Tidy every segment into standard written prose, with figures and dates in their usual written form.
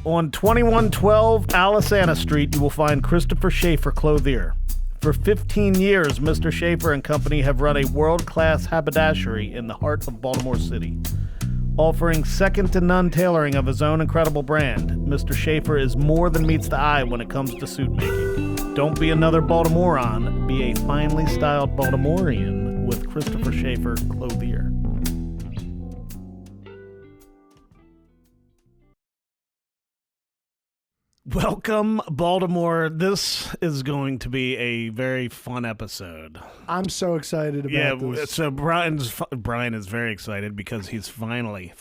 On 2112 Alisana Street, you will find Christopher Schaefer Clothier. For 15 years, Mr. Schaefer and Company have run a world-class haberdashery in the heart of Baltimore City. Offering second-to-none tailoring of his own incredible brand, Mr. Schaefer is more than meets the eye when it comes to suit making. Don't be another Baltimorean, be a finely styled Baltimorean with Christopher Schaefer Clothier. Welcome, Baltimore. This is going to be a very fun episode. I'm so excited about this. So Brian is very excited because he's finally,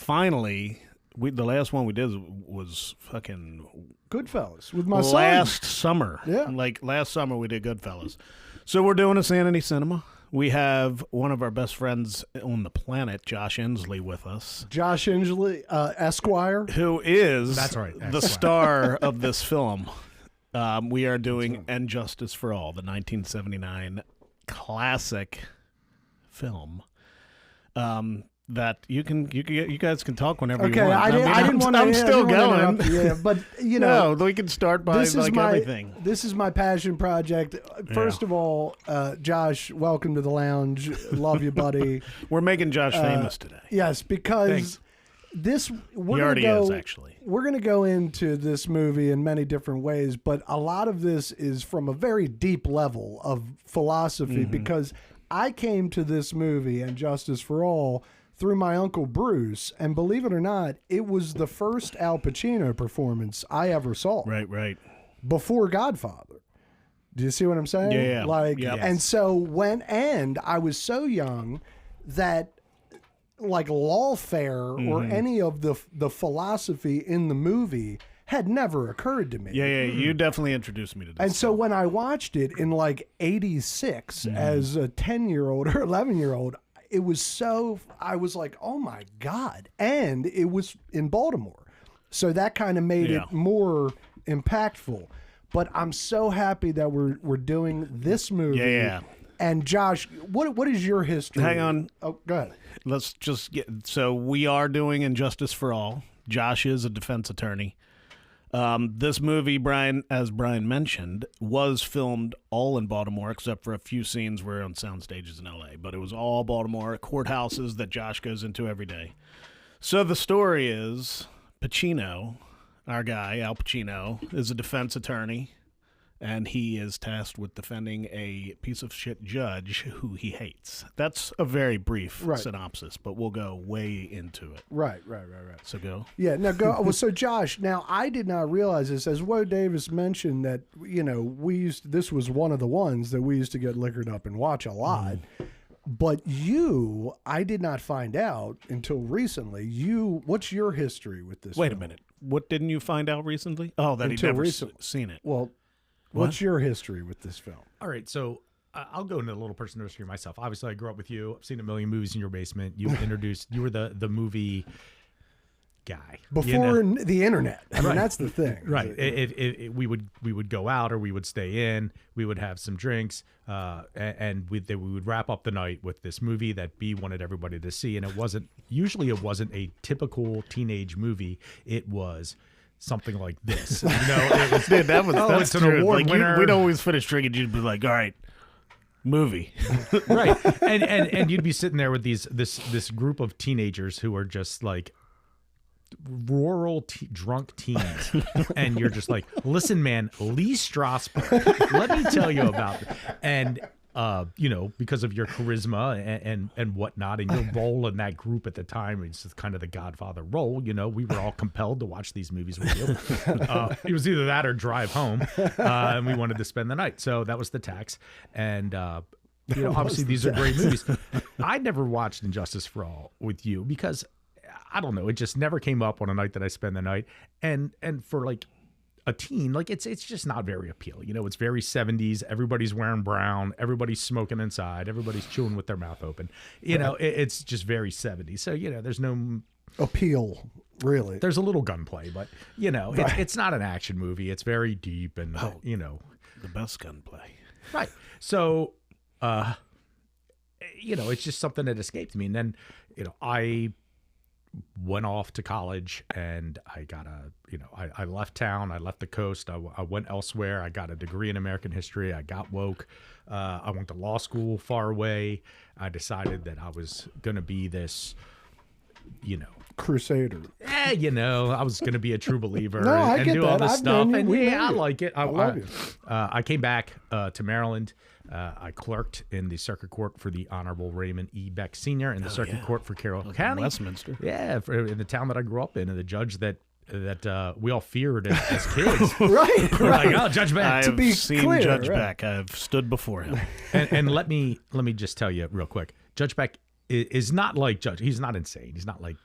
the last one we did was fucking Goodfellas with my son. Last summer. Yeah. Like last summer we did Goodfellas. So we're doing a Sanity Cinema. We have one of our best friends on the planet, Josh Insley, with us. Josh Insley, Esquire. Who is That's right, the star of this film. We are doing And Justice for All, the 1979 classic film. That you guys can talk whenever you want. I didn't want to. I'm still going. Yeah, but you know, no, we can start by everything. This is my passion project. First of all, Josh, welcome to the lounge. Love you, buddy. We're making Josh famous today. Yes, because Thanks. We're already gonna go, is, actually. We're going to go into this movie in many different ways, but a lot of this is from a very deep level of philosophy because I came to this movie and Justice for All through my Uncle Bruce, and believe it or not, it was the first Al Pacino performance I ever saw. Right. Before Godfather. Do you see what I'm saying? Yeah. And so and I was so young that like lawfare or any of the philosophy in the movie had never occurred to me. Yeah, you definitely introduced me to this. And so when I watched it in like 86 as a 10-year-old or 11-year-old, it was I was like, oh my God. And it was in Baltimore. So that kind of made it more impactful. But I'm so happy that we're doing this movie. Yeah. And Josh, what is your history? Hang on. Oh, go ahead. Let's just so we are doing And Justice for All. Josh is a defense attorney. This movie, as Brian mentioned, was filmed all in Baltimore, except for a few scenes were on sound stages in L.A., but it was all Baltimore, courthouses that Josh goes into every day. So the story is Pacino, our guy, Al Pacino, is a defense attorney, and he is tasked with defending a piece of shit judge who he hates. That's a very brief synopsis, but we'll go way into it. Right. So go. Yeah, now go. Well, so Josh, now I did not realize this, as Woe Davis mentioned, that this was one of the ones that we used to get liquored up and watch a lot. But I did not find out until recently. What's your history with this? Wait film? a minute. What didn't you find out recently? Oh, that he'd never seen it. Well, what's your history with this film? All right, so I'll go into a little personal history myself. Obviously, I grew up with you. I've seen a million movies in your basement. You were the movie guy before the internet. I mean, that's the thing, right? We would go out or we would stay in. We would have some drinks, and we would wrap up the night with this movie that B wanted everybody to see. And it wasn't a typical teenage movie. It was something like this. That's it's an true. award winner. We'd always finish drinking. You'd be like, all right, movie. Right. And you'd be sitting there with this group of teenagers who are just like rural drunk teens. And you're just like, listen, man, Lee Strasberg, let me tell you about it. And because of your charisma and whatnot, and your role in that group at the time, it's just kind of the Godfather role. We were all compelled to watch these movies with you. It was either that or drive home, and we wanted to spend the night. So that was the tax. And obviously these are great movies. I never watched Injustice for All with you because I don't know, it just never came up on a night that I spend the night. And for like a teen, like it's just not very appealing. It's very 70s. Everybody's wearing brown. Everybody's smoking inside. Everybody's chewing with their mouth open. It's just very 70s. So there's no appeal, really. There's a little gunplay, but it's not an action movie. It's very deep and the best gunplay. Right. So it's just something that escaped me. And then I went off to college, and I got I left town, I left the coast, I went elsewhere. I got a degree in American history. I got woke. I went to law school far away. I decided that I was going to be this, Crusader. I was going to be a true believer No, I and get do all that. this I've stuff. known you. And We know I you. like it. I love you. I came back to Maryland. I clerked in the circuit court for the Honorable Raymond E. Beck Sr. in the circuit court for Carroll County. Westminster. Yeah, in the town that I grew up in, and the judge that we all feared as kids. Right. We're like, oh, Judge Beck. I've be seen clear, Judge right. Beck. I've stood before him. and let me just tell you real quick. Judge Beck is not like Judge. He's not insane. He's not like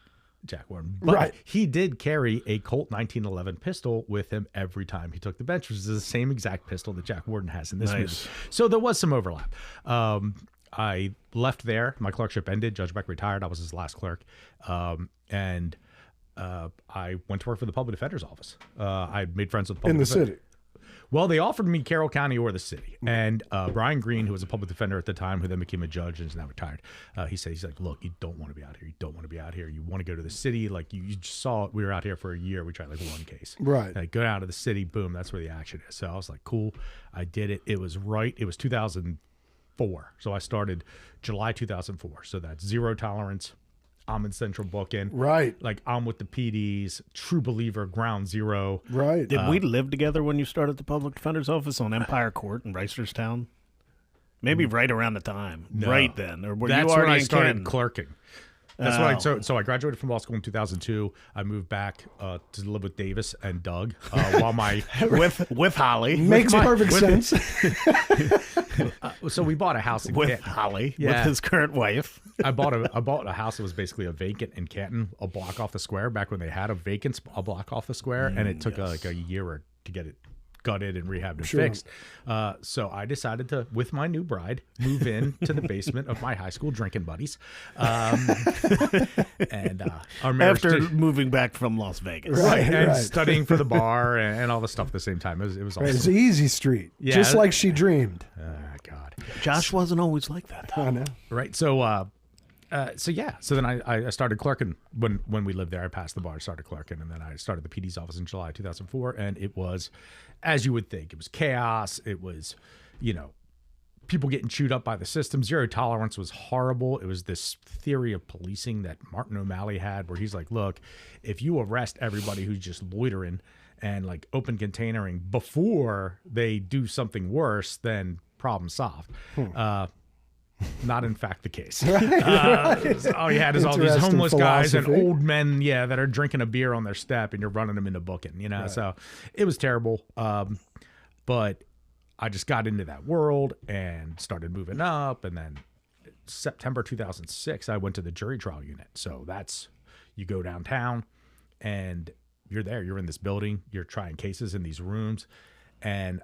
Jack Warden. But Right. he did carry a Colt 1911 pistol with him every time he took the bench, which is the same exact pistol that Jack Warden has in this movie. So there was some overlap. I left there. My clerkship ended. Judge Beck retired. I was his last clerk. And I went to work for the public defender's office. I made friends with the public In the defender. city. Well, they offered me Carroll County or the city. And Brian Green, who was a public defender at the time, who then became a judge and is now retired, he's like, look, you don't want to be out here. You don't want to be out here. You want to go to the city. Like, you just saw it. We were out here for a year. We tried like one case. Right. Like, go down to the city. Boom. That's where the action is. So I was like, cool. I did it. It was right. It was 2004. So I started July 2004. So that's zero tolerance. I'm in central booking. Right. Like, I'm with the PDs, true believer, ground zero. Right. Did we live together when you started the public defender's office on Empire Court in Reisterstown? Maybe right around the time. No. Right then. Or were That's you already when I in started Canton? clerking. That's why. So I graduated from law school in 2002. I moved back to live with Davis and Doug while my with Holly. Makes perfect sense. so we bought a house in With Canton. Holly. Yeah. With his current wife. I bought a house that was basically a vacant in Canton, a block off the square. Back when they had a vacant a block off the square, and it took like a year to get it gutted and rehabbed and fixed. So I decided to, with my new bride, move in to the basement of my high school drinking buddies. And our marriage After moving back from Las Vegas. Right. and studying for the bar and all the stuff at the same time. It was It's awesome. easy street. Yeah. Just like she dreamed. God. Josh wasn't always like that. I know. Right. So then I started clerking when we lived there. I passed the bar, started clerking, and then I started the PD's office in July 2004. And it was, as you would think, it was chaos. It was, people getting chewed up by the system. Zero tolerance was horrible. It was this theory of policing that Martin O'Malley had, where he's like, look, if you arrest everybody who's just loitering and like open containering before they do something worse, then problem solved. Not in fact the case. All you had is all these Interesting homeless guys and philosophy. old men, that are drinking a beer on their step, and you're running them into booking, So it was terrible. But I just got into that world and started moving up. And then September 2006, I went to the jury trial unit. So that's, you go downtown and you're there, you're in this building, you're trying cases in these rooms. And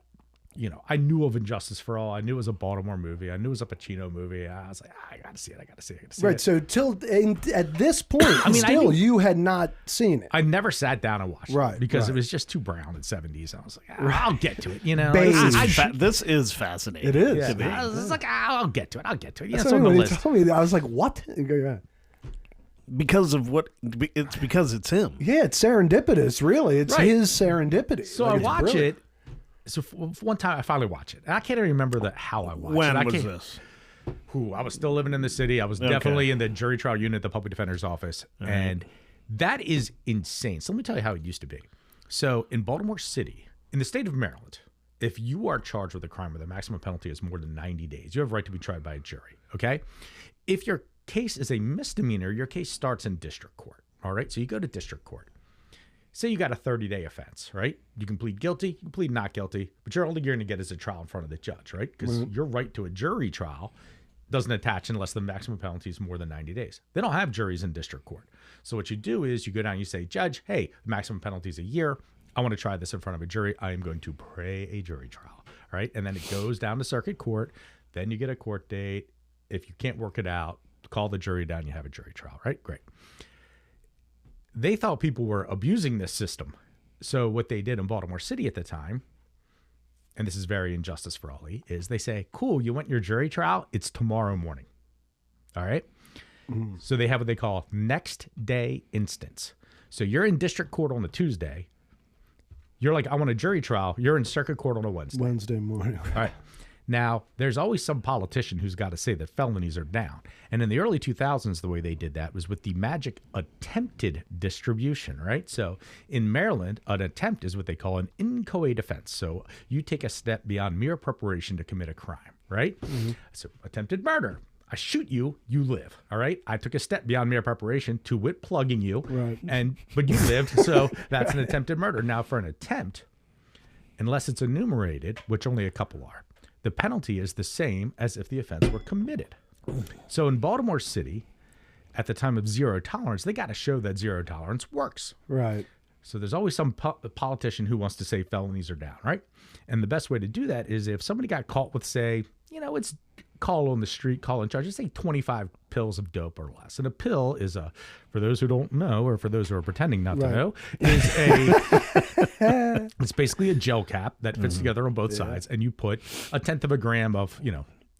I knew of Injustice for All. I knew it was a Baltimore movie. I knew it was a Pacino movie. I was like, I got to see it. Right. So at this point, you had not seen it. I never sat down and watched Right, it because right. it was just too brown in the 70s. I was like, I'll get to it. Beige. This is fascinating. It is. to me. I was like, I'll get to it. Yeah, That's it's on the when he list. told me that. I was like, what? You go, yeah. Because of what? It's because it's him. Yeah, it's serendipitous, really. It's Right. his serendipity. So Like, I it's watch brilliant. it. So one time I finally watch it. And I can't even remember how I watched it. When I was can't- this? I was still living in the city. I was definitely in the jury trial unit at the public defender's office. And that is insane. So let me tell you how it used to be. So in Baltimore City, in the state of Maryland, if you are charged with a crime where the maximum penalty is more than 90 days, you have a right to be tried by a jury. Okay. If your case is a misdemeanor, your case starts in district court. All right. So you go to district court. Say you got a 30-day offense, right? You can plead guilty, you can plead not guilty, but you're only going to get is a trial in front of the judge, right? Because your right to a jury trial doesn't attach unless the maximum penalty is more than 90 days. They don't have juries in district court. So what you do is you go down and you say, Judge, hey, the maximum penalty is a year. I want to try this in front of a jury. I am going to pray a jury trial, all right? And then it goes down to circuit court. Then you get a court date. If you can't work it out, call the jury down. You have a jury trial, right? Great. They thought people were abusing this system. So what they did in Baltimore City at the time, and this is very Injustice for All, is they say, cool, you want your jury trial? It's tomorrow morning. All right. So they have what they call next day instance. So you're in district court on a Tuesday. You're like, I want a jury trial. You're in circuit court on a Wednesday. Wednesday morning. All right. Now, there's always some politician who's got to say that felonies are down. And in the early 2000s, the way they did that was with the magic attempted distribution, right? So in Maryland, an attempt is what they call an inchoate offense. So you take a step beyond mere preparation to commit a crime, right? So attempted murder. I shoot you, you live. All right. I took a step beyond mere preparation to wit plugging you. Right. But you lived. So that's an attempted murder. Now, for an attempt, unless it's enumerated, which only a couple are, the penalty is the same as if the offense were committed. So in Baltimore City, at the time of zero tolerance, they got to show that zero tolerance works. Right. So there's always some politician who wants to say felonies are down, right? And the best way to do that is if somebody got caught with, say, it's call on the street, call in charge, just say 25 pills of dope or less. And a pill is for those who don't know, or for those who are pretending not to know, is it's basically a gel cap that fits together on both sides. And you put 1/10 of a gram of,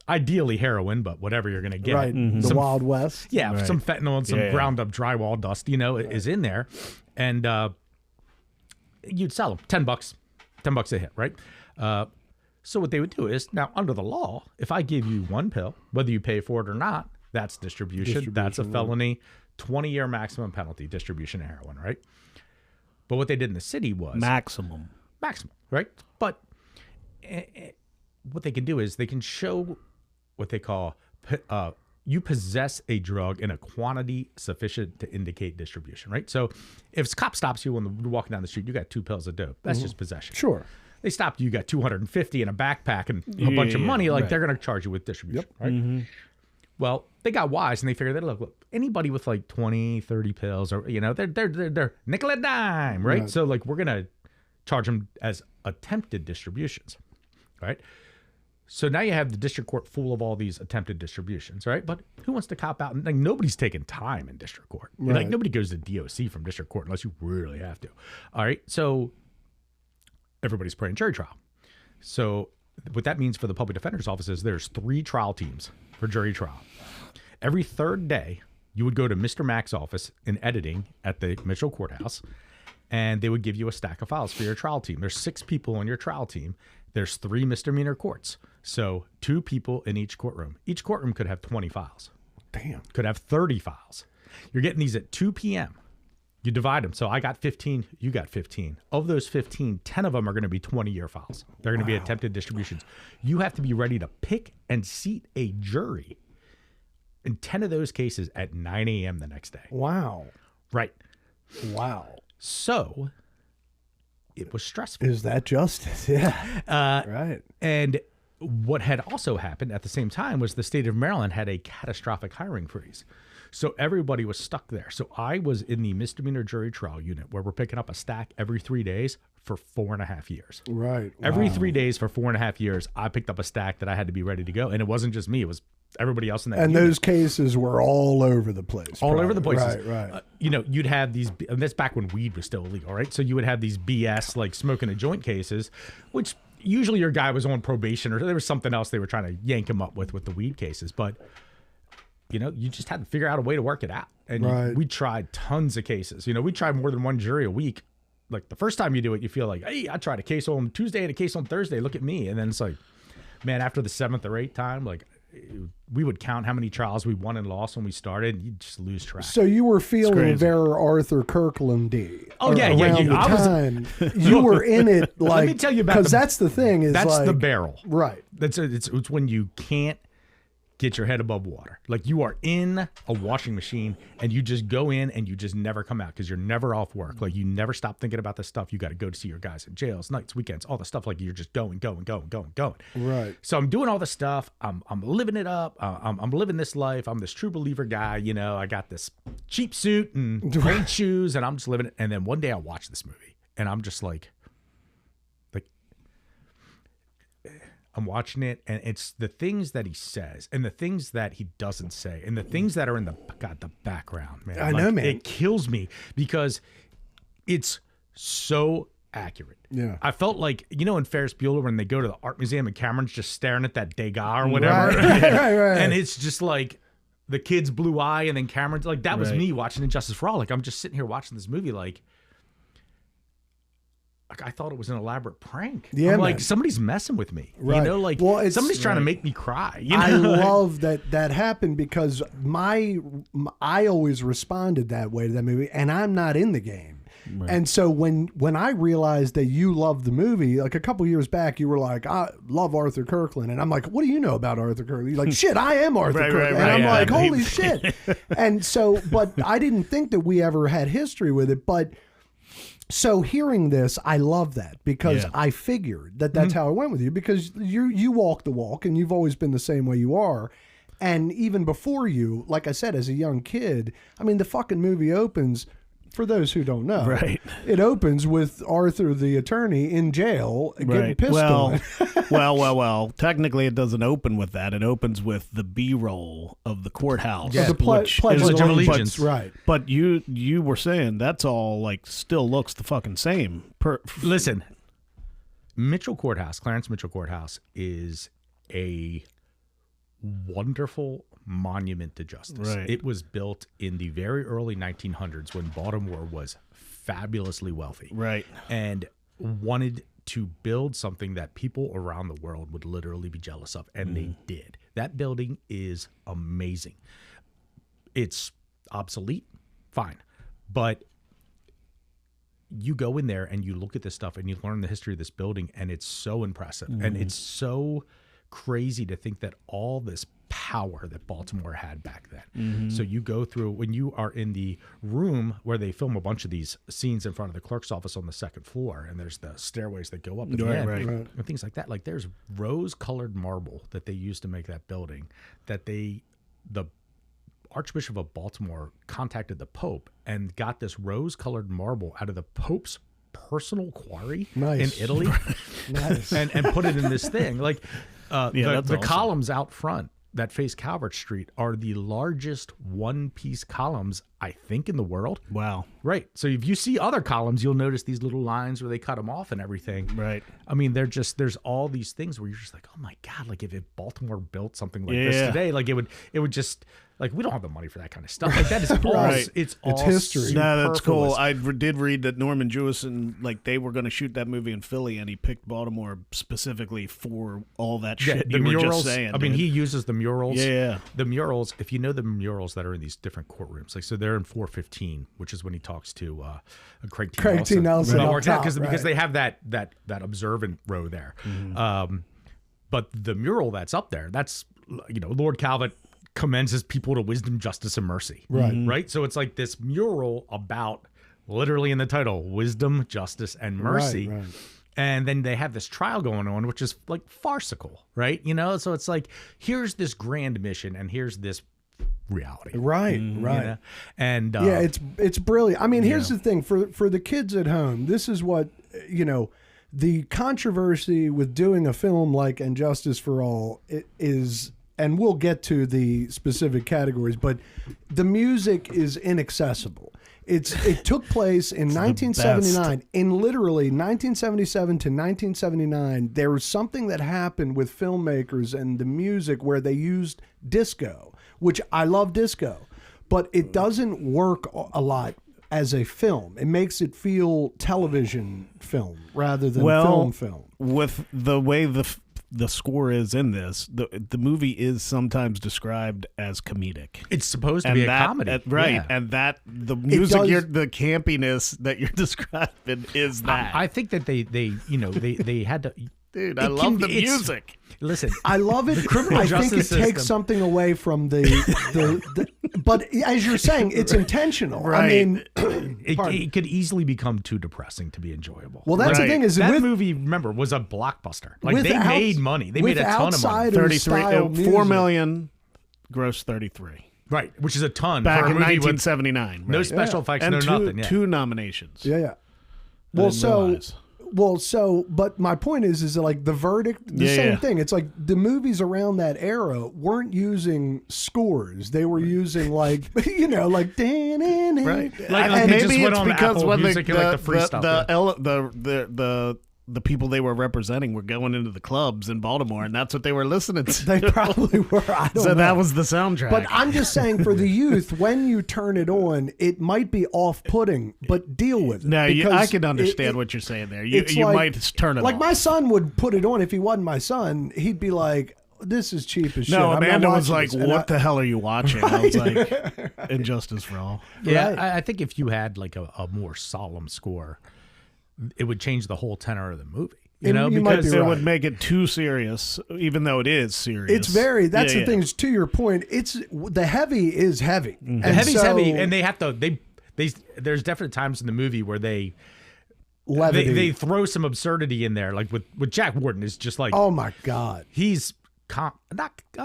ideally heroin, but whatever you're going to get. Right. The Wild West. Yeah. Right. Some fentanyl and some ground up drywall dust, is in there. And you'd sell them $10 a hit. Right. So what they would do is, now under the law, if I give you one pill, whether you pay for it or not, that's distribution. That's a felony, 20-year maximum penalty, distribution of heroin, right? But what they did in the city was Maximum, right? But what they can do is they can show what they call you possess a drug in a quantity sufficient to indicate distribution, right? So if a cop stops you when you're walking down the street, you got 2 pills of dope. That's just possession. Sure. They stopped you got 250 in a backpack and a bunch of money, they're going to charge you with distribution, right? Well, they got wise and they figured that, look, anybody with like 20, 30 pills or, they're nickel and dime, right? So like we're going to charge them as attempted distributions, right? So now you have the district court full of all these attempted distributions, right? But who wants to cop out? And like nobody's taking time in district court. Right. Like nobody goes to DOC from district court unless you really have to. All right. So everybody's praying jury trial. So what that means for the public defender's office is there's 3 trial teams for jury trial. Every third day, you would go to Mr. Mack's office in editing at the Mitchell Courthouse, and they would give you a stack of files for your trial team. There's 6 people on your trial team. There's 3 misdemeanor courts. So 2 people in each courtroom. Each courtroom could have 20 files. Damn. Could have 30 files. You're getting these at 2 p.m. You divide them. So I got 15, you got 15. Of those 15, 10 of them are going to be 20-year files. They're going to be attempted distributions. You have to be ready to pick and seat a jury in 10 of those cases at 9 a.m. the next day. Wow. Right. Wow. So it was stressful. Is that justice? Yeah. Right. And what had also happened at the same time was the state of Maryland had a catastrophic hiring freeze. So everybody was stuck there. So I was in the misdemeanor jury trial unit where we're picking up a stack every 3 days for 4.5 years. Right. Every 3 days for 4.5 years, I picked up a stack that I had to be ready to go. And it wasn't just me. It was everybody else in that And unit. those cases were all over the place. All over the places. Right. You'd have these, and that's back when weed was still illegal, right? So you would have these BS, like smoking a joint cases, which usually your guy was on probation or there was something else they were trying to yank him up with the weed cases. But you just had to figure out a way to work it out. And we tried tons of cases. We tried more than one jury a week. Like the first time you do it, you feel like, hey, I tried a case on Tuesday and a case on Thursday. Look at me. And then it's like, man, after the 7th or 8th time, like we would count how many trials we won and lost when we started. And you'd just lose track. So you were feeling very Arthur Kirkland-y. Oh, yeah. Around the time. You were in it like, let me tell you about because that's the thing is that's like, the barrel. Right. It's when you can't get your head above water. Like you are in a washing machine and you just go in and you just never come out because you're never off work. Like you never stop thinking about the stuff. You got to go to see your guys in jails, nights, weekends, all the stuff. Like you're just going. Right. So I'm doing all this stuff. I'm living it up. I'm living this life. I'm this true believer guy. I got this cheap suit and great shoes and I'm just living it. And then one day I watch this movie and I'm just like, I'm watching it, and it's the things that he says, and the things that he doesn't say, and the things that are in the background, man. I know, man. It kills me because it's so accurate. Yeah. I felt like, in Ferris Bueller when they go to the art museum and Cameron's just staring at that Degas or whatever. Right. And it's just like, the kid's blue eye, and then Cameron's like, that was Right. me watching Injustice for All. Like, I'm just sitting here watching this movie, like I thought it was an elaborate prank. Yeah, I'm like, man. somebody's messing with me. Right. You know, like Well, it's- somebody's trying to Right. make me cry. You know? I love that happened because I always responded that way to that movie, and I'm not in the game. And so when I realized that you loved the movie, like a couple years back, you were like, I love Arthur Kirkland. And I'm like, what do you know about Arthur Kirkland? You're like, shit, I am Arthur Right, Kirkland. right, And I'm yeah. like, holy shit. And so, but I didn't think that we ever had history with it. But so hearing this, I love that because Yeah. I figured that that's how it went with you, because you walk the walk and you've always been the same way you are. And even before you, like I said, as a young kid, I mean, the fucking movie opens, for those who don't know, Right. it opens with Arthur the attorney in jail getting pissed on. Well. Technically, it doesn't open with that. It opens with the B-roll of the courthouse. The Pledge of Pledge of Allegiance. Allegiance. Right. But you were saying that's all like still looks the fucking same. Listen, Clarence Mitchell Courthouse is a wonderful monument to justice. Right. It was built in the very early 1900s when Baltimore was fabulously wealthy. Right. And wanted to build something that people around the world would literally be jealous of, and they did. That building is amazing. It's obsolete, fine, but you go in there and you look at this stuff and you learn the history of this building, and it's so impressive. And it's so crazy to think that all this power that Baltimore had back then. So you go through, when you are in the room where they film a bunch of these scenes in front of the clerk's office on the second floor, and there's the stairways that go up at the end, Right. and things like that. Like, there's rose-colored marble that they used to make that building, that the Archbishop of Baltimore contacted the Pope and got this rose-colored marble out of the Pope's personal quarry Nice. in Italy. Nice. and put it in this thing. Like that's the awesome. columns out front that face Calvert Street are the largest one-piece columns, I think, in the world. Wow. Right. So if you see other columns, you'll notice these little lines where they cut them off and everything. Right. I mean, there's all these things where you're just like, oh my God, like if Baltimore built something like Yeah. this today, like it would just, like, we don't have the money for that kind of stuff. Like, that is all, Right. it's all history. No, that's cool. superfluous. I did read that Norman Jewison, like, they were going to shoot that movie in Philly, and he picked Baltimore specifically for all that Yeah, shit the you were murals. just saying. I mean, dude. he uses the murals. Yeah. The murals. If you know the murals that are in these different courtrooms, like, so they're in 415, which is when he talks to Craig T. Craig T. Nelson Right. up Or- top, because right. they have that observant row there. But the mural that's up there, that's, Lord Calvert commends his people to wisdom, justice, and mercy. Right. Right. So it's like this mural about, literally in the title, wisdom, justice, and mercy. Right. And then they have this trial going on, which is like farcical, right? So it's like, here's this grand mission, and here's this reality. Right. you Right. know? And Yeah, it's brilliant. I mean, here's the thing for the kids at home. This is what the controversy with doing a film like And Justice for All is, and we'll get to the specific categories, but the music is inaccessible. It took place in 1979. In literally 1977 to 1979, there was something that happened with filmmakers and the music where they used disco, which I love disco, but it doesn't work a lot as a film. It makes it feel television film rather than film. With the way the score is in this, the movie is sometimes described as comedic. it's supposed to be a comedy. Right? Yeah. And that the music, does- the campiness that you're describing is that. I think that they had to. Dude, I it love can the be- it's- Listen. Listen, I love it. criminal I think it justice takes system. something away from the but as you're saying, it's intentional. I Right. mean, it could easily become too depressing to be enjoyable. well, that's the Right. thing is that with movie, remember, was a blockbuster. Like, with they outs- made money. They with made a ton of money. outsiders 33, style 4 music. million, gross 33. Right, which is a ton Back for a in movie with 1979. no right. special effects, and no two, nothing. Yeah. two nominations. Yeah. I Well, didn't realize. but my point is that, like, the verdict, the Yeah, same yeah. thing. It's like the movies around that era weren't using scores; they were using like like Right. Like, and they just maybe went it's on because Apple when Music and, like, the free stuff, the the people they were representing were going into the clubs in Baltimore, and that's what they were listening to. They probably were. I don't So know. that was the soundtrack. But I'm just saying, for the youth, when you turn it on, it might be off-putting, but deal with it. no, I because can understand it- what you're saying there. You it's you like- might turn it Like off. my son would put it on if he wasn't my son. He'd be like, "This is cheap as shit." No, I'm not Amanda was watching like, this." And "What the hell are you watching?" I was like, "Injustice for All." Yeah, Right. I think if you had like a more solemn score, it would change the whole tenor of the movie. You And know, you might because be It right. would make it too serious, even though it is serious. It's very. That's Yeah, the thing. Is to your point. It's the heavy is heavy. Mm-hmm. the heavy's heavy, and they have to. They there's definite times in the movie where they levity. throw some absurdity in there, like with Jack Warden is just like Oh my God. he's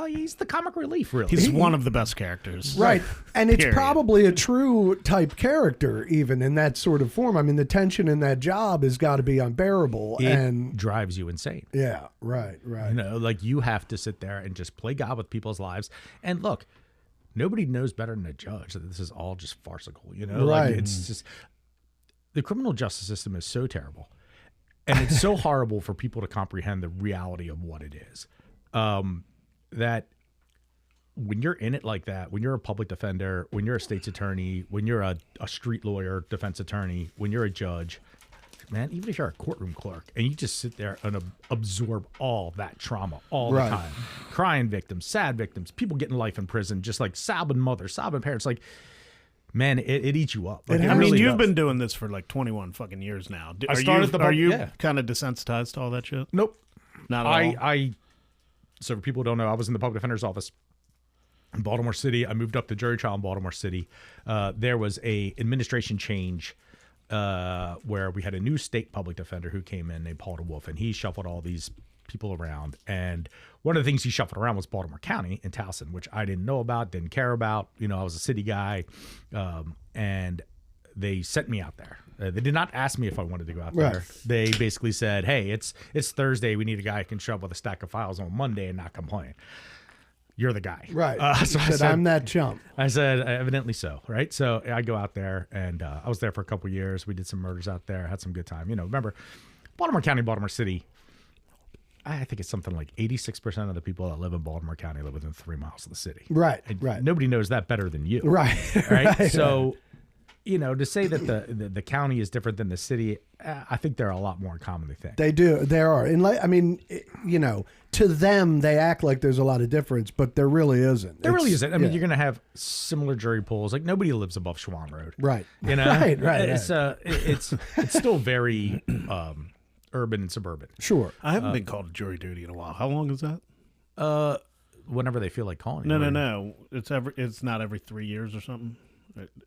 he's the comic relief, really. He's one of the best characters. Right. And it's Period. probably a true type character, even in that sort of form. I mean, the tension in that job has got to be unbearable. it And drives you insane. yeah, right. You know, like you have to sit there and just play God with people's lives. And look, nobody knows better than a judge that this is all just farcical. You know, Right. like it's just the criminal justice system is so terrible, and it's so horrible for people to comprehend the reality of what it is. That when you're in it like that, when you're a public defender, when you're a state's attorney, when you're a street lawyer, defense attorney, when you're a judge, man, even if you're a courtroom clerk and you just sit there and absorb all that trauma all Right. the time, crying victims, sad victims, people getting life in prison, just like sobbing mothers, sobbing parents, like, man, it eats you up. Like, It it I mean, really you've does. been doing this for like 21 fucking years now. I started the Are you yeah. kind of desensitized to all that shit? Nope. Not at all. So for people who don't know, I was in the public defender's office in Baltimore City. I moved up to jury trial in Baltimore City. There was a administration change where we had a new state public defender who came in named Paul DeWolf, and he shuffled all these people around. And one of the things he shuffled around was Baltimore County in Towson, which I didn't know about, didn't care about. You know, I was a city guy, and they sent me out there. They did not ask me if I wanted to go out there. Right. They basically said, "Hey, it's Thursday. We need a guy who can show up with a stack of files on Monday and not complain. You're the guy." Right. So You I said, said, I'm that chump. I said, evidently so, right? So I go out there, and I was there for a couple years. We did some murders out there, had some good time. You know, remember, Baltimore County, Baltimore City, I think it's something like 86% of the people that live in Baltimore County live within 3 miles of the city. Right. And Right. nobody knows that better than you. Right. Right? Right. So, you know, to say that the county is different than the city, I think they're a lot more in common than they think. They do. There are. And I mean, you know, to them, they act like there's a lot of difference, but there really isn't. There really isn't. I mean, yeah. you're going to have similar jury pools. Like nobody lives above Schwann Road. Right. You know, Right. It's still very urban and suburban. Sure. I haven't been called to jury duty in a while. How long is that? Whenever they feel like calling No, you. no, no. It's not every 3 years or something.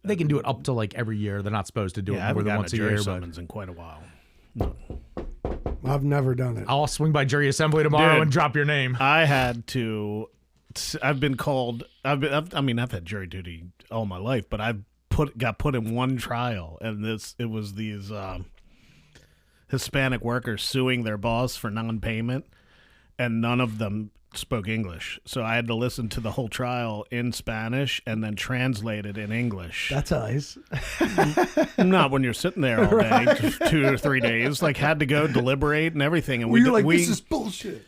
They can do it up to like every year. They're not supposed to do Yeah, I it more haven't than gotten once a a jury year. But summons in quite a while. I've never done it. I'll swing by jury assembly tomorrow Dude. and drop your name. I had to. I've been called. I've had jury duty all my life, but I've got put in one trial, and it was these Hispanic workers suing their boss for non-payment, and none of them spoke English, so I had to listen to the whole trial in Spanish and then translate it in English. That's nice. Not when you're sitting there all day, just 2 or 3 days. Like, had to go deliberate and everything, and You're like, this is bullshit.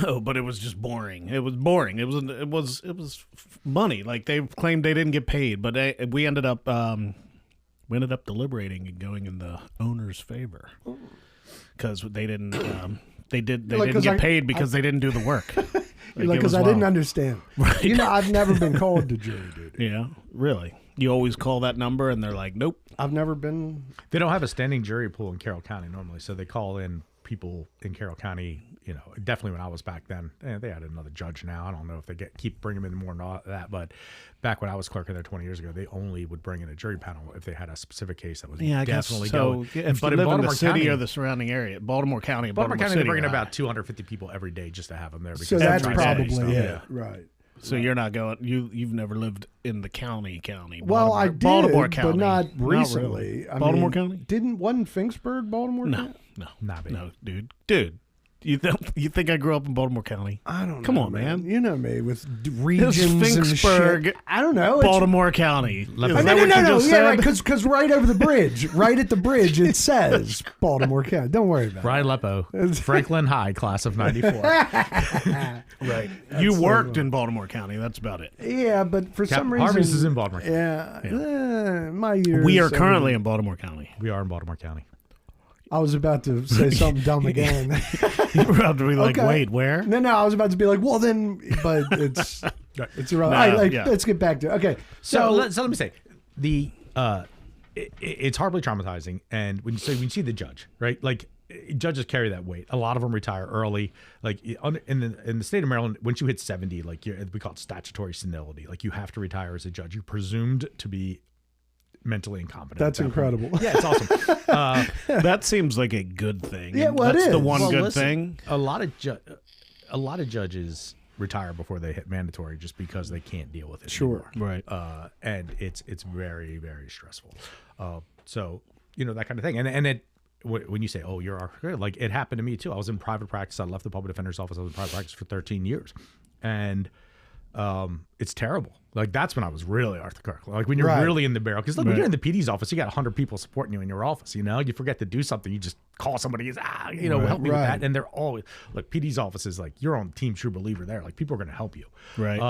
No, but it was just boring. It was boring. It was money. Like, they claimed they didn't get paid, but we ended up deliberating and going in the owner's favor because they didn't. They didn't get paid because they didn't do the work. You're like, it was because I didn't wild. understand. Right. You know, I've never been called to jury duty. Yeah, really. You always call that number, and they're like, "Nope." I've never been. They don't have a standing jury pool in Carroll County normally, so they call in people in Carroll County. You know, definitely when I was back then, they had another judge now. I don't know if they keep bringing them in more than that, but back when I was clerking there 20 years ago, they only would bring in a jury panel if they had a specific case that was Yeah, I guess definitely so. going. Yeah, if But you in live in the Baltimore city County, or the surrounding area, Baltimore County, Baltimore County, City, they're bringing are about high. 250 people every day just to have them there. Because So they're that's trying to probably stuff. it. Right. So you're not going. You've never lived in the county. Well, I did, Baltimore County, but not really. recently. Baltimore County? Wasn't Finksburg Baltimore No, County? no, Not big. no, dude. You think I grew up in Baltimore County? I don't know. Come on, man. You know me with regions and Finksburg, shit. I don't know. Baltimore County. Is No, that no, what no, you no. just Yeah, right. said? Because right over the bridge, right at the bridge, it says Baltimore County. Don't worry about Brian Lepo, Franklin High, class of '94. Right. You worked in Baltimore County. That's about it. it. Yeah, but for some reason, Harvey's is in Baltimore. my years. We are currently in Baltimore County. We are in Baltimore County. I was about to say something dumb again. You were about to be like, Okay. wait, where? No, I was about to be like, well, then, but it's irrelevant. No, All right, yeah. let's get back to it. Okay, So let me say it's horribly traumatizing, and when you see the judge, right? Like judges carry that weight. A lot of them retire early. Like in the state of Maryland, once you hit 70, like we call it statutory senility. Like you have to retire as a judge. You're presumed to be mentally incompetent. that's incredible. Yeah, it's awesome. That seems like a good thing. Yeah, well, it that's the is. one Well, good listen, thing. A lot of judges retire before they hit mandatory just because they can't deal with it. Sure. anymore. Right. And it's very, very stressful. So that kind of thing. And it when you say, oh, you're like, it happened to me too. I was in private practice. I left the public defender's office. I was in private practice for 13 years, and it's terrible. Like that's when I was really Arthur Kirk. Like when you're Right. really in the barrel, because when you're in the PD's office, you got 100 people supporting you in your office. You forget to do something, you just call somebody. Help me with Right. that. And they're always PD's office is like you're on team true believer there. Like people are going to help you. Right.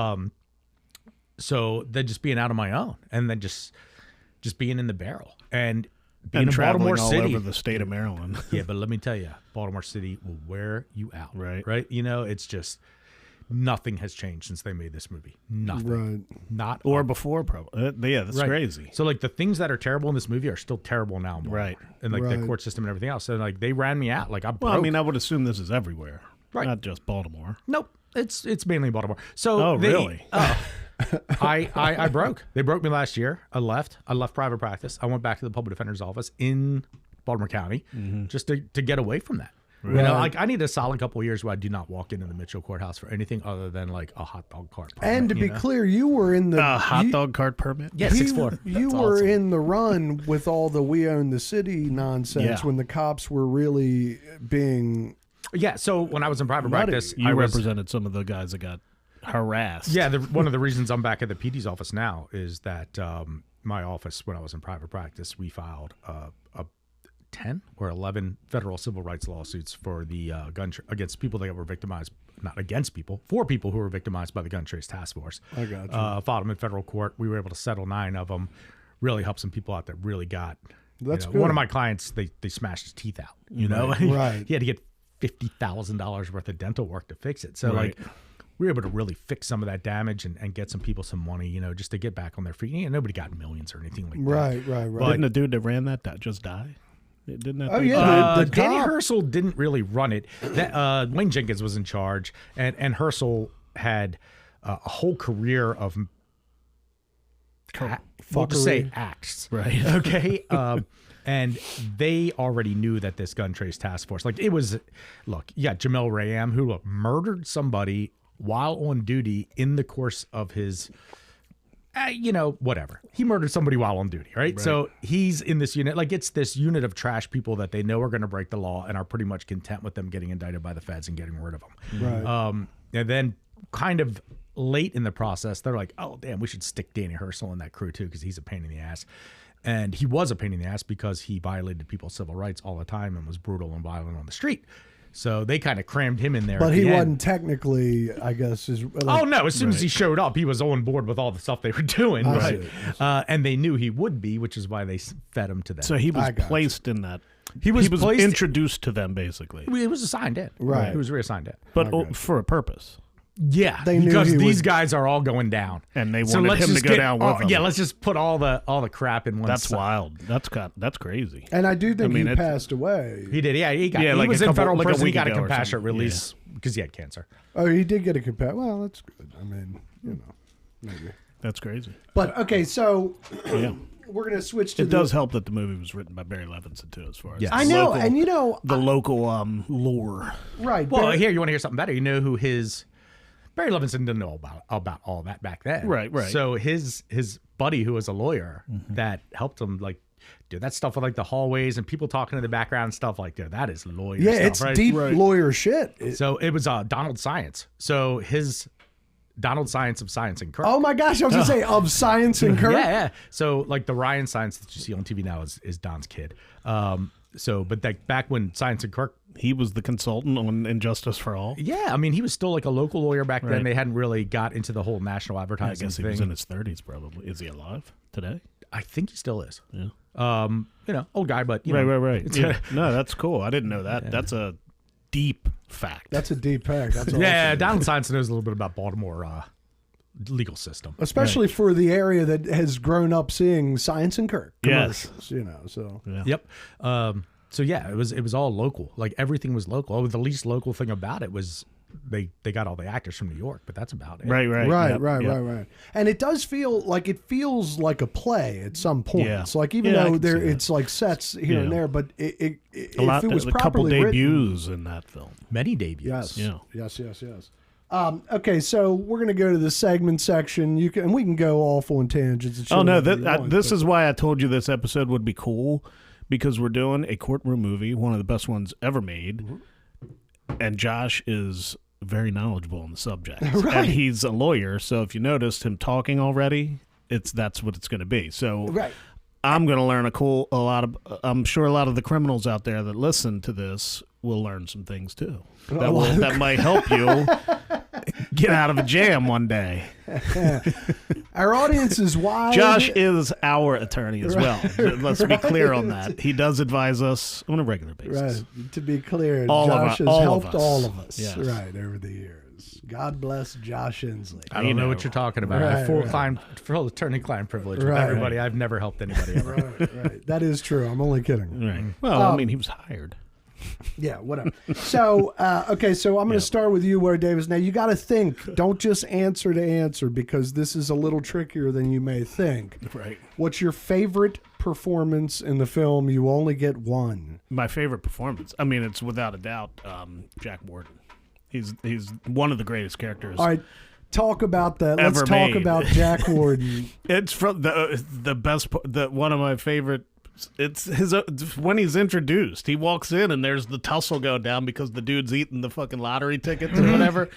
So then just being out on my own, and then just being in the barrel and being and in traveling Baltimore all City. over the state of Maryland. Yeah, but let me tell you, Baltimore City will wear you out. Right. Right. It's just nothing has changed since they made this movie. Nothing. Right. Not Or before, probably. Yeah, that's Right. crazy. So like the things that are terrible in this movie are still terrible now. in Baltimore. Right. And like Right. the court system and everything else. So like they ran me out. Like I broke. Well, I mean, I would assume this is everywhere. Right. Not just Baltimore. Nope. It's mainly Baltimore. So Oh, really? I broke. They broke me last year. I left private practice. I went back to the public defender's office in Baltimore County just to get away from that. Like I need a solid couple of years where I do not walk into the Mitchell courthouse for anything other than like a hot dog cart. And to be clear, you were in the Hot dog cart permit? Yeah, 6'4". You were in the run with all the "we own the city" nonsense Yeah. when the cops were really being. Yeah. So when I was in private Nutty. practice, You I was, represented some of the guys that got harassed. Yeah, one of the reasons I'm back at the PD's office now is that my office, when I was in private practice, we filed a 10 or 11 federal civil rights lawsuits for the against people that were victimized, not against people, for people who were victimized by the gun trace task force. I got you. Filed them in federal court. We were able to settle 9 of them. Really helped some people out that really got. That's One good. of my clients, they smashed his teeth out. Right. He had to get $50,000 worth of dental work to fix it. So Right. like we were able to really fix some of that damage and get some people some money, just to get back on their feet. Nobody got millions or anything like that. Right. Didn't the dude that ran that just die? Didn't that Oh, dude yeah. die? The Danny cop- Herschel didn't really run it. Wayne Jenkins was in charge, and Herschel had a whole career of we'll just say acts. Right. Okay. And they already knew that this gun trace task force, like it was, look, you got Jamel Rayam, who murdered somebody while on duty in the course of his, whatever. He murdered somebody while on duty, right? So he's in this unit, like it's this unit of trash people that they know are going to break the law and are pretty much content with them getting indicted by the feds and getting rid of them. Right. And then kind of late in the process, they're like, oh, damn, we should stick Danny Herschel in that crew too, because he's a pain in the ass. And he was a pain in the ass because he violated people's civil rights all the time and was brutal and violent on the street. So they kind of crammed him in there. But at he the end. wasn't technically, I guess. Oh no! As soon as he showed up, he was on board with all the stuff they were doing, I right? And they knew he would be, which is why they fed him to them. So he was I got placed in that. He was placed- introduced to them, basically. He was assigned in, Right. He was reassigned in, But for a purpose. yeah, They knew because he these would- guys are all going down, And they So wanted let's him to just go down with them. Yeah, let's just put all the crap in one. That's side. wild. That's crazy. And I do think I mean, he it- passed away. He did, yeah. He Yeah, like was a in couple- federal like a prison. He week got a ago or compassionate something. release because he had cancer. Oh, he did get a compassion. Well, that's good. I mean, maybe. That's crazy. But okay, so Yeah. we're gonna switch to It does help that the movie was written by Barry Levinson too, as far as Yes. I know, local- and the local lore. right. Well, Barry- here you want to hear something better. You know who his Barry Levinson didn't know about all that back then. Right. So his buddy, who was a lawyer, that helped him, like dude, that stuff with like the hallways and people talking in the background and stuff like that is lawyer Yeah, stuff, it's right? deep lawyer shit. So it was Donald Science. So his Donald Science of Science and Kirk. Oh my gosh, I was gonna say of Science and Kirk. Yeah. So like the Ryan Science that you see on TV now is Don's kid. But like back when Science and Kirk, He was the consultant on Injustice for All. yeah, I mean he was still like a local lawyer back then. Right. They hadn't really got into the whole national I advertising guess he thing. was in his 30s probably. Is he alive today? I think he still is. Yeah. Old guy, but you know, Right. it's- Yeah. No, that's cool. I didn't know that. That's a deep fact. That's a deep pack. That's awesome. Yeah, Donald Science knows a little bit about Baltimore legal system. Especially for the area that has grown up seeing Science and Kirk Yes. commercials, So Yeah. Yep. So yeah, it was all local. Like everything was local. Oh, the least local thing about it was they got all the actors from New York, but that's about it. Right. Right. And it does feel like a play at some points. Yeah. Like even Yeah, I though can see that. it's like sets here and Yeah. there, but if A lot. it was A couple properly written, debuts in that film. Many debuts. Yes. Yes. Okay, so we're gonna go to the segment section. We can go off on tangents. And shit Oh no, whenever you want, this but- is why I told you this episode would be cool, because we're doing a courtroom movie, one of the best ones ever made, and Josh is very knowledgeable on the subject, Right. and he's a lawyer. So if you noticed him talking already, that's what it's going to be. So right. I'm going to learn I'm sure a lot of the criminals out there that listen to this will learn some things too. That might help you get out of a jam one day. Our audience is wide. Josh is our attorney as well. Let's be clear on that. He does advise us on a regular basis. Right. To be clear, All of Josh us- has all of helped us. all of us. Yes. Right, over the years. God bless Josh Insley. I don't know what you're talking about. I have full attorney-client privilege with Right. everybody. I've never helped anybody ever. Right. That is true. I'm only kidding. Right. Well, I mean, he was hired. Yeah, whatever. So, okay, so I'm going to start with you, Ware Davis. Now, you got to think. Don't just answer to answer, because this is a little trickier than you may think. Right. What's your favorite performance in the film? You only get one. My favorite performance. I mean, it's without a doubt Jack Warden. He's one of the greatest characters. All right, talk about that. Let's Ever talk made. about Jack Warden. It's from the best. One of my favorite. It's his when he's introduced. He walks in and there's the tussle going down because the dude's eating the fucking lottery tickets or whatever,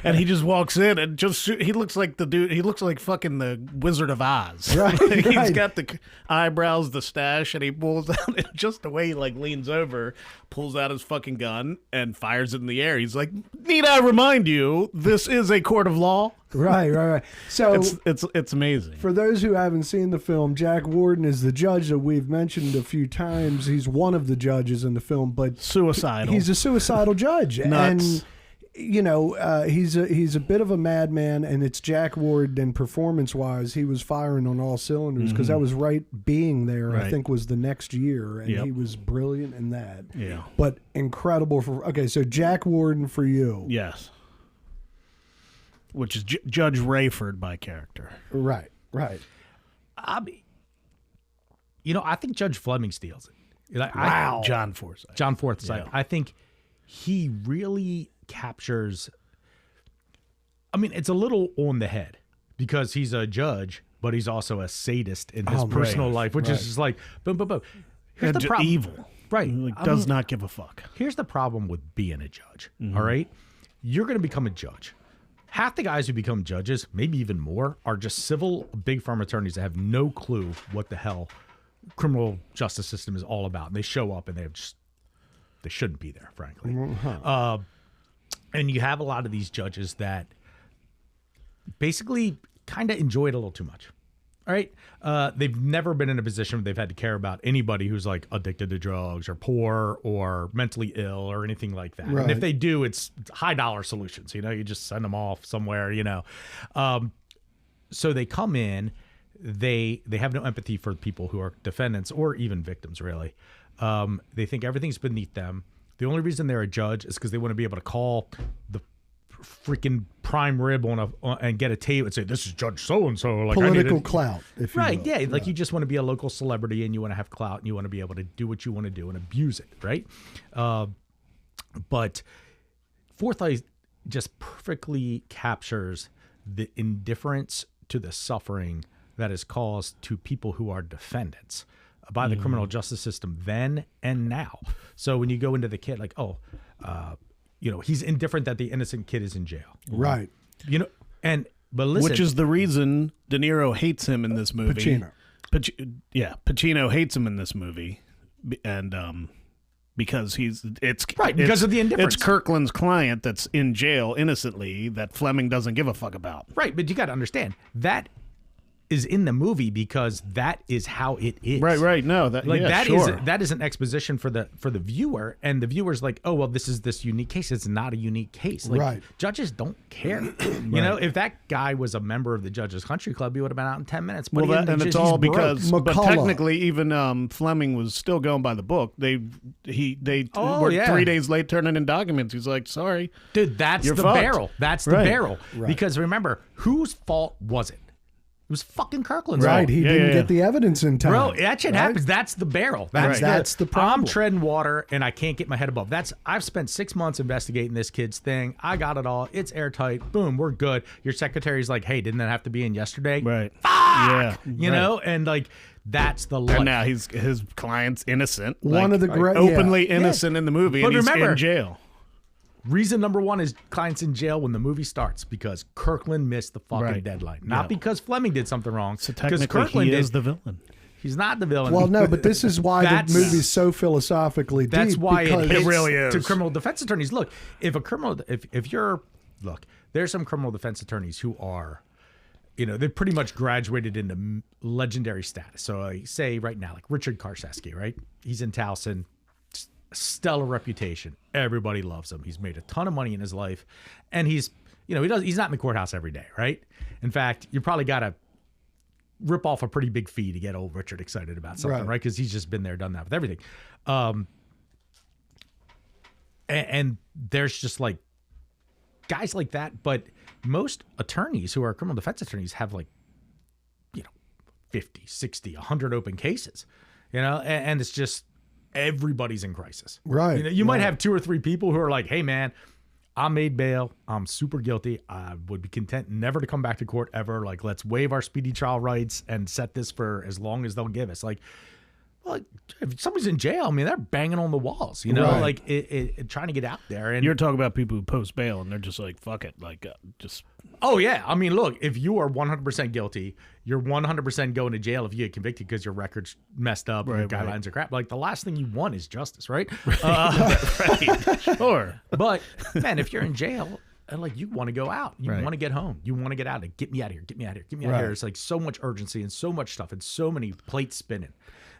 and he just walks in and he looks like the dude. He looks like fucking the Wizard of Oz. Right, He's right. got the eyebrows, the stash, and he pulls out and just the way he like leans over, pulls out his fucking gun and fires it in the air. He's like, "Need I remind you, this is a court of law." Right. So, It's amazing. for those who haven't seen the film, Jack Warden is the judge that we've mentioned a few times. He's one of the judges in the film, but Suicidal. he's a suicidal judge. Nuts. And he's a bit of a madman, and it's Jack Warden. And performance-wise, he was firing on all cylinders, because that was right being there. I Right. think was the next year, and Yep. he was brilliant in that. Yeah. But incredible for so Jack Warden for you, Yes. Which is Judge Rayford by character. right? I think Judge Fleming steals it. Like, Wow. John Forsythe. John Forsythe. Yeah. I think he really captures. I mean, it's a little on the head because he's a judge, but he's also a sadist in his personal life, which is just like boom, boom, boom. Here's the problem. Evil. Right. He I does mean, not give a fuck. Here's the problem with being a judge. All right. You're going to become a judge. Half the guys who become judges, maybe even more, are just civil big firm attorneys that have no clue what the hell criminal justice system is all about. And they show up and they shouldn't be there, frankly. And you have a lot of these judges that basically kind of enjoy it a little too much. All right. They've never been in a position where they've had to care about anybody who's like addicted to drugs or poor or mentally ill or anything like that. Right. And if they do, it's high dollar solutions. You just send them off somewhere, So they come in, they have no empathy for people who are defendants or even victims, really. They think everything's beneath them. The only reason they're a judge is because they want to be able to call the freaking prime rib and get a tape and say, "This is Judge so-and-so." Like, Political clout, if you right, will. yeah. Like you just want to be a local celebrity and you want to have clout and you want to be able to do what you want to do and abuse it, right? But Forsythe just perfectly captures the indifference to the suffering that is caused to people who are defendants. by the criminal justice system then and now. So when you go into the kid, like, he's indifferent that the innocent kid is in jail. Right. But listen, which is the reason De Niro hates him in this movie. Pacino. Pacino hates him in this movie, and because because of the indifference. It's Kirkland's client that's in jail innocently that Fleming doesn't give a fuck about. Right, but you got to understand that is in the movie because that is how it is. Right. No, that is an exposition for the viewer, and the viewer's like, oh well, this is this unique case. It's not a unique case. Like, right. Judges don't care. You know, if that guy was a member of the Judges Country Club, he would have been out in 10 minutes. But it's all because, but McCullough. technically, even Fleming was still going by the book. They were 3 days late turning in documents. He's like, sorry, dude, that's you're the fucked. barrel. That's the barrel. Right. Because remember, whose fault was it? It was fucking Kirkland's fault. Right, he didn't get the evidence in time. Bro, that shit happens. That's the barrel. That's the problem. I'm treading water, and I can't get my head above. I've spent 6 months investigating this kid's thing. I got it all. It's airtight. Boom, we're good. Your secretary's like, hey, didn't that have to be in yesterday? Right. Fuck! Yeah. You know? And, like, that's the life. And now his client's innocent. One of the great... Openly innocent in the movie, But and he's remember, in jail. Reason number one is client's in jail when the movie starts because Kirkland missed the fucking deadline. Not because Fleming did something wrong. So technically, he is the villain. He's not the villain. Well, no, but this is why the movie's so philosophically deep. That's why it really is to criminal defense attorneys. Look, there's some criminal defense attorneys who are, they pretty much graduated into legendary status. So I say right now, like Richard Karseski, right? He's in Towson. Stellar reputation. Everybody loves him. He's made a ton of money in his life, and he's not in the courthouse every day, right? In fact, you probably got to rip off a pretty big fee to get old Richard excited about something, right? Because he's just been there, done that with everything. And there's just like guys like that, but most attorneys who are criminal defense attorneys have 50, 60, 100 open cases, and it's just. Everybody's in crisis. Right. You might have 2 or 3 people who are like, hey, man, I made bail. I'm super guilty. I would be content never to come back to court ever. Like, let's waive our speedy trial rights and set this for as long as they'll give us. Like, well, if somebody's in jail, I mean, they're banging on the walls, like it trying to get out there. And you're talking about people who post bail and they're just like, fuck it. Like, just. Oh, yeah. I mean, look, if you are 100% guilty, you're 100% going to jail if you get convicted because your record's messed up and your guidelines are crap. Like, the last thing you want is justice, right? Right. Sure. But, man, if you're in jail, and you want to go out. You want to get home. You want to get out and get me out of here. Get me out of here. Get me out of here. It's like so much urgency and so much stuff and so many plates spinning.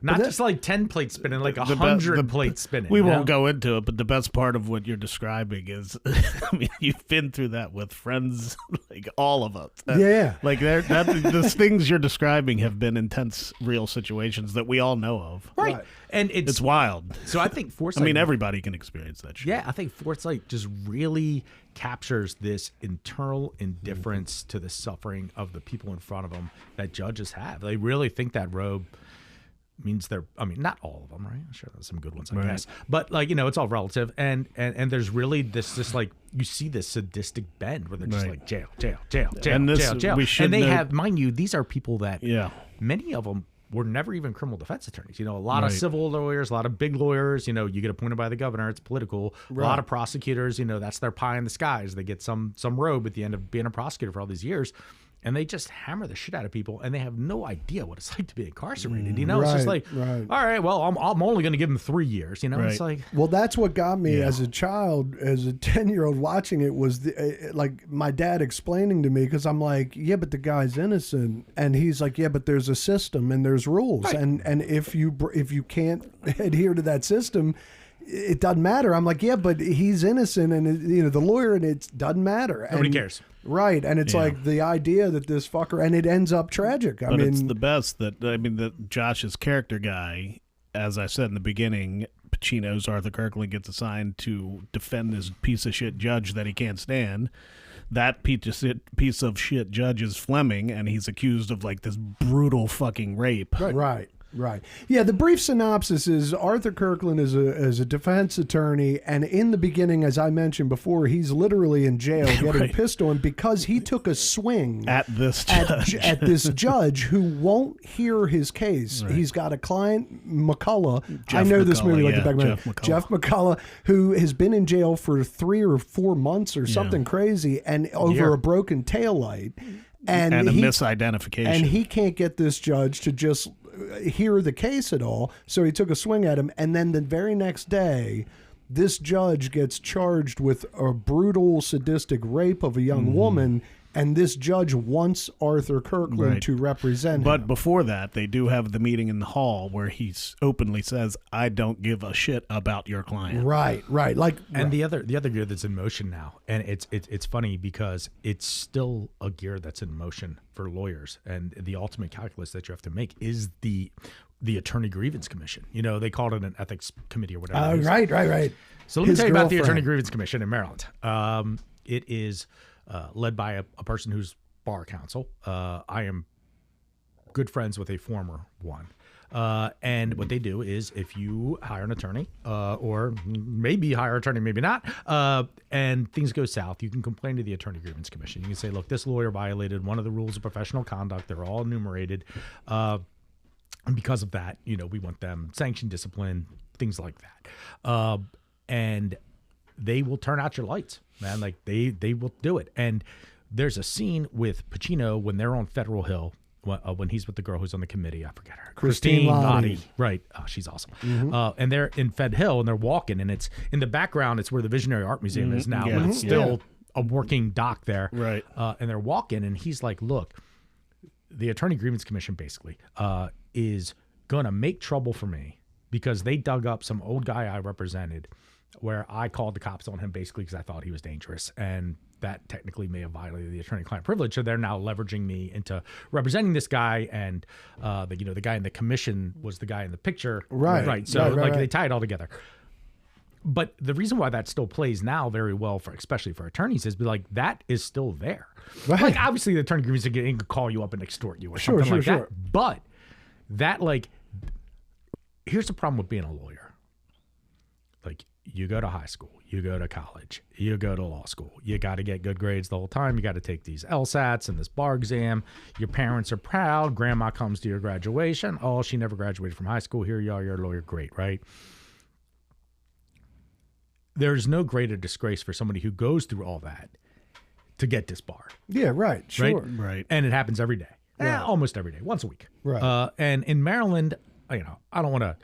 Not just like 10 plates spinning, like 100 plates spinning. We won't go into it, but the best part of what you're describing is, I mean, you've been through that with friends, like all of us. Yeah. Like the things you're describing have been intense, real situations that we all know of. Right. And it's wild. So I think Forsythe. I mean, everybody can experience that shit. Yeah, I think Forsythe just really captures this internal indifference to the suffering of the people in front of them that judges have. They really think that robe means not all of them, right? I'm sure there's some good ones, I guess. But it's all relative. And there's really this like, you see this sadistic bend where they're just like jail. And they have, mind you, these are people that many of them were never even criminal defense attorneys. A lot of civil lawyers, a lot of big lawyers, you get appointed by the governor, it's political. A lot of prosecutors, that's their pie in the skies. They get some robe at the end of being a prosecutor for all these years. And they just hammer the shit out of people, and they have no idea what it's like to be incarcerated. It's just like, all right, well, I'm only going to give them 3 years. It's like, well, that's what got me as a child, as a 10-year-old watching it was like my dad explaining to me, because I'm like, yeah, but the guy's innocent, and he's like, yeah, but there's a system and there's rules, and if you can't adhere to that system, it doesn't matter. I'm like, yeah, but he's innocent, and the lawyer, and it doesn't matter. Nobody cares. Right, and it's like the idea that this fucker, and it ends up tragic. I mean, it's the best that Josh's character guy, as I said in the beginning, Pacino's Arthur Kirkland gets assigned to defend this piece of shit judge that he can't stand. That piece of shit judge is Fleming, and he's accused of like this brutal fucking rape. Right. Right. Yeah, the brief synopsis is Arthur Kirkland is a defense attorney, and in the beginning, as I mentioned before, he's literally in jail getting pissed on because he took a swing At this judge. at this judge who won't hear his case. He's got a client, McCullough. I know this movie like the back of my hand. Jeff McCullough, who has been in jail for 3 or 4 months or something crazy, and over a broken taillight. And a misidentification. And he can't get this judge to just hear the case at all. So he took a swing at him. And then the very next day, this judge gets charged with a brutal, sadistic rape of a young woman. And this judge wants Arthur Kirkland to represent him. But before that, they do have the meeting in the hall where he openly says, I don't give a shit about your client. Right. And the other gear that's in motion now, and it's funny because it's still a gear that's in motion for lawyers, and the ultimate calculus that you have to make is the Attorney Grievance Commission. You know, they called it an ethics committee or whatever. Right. So let me tell you about the Attorney Grievance Commission in Maryland. It is led by a person who's bar counsel. I am good friends with a former one. And what they do is if you hire an attorney, or maybe hire an attorney, maybe not, and things go south, you can complain to the Attorney Grievance Commission. You can say, look, this lawyer violated one of the rules of professional conduct. They're all enumerated. And because of that, you know, we want them sanctioned, disciplined, things like that. And they will turn out your lights, man. Like they will do it. And there's a scene with Pacino when they're on Federal Hill, when he's with the girl who's on the committee. I forget her. Christine Lottie. Right. Oh, she's awesome. And they're in Fed Hill and they're walking, and it's in the background. It's where the Visionary Art Museum is now. But it's still a working dock there. Right. And they're walking, and he's like, look, the Attorney Grievance Commission basically is going to make trouble for me because they dug up some old guy I represented where I called the cops on him basically because I thought he was dangerous. And that technically may have violated the attorney-client privilege. So they're now leveraging me into representing this guy. And, the guy in the commission was the guy in the picture. Right. So they tie it all together. But the reason why that still plays now very well, especially for attorneys, is like that is still there. Right. Like obviously the attorney could call you up and extort you or something like that. But that here's the problem with being a lawyer. Like you go to high school, you go to college, you go to law school. You got to get good grades the whole time. You got to take these LSATs and this bar exam. Your parents are proud. Grandma comes to your graduation. Oh, she never graduated from high school. Here you are, you're a lawyer. Great, right? There's no greater disgrace for somebody who goes through all that to get disbarred. Yeah, right. Sure. Right. And it happens every day. Almost every day, once a week. Right. And in Maryland, I don't want to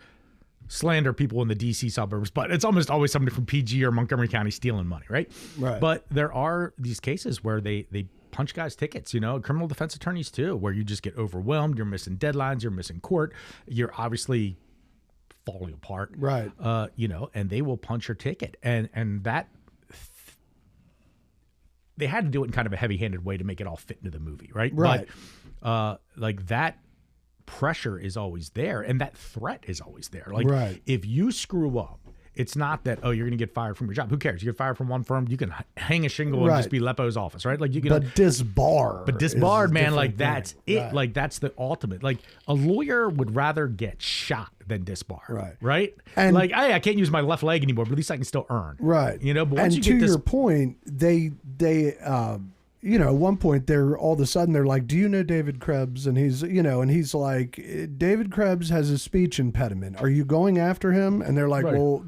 slander people in the D.C. suburbs, but it's almost always somebody from PG or Montgomery County stealing money, right? Right. But there are these cases where they punch guys' tickets, criminal defense attorneys too, where you just get overwhelmed. You're missing deadlines. You're missing court. You're obviously falling apart. Right. And they will punch your ticket. And that they had to do it in kind of a heavy-handed way to make it all fit into the movie, right? Right. But that pressure is always there, and that threat is always there. Like, if you screw up, it's not that, you're going to get fired from your job. Who cares? You get fired from one firm, you can hang a shingle and just be Lepo's office, right? Like you can. But disbarred, man, like that's thing. it. Like that's the ultimate. Like a lawyer would rather get shot than disbarred. Right. And like, hey, I can't use my left leg anymore, but at least I can still earn. Right. But once and you to get your point, they at one point they're all of a sudden they're like, do you know David Krebs? And he's like, David Krebs has a speech impediment. Are you going after him? And they're like, well,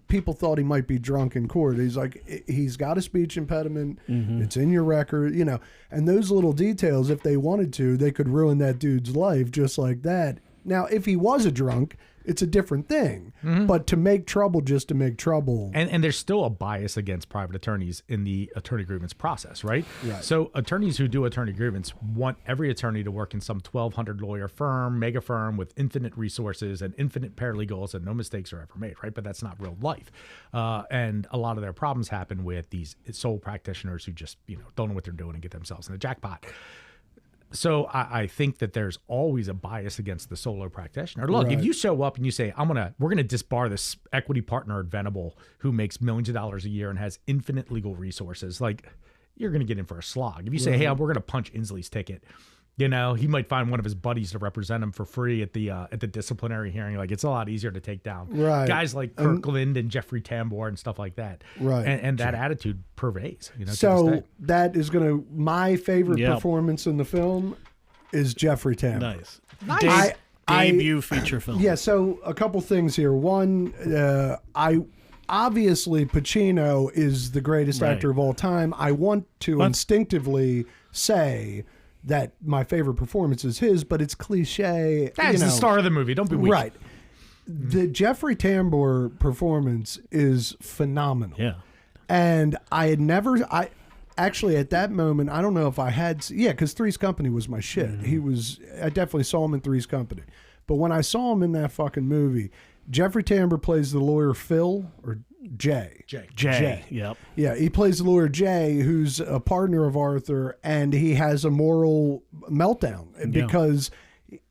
people thought he might be drunk in court. He's like, he's got a speech impediment. It's in your record, and those little details, if they wanted to, they could ruin that dude's life just like that. Now, if he was a drunk, it's a different thing. But to make trouble just to make trouble. And there's still a bias against private attorneys in the attorney grievance process, right? So attorneys who do attorney grievance want every attorney to work in some 1,200 lawyer firm, mega firm with infinite resources and infinite paralegals and no mistakes are ever made, right? But that's not real life. And a lot of their problems happen with these sole practitioners who just, don't know what they're doing and get themselves in the jackpot. So I think that there's always a bias against the solo practitioner. Look, if you show up and you say, we're gonna disbar this equity partner at Venable who makes millions of dollars a year and has infinite legal resources, like you're gonna get in for a slog. If you say, hey, we're gonna punch Insley's ticket, You know, he might find one of his buddies to represent him for free at the disciplinary hearing. Like, it's a lot easier to take down guys like Kirkland and Jeffrey Tambor and stuff like that. Right. And that attitude pervades. You know, so that is going to, my favorite performance in the film is Jeffrey Tambor. Nice. Debut feature film. Yeah. So a couple things here. One, obviously Pacino is the greatest actor of all time. I want to instinctively say that my favorite performance is his, but it's cliche. That's the star of the movie. Don't be weak. Right. The Jeffrey Tambor performance is phenomenal. Yeah. And I actually at that moment, I don't know if I had, because Three's Company was my shit. I definitely saw him in Three's Company. But when I saw him in that fucking movie, Jeffrey Tambor plays the lawyer Phil or Jay. Yep. Yeah, he plays the lawyer Jay, who's a partner of Arthur, and he has a moral meltdown because,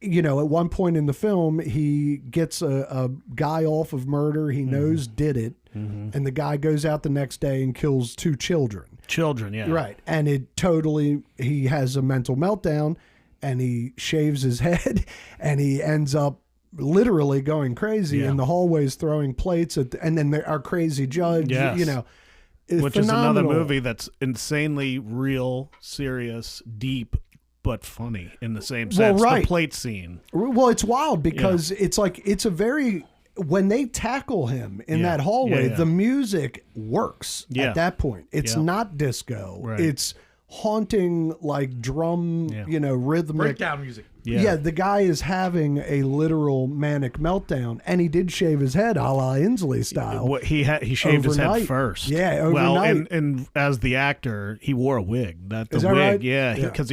you know, at one point in the film, he gets a guy off of murder he knows did it, and the guy goes out the next day and kills 2 children. Right. And he has a mental meltdown, and he shaves his head, and he ends up literally going crazy in the hallways, throwing plates and then our crazy judge, you know, which phenomenal. is another movie that's insanely real, serious, deep, but funny in the same sense. The plate scene. Well, it's wild because it's like, it's a very, when they tackle him in that hallway, the music works at that point. It's not disco. It's haunting, like drum, you know, rhythmic breakdown music. Yeah, the guy is having a literal manic meltdown, and he did shave his head, a la Inslee style. He shaved his head first. Yeah, overnight. Well, and as the actor, he wore a wig. Is that wig, right? Yeah, because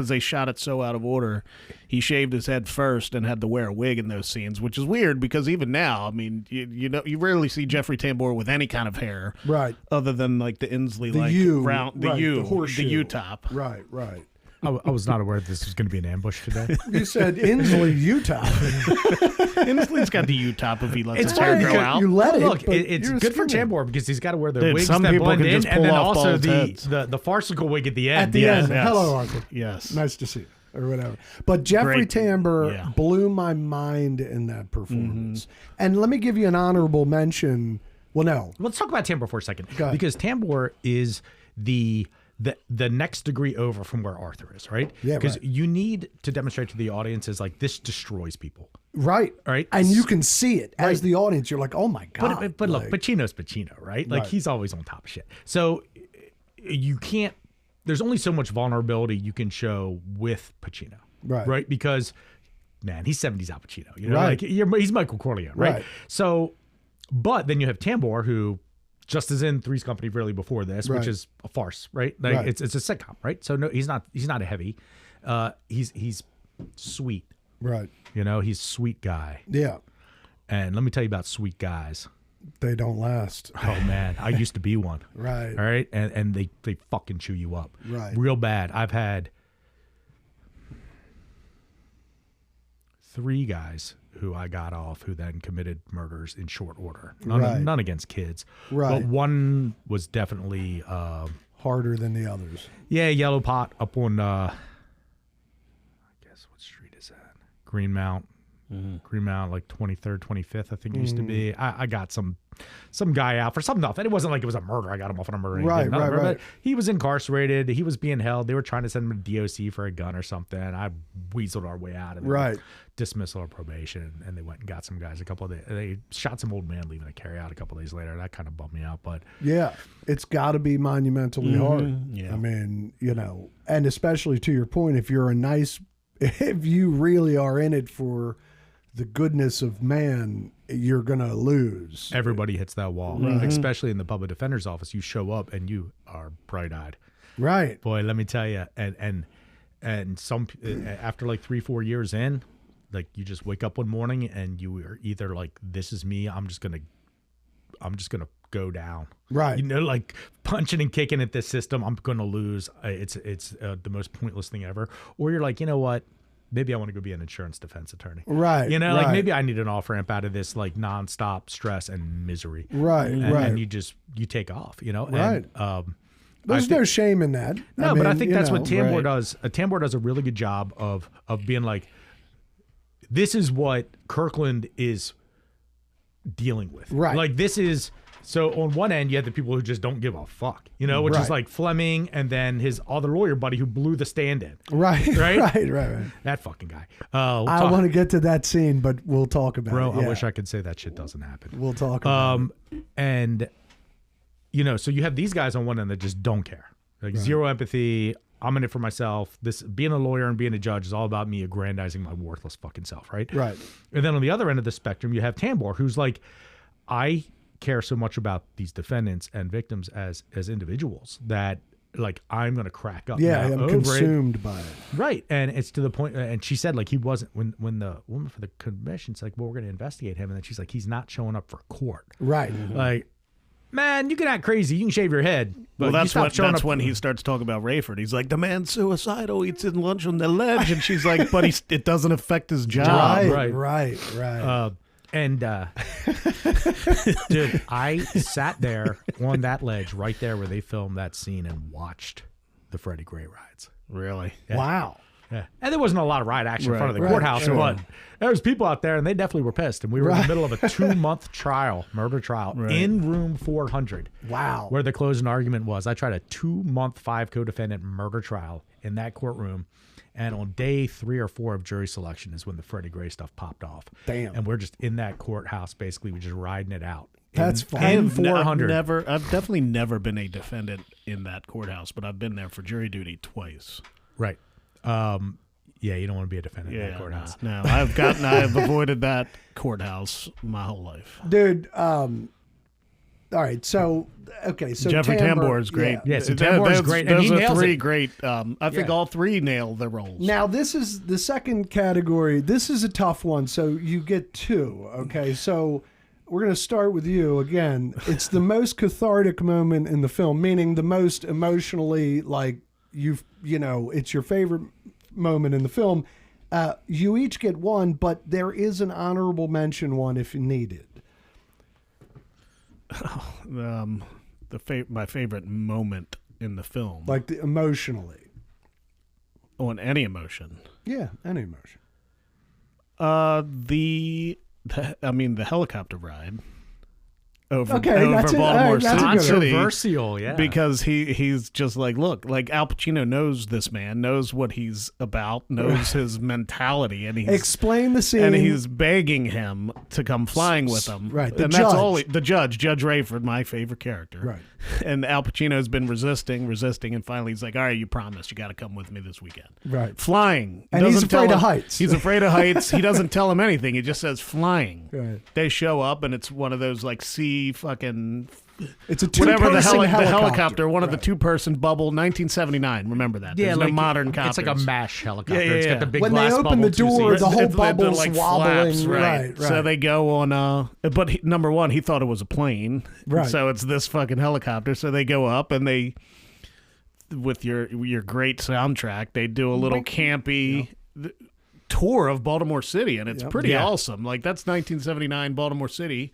they shot it so out of order. He shaved his head first and had to wear a wig in those scenes, which is weird because even now, I mean, you know, you rarely see Jeffrey Tambor with any kind of hair, right? Other than like the Inslee, the horseshoe, the U top, right. I was not aware this was going to be an ambush today. You said Insley, Utah. Inslee's got the U-top if he lets his hair grow out. You let it. Look, it's good for Tambor because he's got to wear the wigs some that people blend can in, just and pull then off also bald heads. the farcical wig at the end. At the end. Yes. Hello, Arthur. Yes. Nice to see you. Or whatever. But Jeffrey Tambor blew my mind in that performance. And let me give you an honorable mention. Well, no. Let's talk about Tambor for a second. Because Tambor is the next degree over from where Arthur is, right? Yeah, because you need to demonstrate to the audience is like, this destroys people. Right. Right. And you can see it as the audience. You're like, oh my God. But look, Pacino's Pacino, right? Like he's always on top of shit. So you can't, there's only so much vulnerability you can show with Pacino. Right. Because, man, he's 70s Al Pacino. You know, like he's Michael Corleone, right? So, but then you have Tambor, who just as in Three's Company really before this, which is a farce, right? Like it's a sitcom, right? So no, he's not a heavy. He's sweet. Right. You know, he's a sweet guy. Yeah. And let me tell you about sweet guys. They don't last. Oh man, I used to be one. Right. All right. And they fucking chew you up. Right. Real bad. I've had 3 guys who I got off who then committed murders in short order. None against kids. Right. But one was definitely harder than the others. Yeah, Yellow Pot up on I guess what street is that? Greenmount. Greenmount, like 23rd, 25th, I think it used to be. I got some guy out for something else. And it wasn't like it was a murder. I got him off on a murder. Right. But he was incarcerated. He was being held. They were trying to send him to DOC for a gun or something. I weaseled our way out of it. Dismissal or probation. And they went and got some guys a couple of days. They shot some old man leaving a carry out a couple of days later. That kind of bummed me out. But yeah, it's got to be monumentally hard. Yeah. I mean, you know, and especially to your point, if you really are in it for the goodness of man, you're going to lose. Everybody hits that wall, especially in the public defender's office. You show up and you are bright-eyed. Right. Boy, let me tell you. And some, after like 3-4 years in, like you just wake up one morning and you are either like, this is me. I'm just going to go down. Right. You know, like punching and kicking at this system. I'm going to lose. It's the most pointless thing ever. Or you're like, you know what? Maybe I want to go be an insurance defense attorney. Right. You know, like maybe I need an off-ramp out of this like nonstop stress and misery. Right. And you take off, you know? Right. And There's no shame in that. No, but I think that's what Tambor right. does. Tambor does a really good job of being like, this is what Kirkland is dealing with. Right. Like this is, so on one end you have the people who just don't give a fuck, you know, which is like Fleming and then his other lawyer buddy who blew the stand in. Right. Right. That fucking guy. I want to get to that scene, but we'll talk about Bro, it. Yeah. I wish I could say that shit doesn't happen. We'll talk about it. And, you know, so you have these guys on one end that just don't care. Like zero empathy. I'm in it for myself. This being a lawyer and being a judge is all about me aggrandizing my worthless fucking self, right? Right. And then on the other end of the spectrum, you have Tambor, who's like, I care so much about these defendants and victims as individuals that like I'm gonna crack up. Yeah, now I'm over consumed it. by it. Right, and it's to the point. And she said like he wasn't when the woman for the commission's like, well, we're gonna investigate him, and then she's like, he's not showing up for court. Right. Like, man, you can act crazy, you can shave your head, but Well, you stop showing up. when he starts talking about Rayford. He's like, the man's suicidal, eats his lunch on the ledge. And she's like, but it doesn't affect his job. Right. Dude, I sat there on that ledge right there where they filmed that scene and watched the Freddie Gray riots. Really? Yeah. Wow. Yeah. And there wasn't a lot of riot action in front of the Right, courthouse, sure. but there was people out there and they definitely were pissed. And we were in the middle of a 2-month trial, murder trial, in room 400. Wow. Where the closing argument was. I tried a 2-month 5 co-defendant murder trial in that courtroom. And on day 3 or 4 of jury selection is when the Freddie Gray stuff popped off. Damn. And we're just in that courthouse, basically, we're just riding it out. That's fun. I've 400. I've definitely never been a defendant in that courthouse, but I've been there for jury duty twice. Right. Yeah, you don't want to be a defendant in that courthouse. No, I've avoided that courthouse my whole life. Dude, all right, so Jeffrey Tambor is great. Yeah, so Tambor is great, and Those he are nails three it. great. I think all three nail the roles. Now, this is the second category. This is a tough one, so you get 2, okay? So we're going to start with you again. It's the most cathartic moment in the film, meaning the most emotionally, like, you know, it's your favorite moment in the film. You each get 1, but there is an honorable mention one if needed. My favorite moment in the film, Like emotionally. on any emotion. Yeah, any emotion. The helicopter ride over that's it. Baltimore All right, that's a good City. Controversial, yeah. Because he's just like, look, like Al Pacino knows this man, knows what he's about, knows his mentality, and he's Explain the scene. and he's begging him to come flying with him. Right, the and that's judge. all. The Judge Rayford, my favorite character. Right. And Al Pacino's been resisting, and finally he's like, all right, you promised, you got to come with me this weekend. Right. Flying. And he's Doesn't tell afraid of him- heights. He's afraid of heights. He doesn't tell him anything. He just says flying. Right. They show up, and it's one of those like fucking It's a whatever the two-person helicopter, one of the Right. 2-person bubble, 1979. Remember that? yeah, There's like no modern copters. It's like a MASH helicopter. Yeah, It's yeah, got the yeah. big When they glass open bubble, the 2 door, seats. the whole They're bubble's like wobbling. flaps, Right. So they go on. But number one, he thought it was a plane. Right. So it's this fucking helicopter. So they go up and they, with your great soundtrack, they do a little campy tour of Baltimore City, and it's pretty awesome. Like that's 1979 Baltimore City.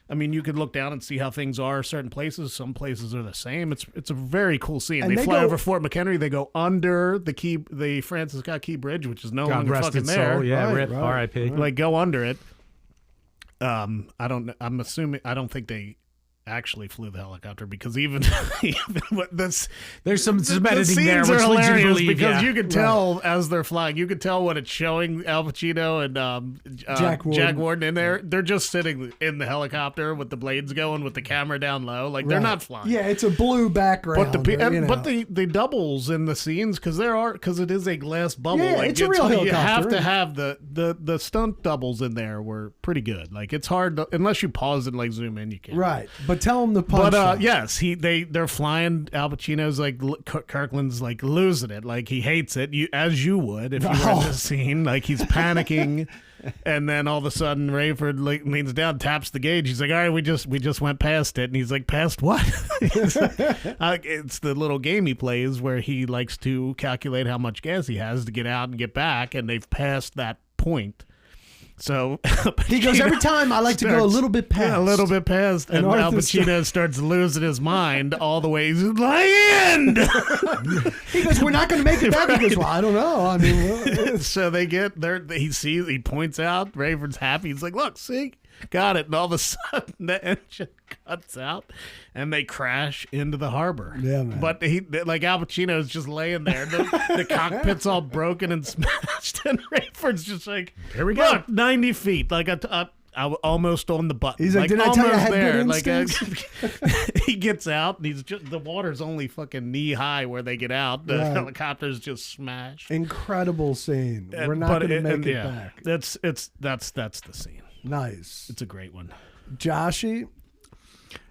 I mean, you could look down and see how things are certain places. Some places are the same. It's a very cool scene. And They they fly go- over Fort McHenry. They go under the Francis Scott Key Bridge, which is no God longer rest fucking its there. soul. Yeah, Right, rip. right. R.I.P. Like go under it. I'm assuming. I don't think they actually flew the helicopter because even what this There's some the editing there, scenes which are leads you to hilarious believe, because yeah. you can tell as they're flying, you can tell what it's showing Al Pacino and Jack Warden in there. They're just sitting in the helicopter with the blades going, with the camera down low, like they're Right. not flying. Yeah, it's a blue background. But you know. the doubles in the scenes because it is a glass bubble. Yeah, like it's a real you have helicopter. to have the stunt doubles in there were pretty good. Like it's hard to, unless you pause and like zoom in, you can't. Right, but tell him the punch. But yes, they're flying. Al Pacino's like Kirkland's like losing it, like he hates it. As you would if you were in this scene. Like he's panicking, and then all of a sudden Rayford leans down, taps the gauge. He's like, "All right, we just went past it," and he's like, "Past what?" It's the little game he plays where he likes to calculate how much gas he has to get out and get back, and they've passed that point. So He goes, every time I like to go a little bit past. Yeah, a little bit past. And Al Arthur Pacino starts losing his mind all the way. He's land. He goes, we're not going to make it back. He goes, well, I don't know. I mean, well, So they get there. He points out. Raven's happy. He's like, look, see, got it. And all of a sudden, the engine cuts out, and they crash into the harbor. Yeah, man. But Al Pacino's just laying there. The cockpit's all broken and smashed, and Raven's just like, Here we go. Look, 90 feet, like I'm almost on the button. He's like, did I tell you I had there. good instincts? He gets out, and he's just, the water's only fucking knee high where they get out. The Right. helicopter's just smashed. incredible scene. We're not going to make it back. That's the scene. Nice. It's a great one. Joshy,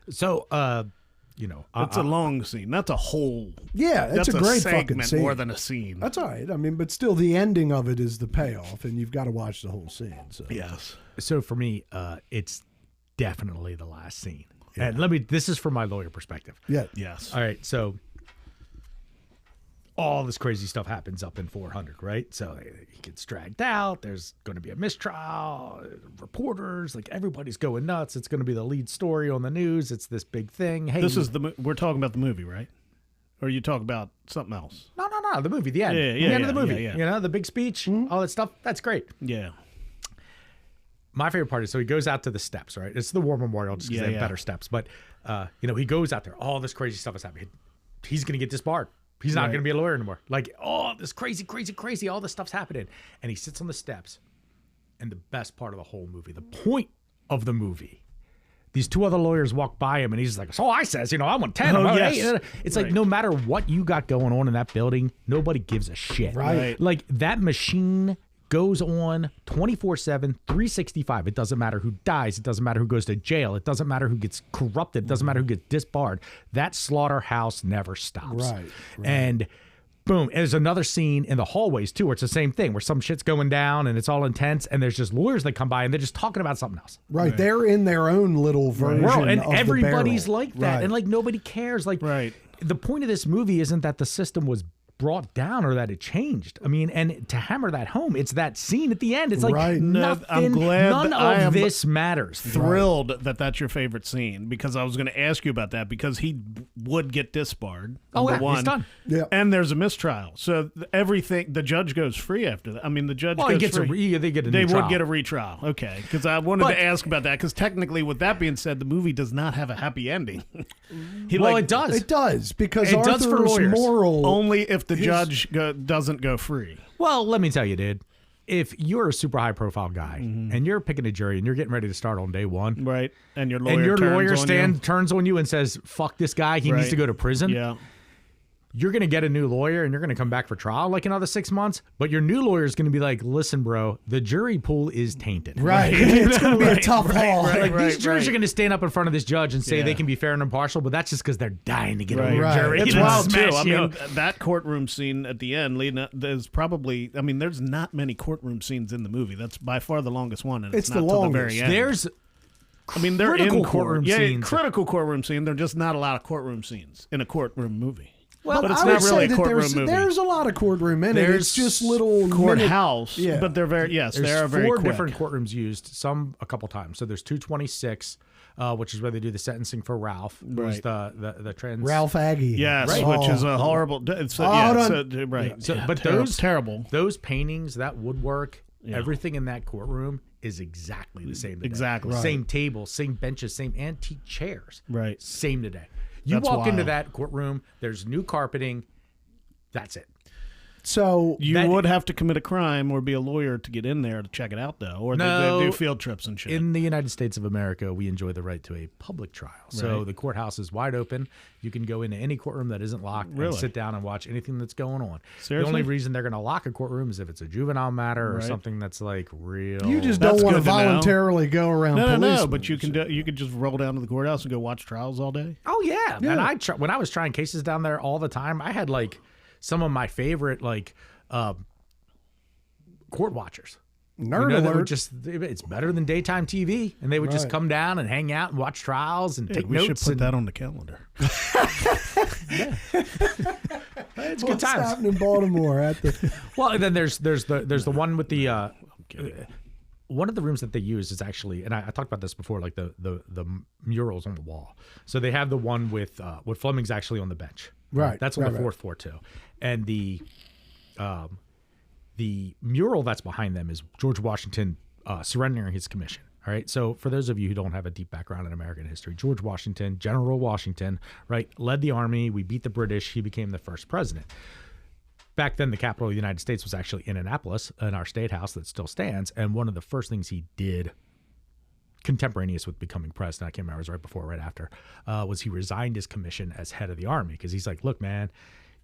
So, It's a long scene. That's a whole. yeah, it's That's a great segment fucking scene. more than a scene. That's all right. I mean, but still, the ending of it is the payoff, and you've got to watch the whole scene. So. Yes. So for me, it's definitely the last scene. And this is from my lawyer perspective. Yeah. Yes. All right, so all this crazy stuff happens up in 400, right? So he gets dragged out. There's going to be a mistrial. Reporters, like everybody's going nuts. It's going to be the lead story on the news. It's this big thing. Hey, This is we're talking about the movie, right? Or you talk about something else? no, the movie, the end. Yeah, the end of the movie. yeah. You know, the big speech, all that stuff. That's great. Yeah. My favorite part is, so he goes out to the steps, right? It's the War Memorial just because they have better steps. But, he goes out there. All this crazy stuff is happening. He's going to get disbarred. He's not going to be a lawyer anymore. Like, this crazy, all this stuff's happening. And he sits on the steps. And the best part of the whole movie, the point of the movie, these two other lawyers walk by him, and he's like, so I says, I want 10. Oh, I'm yes. 8. It's like, no matter what you got going on in that building, nobody gives a shit. Right. Like, that machine goes on 24/7, 365. It doesn't matter who dies. It doesn't matter who goes to jail. It doesn't matter who gets corrupted. It doesn't matter who gets disbarred. That slaughterhouse never stops. Right. And boom, there's another scene in the hallways too, where it's the same thing, where some shit's going down and it's all intense, and there's just lawyers that come by and they're just talking about something else. Right. They're in their own little version And of everybody's the barrel. like that. Right. And like nobody cares. Like Right. the point of this movie isn't that the system was brought down or that it changed. I mean, and to hammer that home, it's that scene at the end. It's like Right. nothing, I'm glad none that I of am this matters. Thrilled that that's your favorite scene, because I was going to ask you about that, because he would get disbarred. Number He's one. done. Yeah. And there's a mistrial. So everything, the judge goes free after that. I mean, the judge Well, goes he gets free. they get a They new trial. would get a retrial. Okay. Because I wanted But- to ask about that, because technically, with that being said, the movie does not have a happy ending. Well, it does. It does, because It Arthur's does for lawyers. moral. Only if the judge doesn't go free. Well, let me tell you, dude. If you're a super high profile guy and you're picking a jury and you're getting ready to start on day one, Right. And your lawyer turns on you and says, "Fuck this guy, he needs Right. to go to prison." Yeah. You're going to get a new lawyer and you're going to come back for trial like another 6 months. But your new lawyer is going to be like, "Listen, bro, the jury pool is tainted." Right. It's going to be a tough haul. Like these jurors are going to stand up in front of this judge and say Yeah. they can be fair and impartial, but that's just because they're dying to get a Right. new jury. It's You know, wild too. smash I you. mean, that courtroom scene at the end, leading up, there's probably. I mean, there's not many courtroom scenes in the movie. That's by far the longest one, and It's not the till the longest. very end. There's I mean, they're critical in courtroom yeah, scenes. critical courtroom scene. There's just not a lot of courtroom scenes in a courtroom movie. Well, but it's I not would really say a that courtroom movie. there's a lot of courtroom in it. There's It's just little Courthouse, minute- but they're very they are There's very four quick. different courtrooms used, some a couple times. So there's 226, which is where they do the sentencing for Ralph, who's Right. the trans Ralph Aggie. Yes, Right. which is Oh. a horrible. It's, hold yeah, on. so, right. So, but terrible. those paintings, that woodwork, everything in that courtroom is exactly the same today. Exactly. Right. Same tables, same benches, same antique chairs. Right. Same today. You That's walk into wild. that courtroom, there's new carpeting. That's it. So You would have to commit a crime or be a lawyer to get in there to check it out, though, or No. they do field trips and shit. In the United States of America, we enjoy the right to a public trial. So Right. the courthouse is wide open. You can go into any courtroom that isn't locked Really? and sit down and watch anything that's going on. Seriously? The only reason they're going to lock a courtroom is if it's a juvenile matter or Right. something that's like real. you just That's don't want to good to know. voluntarily go around no, police. but you can you could just roll down to the courthouse and go watch trials all day. Oh yeah, and when I was trying cases down there all the time, I had like some of my favorite like court watchers. Nerd They would alert. it's better than daytime TV, and they would just Right. come down and hang out and watch trials and take we notes. should put and, that on the calendar. It's good What's times. happening in Baltimore at the Well, and then there's the one with the one of the rooms that they use is actually, and I talked about this before, like the murals on the wall. So they have the one with Fleming's actually on the bench. Right. That's on the fourth floor too. And the mural that's behind them is George Washington surrendering his commission. All right. So for those of you who don't have a deep background in American history, George Washington, General Washington, right, led the army. We beat the British. He became the first president. Back then, the capital of the United States was actually in Annapolis, in our state house that still stands. And one of the first things he did, contemporaneous with becoming president, I can't remember, it was right before or right after, was he resigned his commission as head of the army. Because he's like, look, man,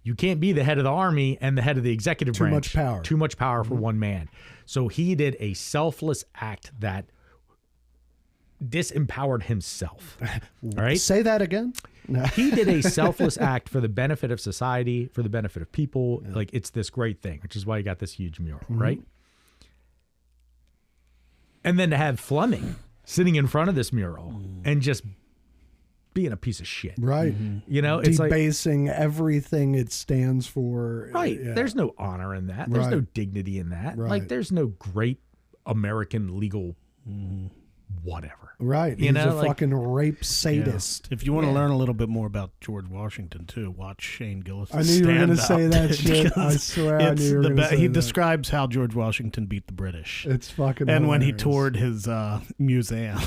you can't be the head of the army and the head of the executive branch. Too much power. Too much power for one man. So he did a selfless act that disempowered himself. All right. Say that again. No. He did a selfless act for the benefit of society, for the benefit of people. Yeah. Like, it's this great thing, which is why you got this huge mural, right? And then to have Fleming sitting in front of this mural and just being a piece of shit. Right. You know, it's debasing everything it stands for. Right. Yeah. There's no honor in that. There's no dignity in that. Right. Like, there's no great American legal whatever. Right. You He's know, a fucking rape sadist. Yeah. If you want to learn a little bit more about George Washington, too, watch Shane Gillis. I knew you were going to say that shit. I swear I knew you were going to say that. He describes how George Washington beat the British. It's fucking And hilarious. when he toured his museum.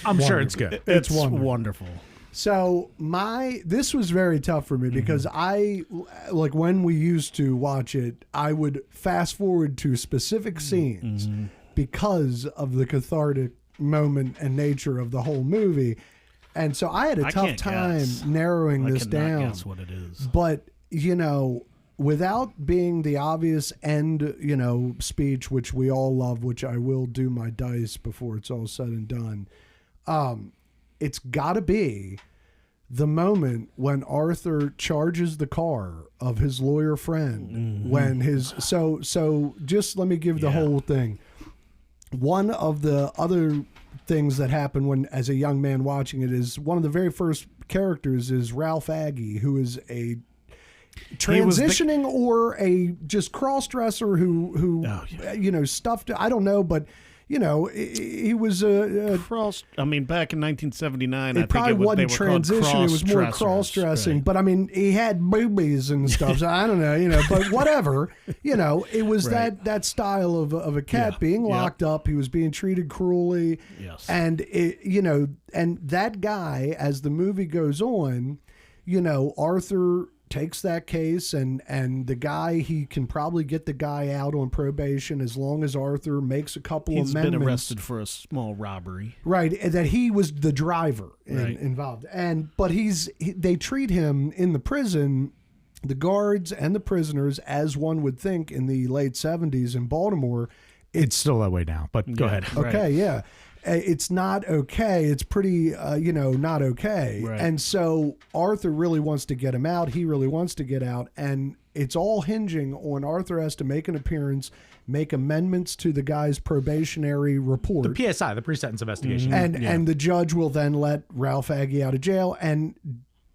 I'm sure it's good. It's wonderful. So this was very tough for me because I, like, when we used to watch it, I would fast forward to specific scenes because of the cathartic moment and nature of the whole movie. And so I had a tough time narrowing this down. Guess what it is. But, you know, without being the obvious end, you know, speech, which we all love, which I will do my dice before it's all said and done, it's got to be the moment when Arthur charges the car of his lawyer friend when his so just let me give the whole thing. One of the other things that happened when, as a young man watching it, is one of the very first characters is Ralph Aggie, who is a transitioning or a just cross-dresser who you know, stuffed, I don't know, but you know, he was a cross. I mean, back in 1979, it probably wasn't transition. It was more cross-dressing. Right. But I mean, he had boobies and stuff. So I don't know, you know. But whatever, you know, it was that style of a cat being locked up. He was being treated cruelly. Yes. And it, you know, and that guy, as the movie goes on, you know, Arthur takes that case and the guy, he can probably get the guy out on probation as long as Arthur makes a couple amendments. He's been arrested for a small robbery. Right, that he was the driver involved. But they treat him in the prison, the guards and the prisoners, as one would think in the late 70s in Baltimore. It's still that way now, but go ahead. Okay, yeah. It's not okay. It's pretty, you know, not okay. Right. And so Arthur really wants to get him out. He really wants to get out. And it's all hinging on Arthur has to make an appearance, make amendments to the guy's probationary report. The PSI, the pre-sentence investigation. And the judge will then let Ralph Aggie out of jail. And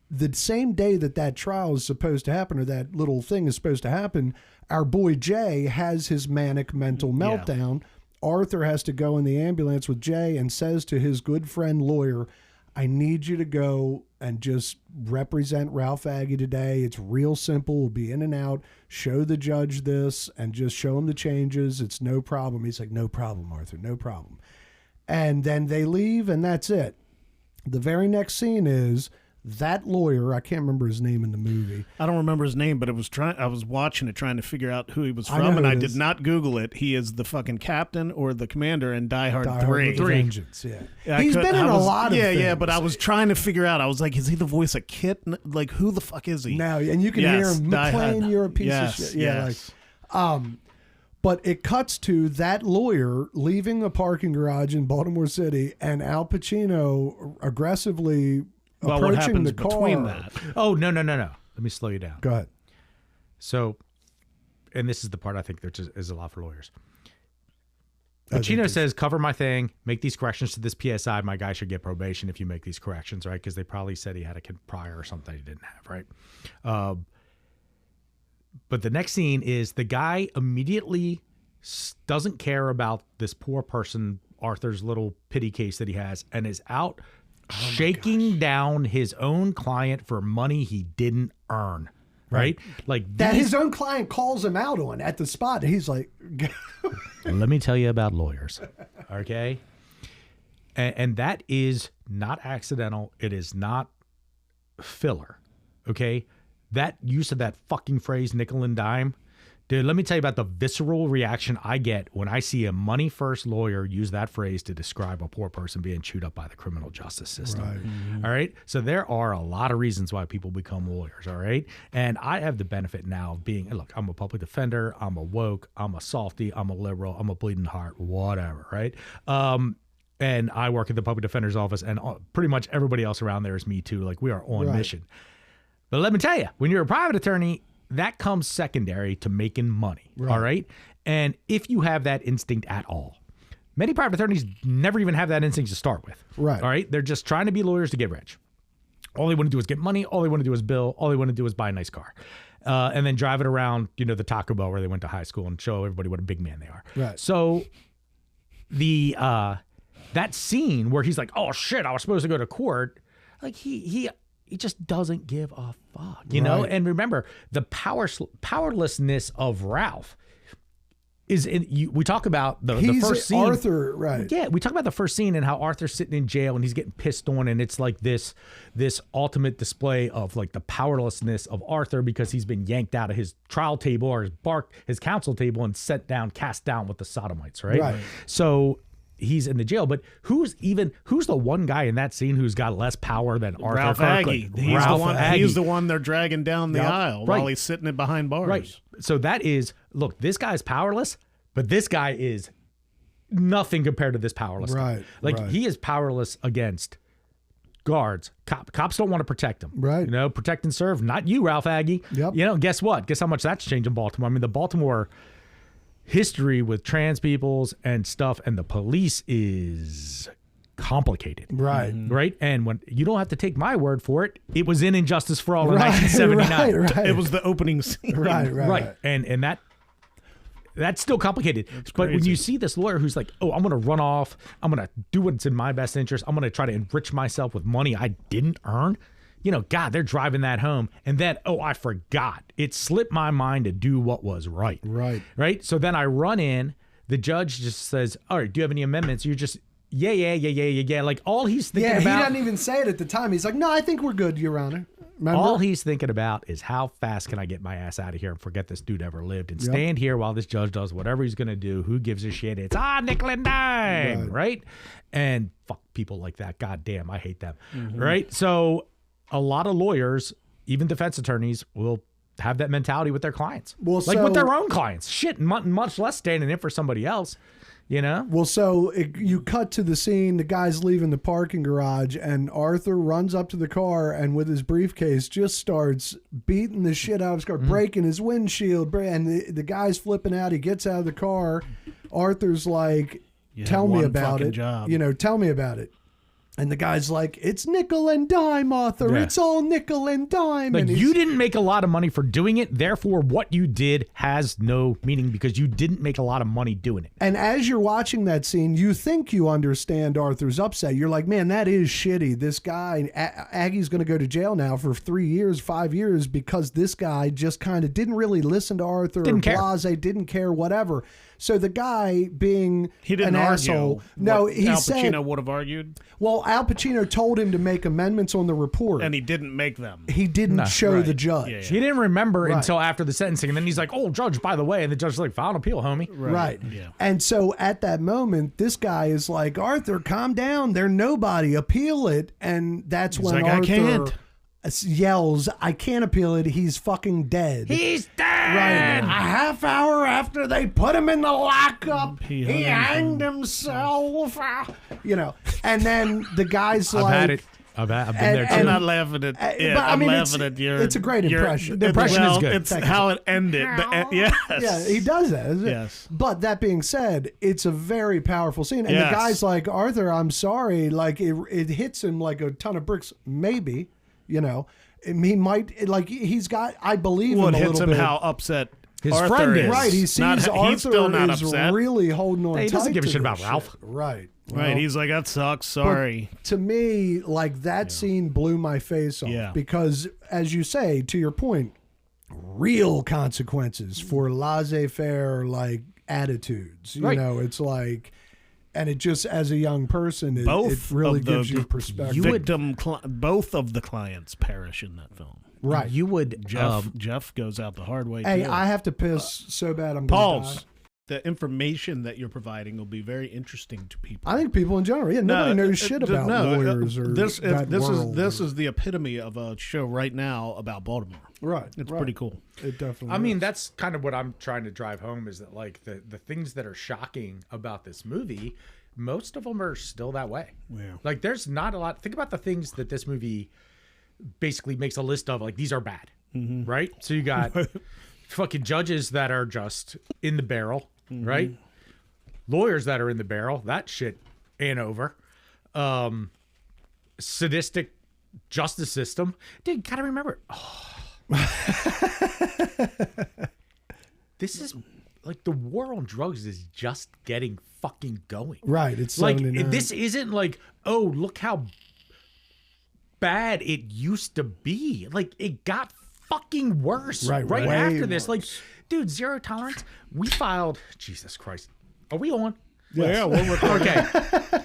the same day that trial is supposed to happen, or that little thing is supposed to happen, our boy Jay has his manic mental meltdown. Arthur has to go in the ambulance with Jay and says to his good friend lawyer, I need you to go and just represent Ralph Aggie today. It's real simple. We'll be in and out. Show the judge this and just show him the changes. It's no problem. He's like, no problem, Arthur, no problem. And then they leave and that's it. The very next scene is that lawyer, I can't remember his name in the movie. I don't remember his name, but I was watching it trying to figure out who he was from, and I did not Google it. He is the fucking captain or the commander in Die Hard 3. Vengeance, He's been in a lot of things. Yeah, but I was trying to figure out. I was like, is he the voice of Kit? Like, who the fuck is he? No, and you can hear him, McClane, you're a piece of shit. Yeah, but it cuts to that lawyer leaving a parking garage in Baltimore City and Al Pacino aggressively what happens the car. Between that? Oh, no. Let me slow you down. Go ahead. So, and this is the part I think there is a lot for lawyers. Pacino says, cover my thing, make these corrections to this PSI. My guy should get probation if you make these corrections, right? Because they probably said he had a kid prior or something he didn't have, right? But the next scene is the guy immediately doesn't care about this poor person, Arthur's little pity case that he has, and is out shaking down his own client for money he didn't earn. Right? Like that his own client calls him out on at the spot. He's like, let me tell you about lawyers. Okay. And that is not accidental. It is not filler. Okay. That use of that fucking phrase, nickel and dime. Dude, let me tell you about the visceral reaction I get when I see a money first lawyer use that phrase to describe a poor person being chewed up by the criminal justice system. Right. Mm-hmm. All right. So there are a lot of reasons why people become lawyers. All right. And I have the benefit now of being, look, I'm a public defender. I'm a woke. I'm a softy. I'm a liberal. I'm a bleeding heart, whatever. Right. And I work at the public defender's office, and pretty much everybody else around there is me too. Like, we are on mission. But let me tell you, when you're a private attorney, that comes secondary to making money, all right? And if you have that instinct at all, many private attorneys never even have that instinct to start with, all right? They're just trying to be lawyers to get rich. All they want to do is get money. All they want to do is bill. All they want to do is buy a nice car. And then drive it around, the Taco Bell where they went to high school and show everybody what a big man they are. Right. So the that scene where he's like, oh, shit, I was supposed to go to court, like he just doesn't give a fuck, you know? And remember, the powerlessness of Ralph is we talk about the first scene. Arthur, right. Yeah, we talk about the first scene and how Arthur's sitting in jail and he's getting pissed on, and it's like this ultimate display of like the powerlessness of Arthur because he's been yanked out of his trial table or his counsel table and cast down with the sodomites, right? So he's in the jail, but who's the one guy in that scene who's got less power than Arthur Ralph Kirkland? Aggie. He's the one they're dragging down the aisle while he's sitting it behind bars. Right. So that is, look, this guy's powerless, but this guy is nothing compared to this powerless guy. He is powerless against guards. Cops don't want to protect him. Right. Protect and serve. Not you, Ralph Aggie. Yep. Guess what? Guess how much that's changed in Baltimore. I mean, the Baltimore history with trans peoples and stuff and the police is complicated. Right. Right. And when you don't have to take my word for it, it was in Injustice for All in 1979. Right. It was the opening scene. Right. And that's still complicated. But when you see this lawyer who's like, oh, I'm going to run off, I'm going to do what's in my best interest, I'm going to try to enrich myself with money I didn't earn. God, they're driving that home. And then, I forgot. It slipped my mind to do what was right. Right. So then I run in. The judge just says, all right, do you have any amendments? You're just, yeah. Like all he's thinking about. Yeah, he doesn't even say it at the time. He's like, no, I think we're good, Your Honor. Remember? All he's thinking about is how fast can I get my ass out of here and forget this dude ever lived and stand here while this judge does whatever he's going to do. Who gives a shit? It's nickel and dime. Right. And fuck people like that. God damn, I hate them. Right. So a lot of lawyers, even defense attorneys, will have that mentality with their clients. With their own clients. Shit, much less standing in for somebody else, Well, so you cut to the scene, the guy's leaving the parking garage, and Arthur runs up to the car and with his briefcase just starts beating the shit out of his car, breaking his windshield, and the guy's flipping out. He gets out of the car. Arthur's like, tell me about it. Tell me about it. And the guy's like, it's nickel and dime, Arthur. It's all nickel and dime. Like, and you didn't make a lot of money for doing it. Therefore, what you did has no meaning because you didn't make a lot of money doing it. And as you're watching that scene, you think you understand Arthur's upset. You're like, man, that is shitty. This guy, Aggie's going to go to jail now for 3 years, 5 years because this guy just kind of didn't really listen to Arthur. Didn't care. Didn't care, whatever. So the guy being an asshole. No, Al Pacino would have argued. Well, Al Pacino told him to make amendments on the report. And he didn't make them. He didn't show the judge. Yeah. He didn't remember until after the sentencing. And then he's like, oh, judge, by the way. And the judge's like, file an appeal, homie. Right. Yeah. And so at that moment, this guy is like, Arthur, calm down. They're nobody. Appeal it. And that's He's when like, Arthur I can't. Yells, I can't appeal it. He's fucking dead. He's dead. Right. A half hour after they put him in the lockup, he hanged himself. And then the guy's I've like, had it. I've been there too. I'm not laughing at it. I'm laughing at your. It's a great impression. The impression is good. It's how it ended. Yes. Yeah, he does that. Yes. But that being said, it's a very powerful scene. And the guy's like, Arthur, I'm sorry. Like, it hits him like a ton of bricks. Maybe, he might, like, he's got, I believe him a little bit. What hits him, how upset His Arthur friend is. is. Right, he sees Not- Arthur he's still not is upset. really holding on He tight doesn't give a to shit this about Ralph. Right. Right. Well, He's like, that sucks. but Sorry. to me, like that scene blew my face off Yeah. because, as you say, to your point, real consequences for laissez-faire like attitudes. You Right. know, it's like, and it just as a young person, it Both really of the gives you perspective. both of the clients perish in that film. Right. You would Jeff goes out the hard way. Hey, too. I have to piss so bad I'm going to die. Pause. The information that you're providing will be very interesting to people. I think people in general, nobody knows shit about lawyers or this. that world. This is the epitome of a show right now about Baltimore. Right. It's right. pretty cool. It definitely. I mean, is. that's kind of what I'm trying to drive home is that like the things that are shocking about this movie, most of them are still that way. Yeah. Like there's not a lot. Think about the things that this movie basically makes a list of. Like these are bad, right? So you got fucking judges that are just in the barrel, right? Lawyers that are in the barrel. That shit ain't over. Sadistic justice system. Dude, gotta remember. This is like the war on drugs is just getting fucking going. right. It's Like 79. this isn't like, oh, look how bad it used to be. Like it got fucking worse Right, right way after this. Like, worse. dude, zero tolerance. We filed. Jesus Christ, are we on? Yeah, we're Okay.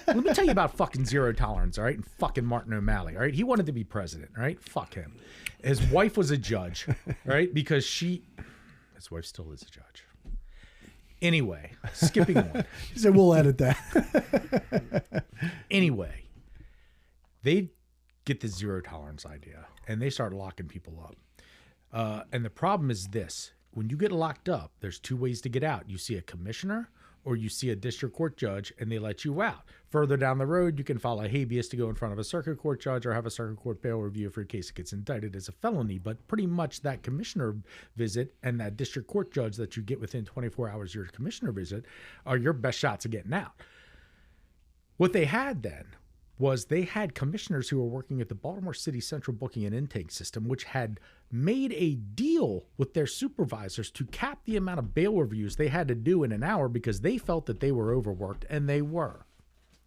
Let me tell you about fucking zero tolerance, all right? And fucking Martin O'Malley, all right? He wanted to be president, all right? Fuck him. His wife was a judge, right? Because his wife still is a judge. Anyway, skipping on. He said, "We'll edit that." Anyway, they get the zero tolerance idea and they start locking people up. And the problem is this. When you get locked up, there's two ways to get out. You see a commissioner or you see a district court judge and they let you out. Further down the road, you can file a habeas to go in front of a circuit court judge or have a circuit court bail review if your case gets indicted as a felony. But pretty much that commissioner visit and that district court judge that you get within 24 hours of your commissioner visit are your best shots of getting out. What they had then was they had commissioners who were working at the Baltimore City Central Booking and Intake System, which had made a deal with their supervisors to cap the amount of bail reviews they had to do in an hour because they felt that they were overworked, and they were.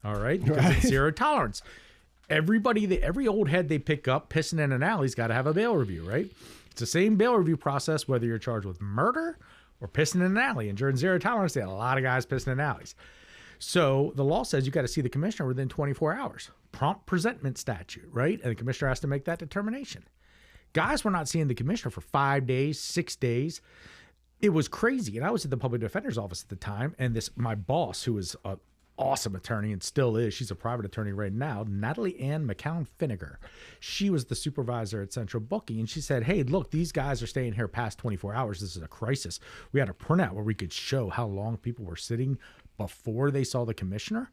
All right? Because it's zero tolerance. Every old head they pick up pissing in an alley's got to have a bail review, right? It's the same bail review process whether you're charged with murder or pissing in an alley. And during zero tolerance, they had a lot of guys pissing in alleys. So the law says you got to see the commissioner within 24 hours. Prompt presentment statute, right? And the commissioner has to make that determination. Guys were not seeing the commissioner for 5 days, 6 days. It was crazy. And I was at the public defender's office at the time. And my boss, who was an awesome attorney and still is, she's a private attorney right now, Natalie Ann McCown-Finnegar. She was the supervisor at Central Booking. And she said, hey, look, these guys are staying here past 24 hours. This is a crisis. We had a printout where we could show how long people were sitting before they saw the commissioner.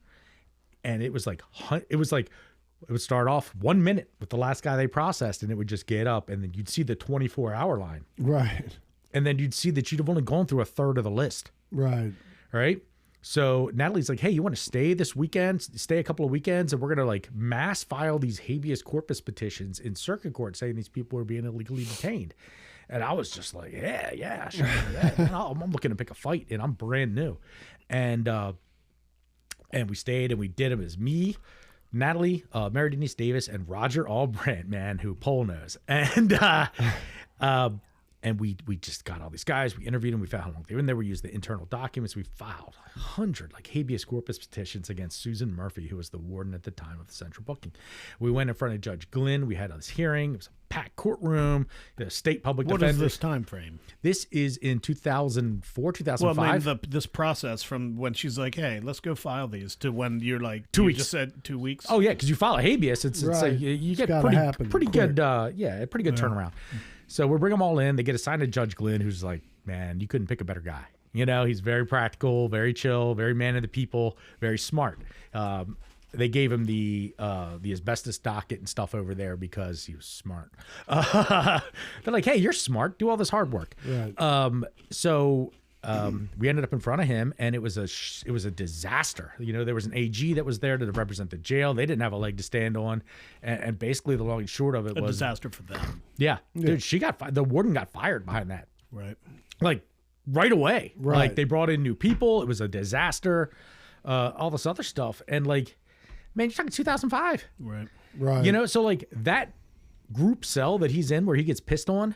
And it was like, it would start off 1 minute with the last guy they processed, and it would just get up, and then you'd see the 24-hour line. Right. And then you'd see that you'd have only gone through a third of the list. Right. Right? So Natalie's like, hey, you want to stay this weekend, stay a couple of weekends, and we're going to like mass file these habeas corpus petitions in circuit court saying these people are being illegally detained. And I was just like, yeah, sure. I'm looking to pick a fight, and I'm brand new. And we stayed and we did them. It was me, Natalie, Mary Denise Davis, and Roger Albrandt, man, who Pole knows. And we just got all these guys. We interviewed them. We found how long they were in there. We used the internal documents. We filed 100 like habeas corpus petitions against Susan Murphy, who was the warden at the time of the Central Booking. We went in front of Judge Glynn. We had this hearing. It was a packed courtroom. The state public defender. What is this time frame? This is in 2004, 2005. Well, I mean, this process from when she's like, "Hey, let's go file these," to when you're like, 2 you weeks. Just said 2 weeks. Oh yeah, because you file a habeas, it's Right. like you get gotta pretty happen good, quick. pretty good turnaround. So we bring them all in. They get assigned to Judge Glynn, who's like, man, you couldn't pick a better guy. You know, he's very practical, very chill, very man of the people, very smart. They gave him the asbestos docket and stuff over there because he was smart. They're like, hey, you're smart. Do all this hard work. Right. We ended up in front of him, and it was a disaster. You know, there was an AG that was there to represent the jail. They didn't have a leg to stand on, and basically the long and short of it a was disaster for them. yeah, dude, the warden got fired behind that. Right. Like right away. Right. Like they brought in new people. It was a disaster. All this other stuff. And like, man, you're talking 2005. Right. Right. You know, so like that group cell that he's in where he gets pissed on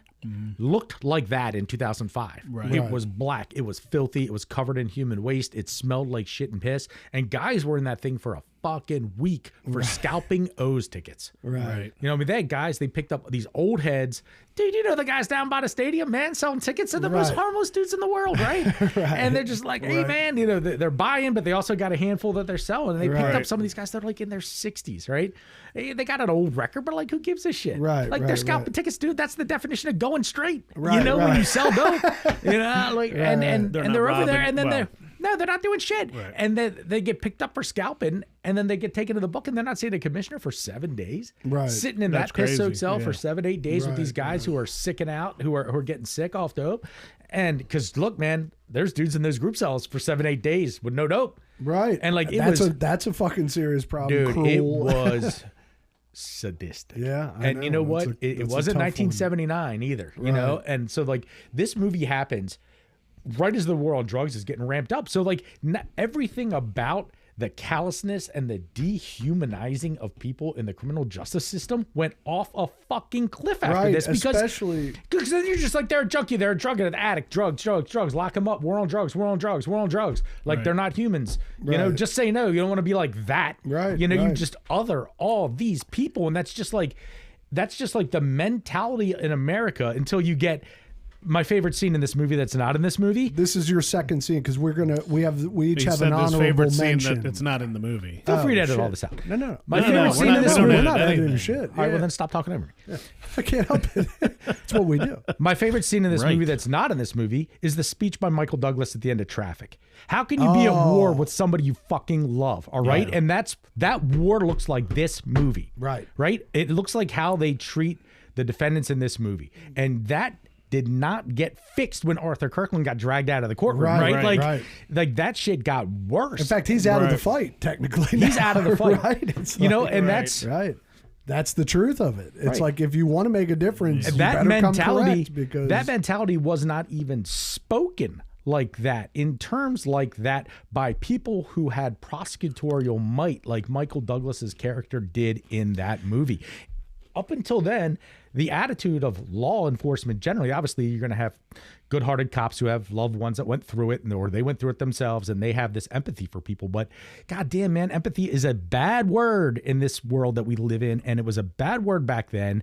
looked like that in 2005. Right. It Right. was black. It was filthy. It was covered in human waste. It smelled like shit and piss. And guys were in that thing for a fucking week for scalping O's tickets. Right. You know, I mean, they had guys, they picked up these old heads. Dude, you know the guys down by the stadium, man, selling tickets to the most Right. harmless dudes in the world, right? And they're just like, hey, man, you know, they're buying, but they also got a handful that they're selling. And they picked up Right. some of these guys that are like in their 60s, right? They got an old record, but like, who gives a shit? Right, Like, they're right, scalping right. tickets, dude. That's the definition of going straight. You Right, know, when right. you sell dope, you know, like, and They're they're not over there, robbing- and then well. they're not doing shit. Right. And then they get picked up for scalping, and then they get taken to the book, and they're not seeing a commissioner for 7 days. Right. Sitting in That's that piss soaked crazy, cell for yeah. 7-8 days with Right, these guys who are sicking out, who are getting sick off dope. And because look, man, there's dudes in those group cells for 7-8 days with no dope. Right. And like, it that's was, that's a fucking serious problem. dude, Cruel. it was sadistic. Yeah, I And you know what? That's It that's a wasn't tough one. 1979 either, you know? Right. And so like this movie happens right as the war on drugs is getting ramped up. So like everything about the callousness and the dehumanizing of people in the criminal justice system went off a fucking cliff after Right, this because especially then you're just like, they're a junkie, they're a drug addict, drugs, lock them up, we're on drugs. Like Right. they're not humans. You know, Right. just say no. You don't want to be like that. Right, You know, you right. just other all these people, and that's just like the mentality in America until you get my favorite scene in this movie that's not in this movie. this is your second scene because we each He have said an his honorable favorite scene mention. that it's not in the movie. Feel free to edit shit. all this out. No. My No, favorite no, scene we're in this not- movie. We're not anything. editing shit. All right, Yeah. well then stop talking over me. I can't help it. It's what we do. My favorite scene in this Right. movie that's not in this movie is the speech by Michael Douglas at the end of Traffic. How can you be at war with somebody you fucking love? All right. Yeah. And that war looks like this movie. Right. Right. It looks like how they treat the defendants in this movie. And that did not get fixed when Arthur Kirkland got dragged out of the courtroom. Right, Right. right. Like that shit got worse. In fact, he's out of the Right. fight technically. he's now, out of the fight. Right. It's You know, like- and Right. that's right. That's the truth of it. It's Right. like if you want to make a difference, you that better mentality come correct because that mentality was not even spoken like that in terms like that by people who had prosecutorial might like Michael Douglas's character did in that movie. Up until then, the attitude of law enforcement generally, obviously you're going to have good-hearted cops who have loved ones that went through it or they went through it themselves and they have this empathy for people. But goddamn, man, empathy is a bad word in this world that we live in. And it was a bad word back then.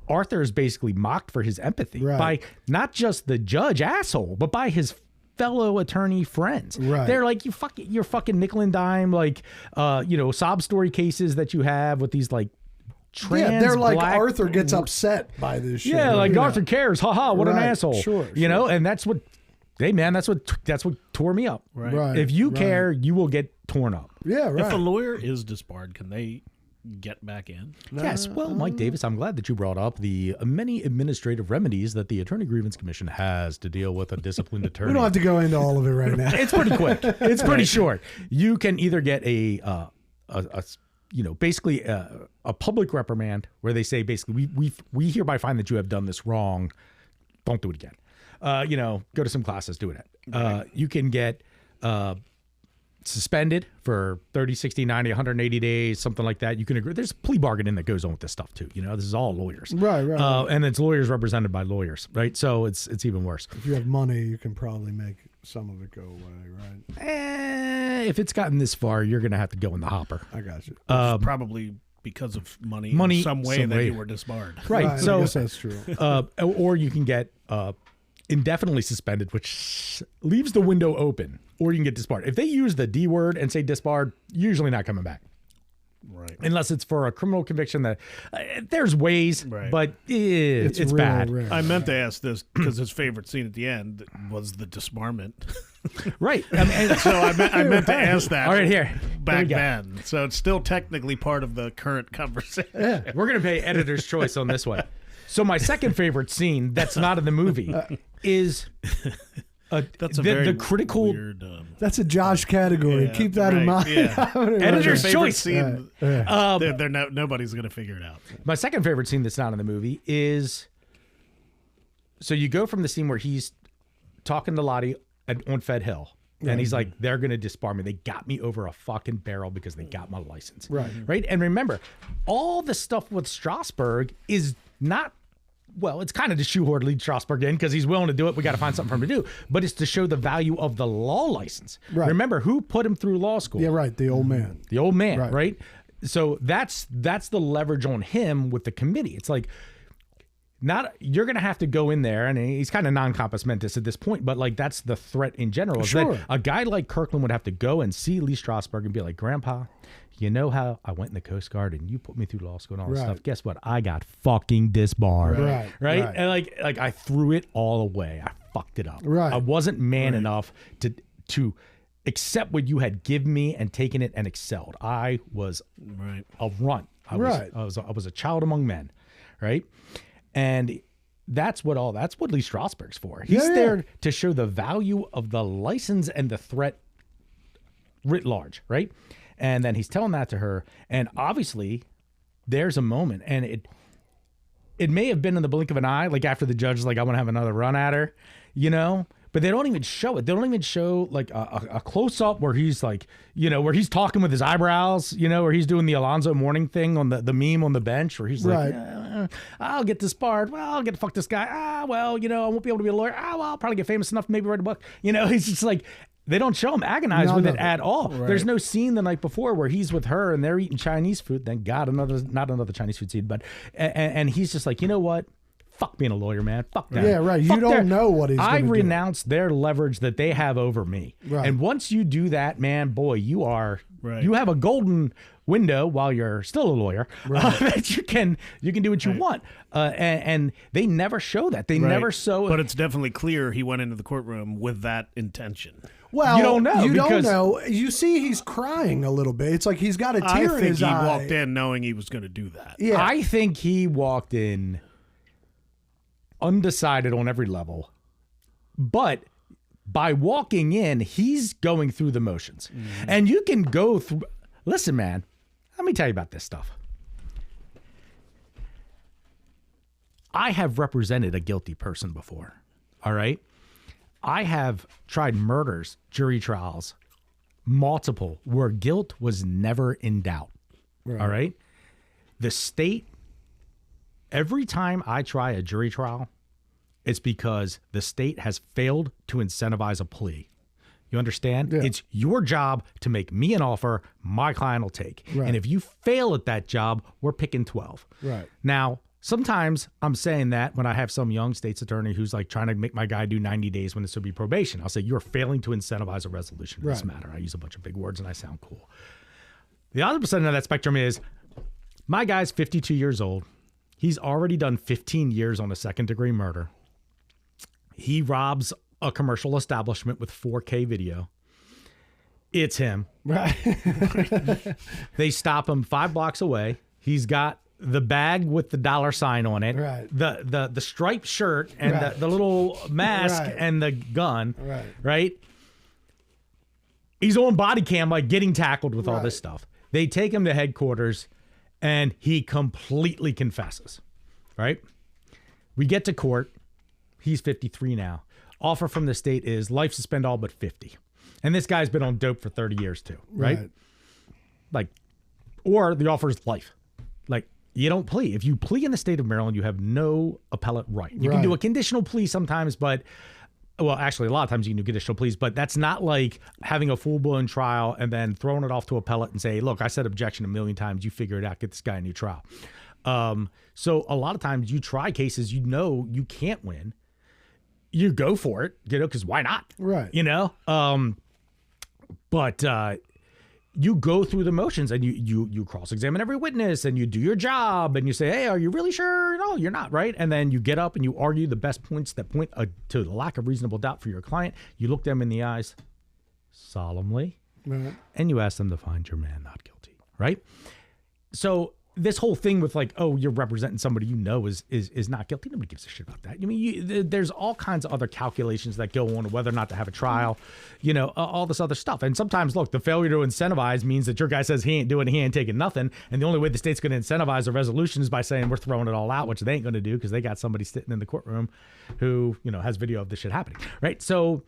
Arthur is basically mocked for his empathy Right. by not just the judge asshole, but by his fellow attorney friends. Right. They're like, you're fucking nickel and dime, like, sob story cases that you have with these like trans they're like black- Arthur gets upset by this shit. yeah, like you know? Arthur cares. Haha, what an Right, asshole. sure, You know, and that's what hey man, that's what tore me up. Right. If you right. care, you will get torn up. Yeah, right. If a lawyer is disbarred, can they get back in? Yes. Well, Mike Davis, I'm glad that you brought up the many administrative remedies that the Attorney Grievance Commission has to deal with a disciplined attorney. we don't have to go into all of it right now. It's pretty quick. It's pretty short. You can either get basically a public reprimand where they say basically we hereby find that you have done this wrong. Don't do it again. Go to some classes, do it. You can get suspended for 30, 60, 90, 180 days, something like that. You can agree. There's a plea bargaining that goes on with this stuff too. You know, this is all lawyers. Right. And it's lawyers represented by lawyers, right? So it's even worse. If you have money, you can probably make some of it go away, right? If it's gotten this far, you're going to have to go in the hopper. I got you. Probably because of money money in some way some that way. you were disbarred. Right. I So guess that's true. or you can get indefinitely suspended, which leaves the window open, or you can get disbarred. If they use the D word and say disbarred, usually not coming back. Right. Unless it's for a criminal conviction that there's ways, Right. but it's real bad. rare. I meant to ask this because his favorite scene at the end was the disbarment. Right. I mean, So I meant to ask that all right, here. back Here we go. then. So it's still technically part of the current conversation. We're going to pay editor's choice on this one. So my second favorite scene that's not in the movie is That's a the very critical weird. That's a Josh category. Yeah, Keep that in right, mind. yeah. editor's Favorite choice. scene. Nobody's gonna figure it out. My second favorite scene that's not in the movie is so you go from the scene where he's talking to Lottie on Fed Hill. And he's like, they're going to disbar me. They got me over a fucking barrel because they got my license. Right. And remember, all the stuff with Strasberg is not, well, it's kind of to shoehorn Lee Strasberg in because he's willing to do it. We got to find something for him to do. But it's to show the value of the law license. Right. Remember, who put him through law school? Yeah, right. The old man. The old man, right? So that's the leverage on him with the committee. It's like, you're going to have to go in there, and he's kind of non-compos mentis at this point, but like that's the threat in general. Sure. That a guy like Kirkland would have to go and see Lee Strasberg and be like, Grandpa, you know how I went in the Coast Guard and you put me through law school and all this stuff? Guess what? I got fucking disbarred. Right? And like I threw it all away. I fucked it up. I wasn't man enough to accept what you had given me and taken it and excelled. I was a runt. I was a child among men. Right? And that's what Lee Strasberg's for. He's there to show the value of the license and the threat writ large, right? And then he's telling that to her. And obviously, there's a moment, and it may have been in the blink of an eye, like after the judge is like, I want to have another run at her, you know? But they don't even show it. They don't even show like a close up where he's like, you know, where he's talking with his eyebrows, you know, where he's doing the Alonzo Mourning thing on the meme on the bench where he's like, I'll get disbarred. Well, I'll get to fuck this guy. Well, you know, I won't be able to be a lawyer. Well, I'll probably get famous enough to maybe write a book. You know, he's just like, they don't show him agonize with it at all. There's no scene the night before where he's with her and they're eating Chinese food. Thank God, not another Chinese food scene, but and he's just like, you know what? Fuck being a lawyer, man. Fuck that. Yeah, right. You don't know what he's going to do. I renounce their leverage that they have over me. And once you do that, man, boy, you have a golden window while you're still a lawyer that you can do what you want. And they never show that. They never show. But it's definitely clear he went into the courtroom with that intention. Well, you don't know. You don't know. You see he's crying a little bit. It's like he's got a tear in his eye. I think he walked in knowing he was going to do that. Yeah. I think he walked in undecided on every level, but by walking in, he's going through the motions. And you can go through. Listen, man, let me tell you about this stuff. I have represented a guilty person before. All right. I have tried murders, jury trials, multiple, where guilt was never in doubt. All right. The state, every time I try a jury trial, it's because the state has failed to incentivize a plea. You understand? Yeah. It's your job to make me an offer my client will take. And if you fail at that job, we're picking 12. Now, sometimes I'm saying that when I have some young state's attorney who's like trying to make my guy do 90 days when this would be probation. I'll say, you're failing to incentivize a resolution of this matter. I use a bunch of big words and I sound cool. The other side of that spectrum is my guy's 52 years old. He's already done 15 years on a second-degree murder. He robs a commercial establishment with 4K video. It's him. They stop him 5 blocks away. He's got the bag with the $sign on it, the striped shirt and the little mask and the gun, right? He's on body cam, like getting tackled with all this stuff. They take him to headquarters, and he completely confesses, right? We get to court. He's 53 now. Offer from the state is life suspend all but 50. And this guy's been on dope for 30 years too, right? Like, or the offer is life. Like, you don't plea. If you plea in the state of Maryland, you have no appellate right. You can do a conditional plea sometimes, but, well, actually, a lot of times you can do conditional pleas, but that's not like having a full-blown trial and then throwing it off to appellate and say, look, I said objection a million times. You figure it out. Get this guy a new trial. So a lot of times you try cases you know you can't win. You go for it, you know, because why not? You know? But you go through the motions and you cross-examine every witness and you do your job and you say, hey, are you really sure? No, you're not, right? And then you get up and you argue the best points that point to the lack of reasonable doubt for your client. You look them in the eyes solemnly and you ask them to find your man not guilty, right? So this whole thing with like, oh, you're representing somebody you know is not guilty. Nobody gives a shit about that. I mean, there's all kinds of other calculations that go on whether or not to have a trial, all this other stuff. And sometimes, look, the failure to incentivize means that your guy says he ain't doing it, he ain't taking nothing. And the only way the state's going to incentivize a resolution is by saying we're throwing it all out, which they ain't going to do because they got somebody sitting in the courtroom who, has video of this shit happening. Right. So,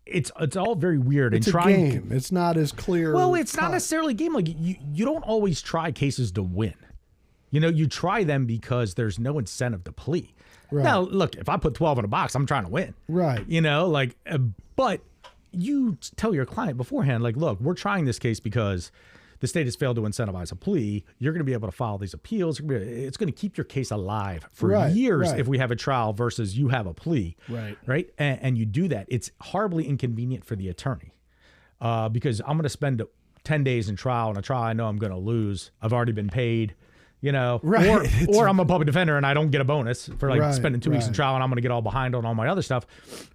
it's all very weird. It's and a game. It's not as clear. Well, it's not necessarily a game. Like you don't always try cases to win. You try them because there's no incentive to plea. Right. Now, look, if I put 12 in a box, I'm trying to win. Right. But you tell your client beforehand, like, look, we're trying this case because the state has failed to incentivize a plea. You're going to be able to file these appeals. It's going to keep your case alive for years if we have a trial versus you have a plea. Right. Right. And you do that. It's horribly inconvenient for the attorney because I'm going to spend 10 days in trial, and a trial I know I'm going to lose. I've already been paid, Right. or I'm a public defender and I don't get a bonus for spending 2 weeks in trial, and I'm going to get all behind on all my other stuff.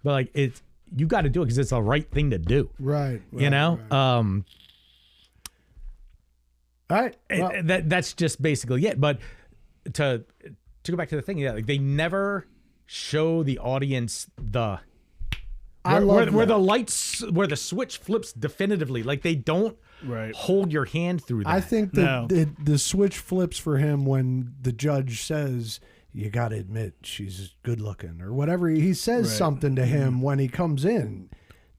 But you got to do it because it's the right thing to do. Right. All right. Well, that's just basically it. But to go back to the thing, they never show the audience where the lights, where the switch flips definitively. Like they don't hold your hand through that. I think that the switch flips for him when the judge says, you got to admit she's good looking or whatever. He says something to him when he comes in.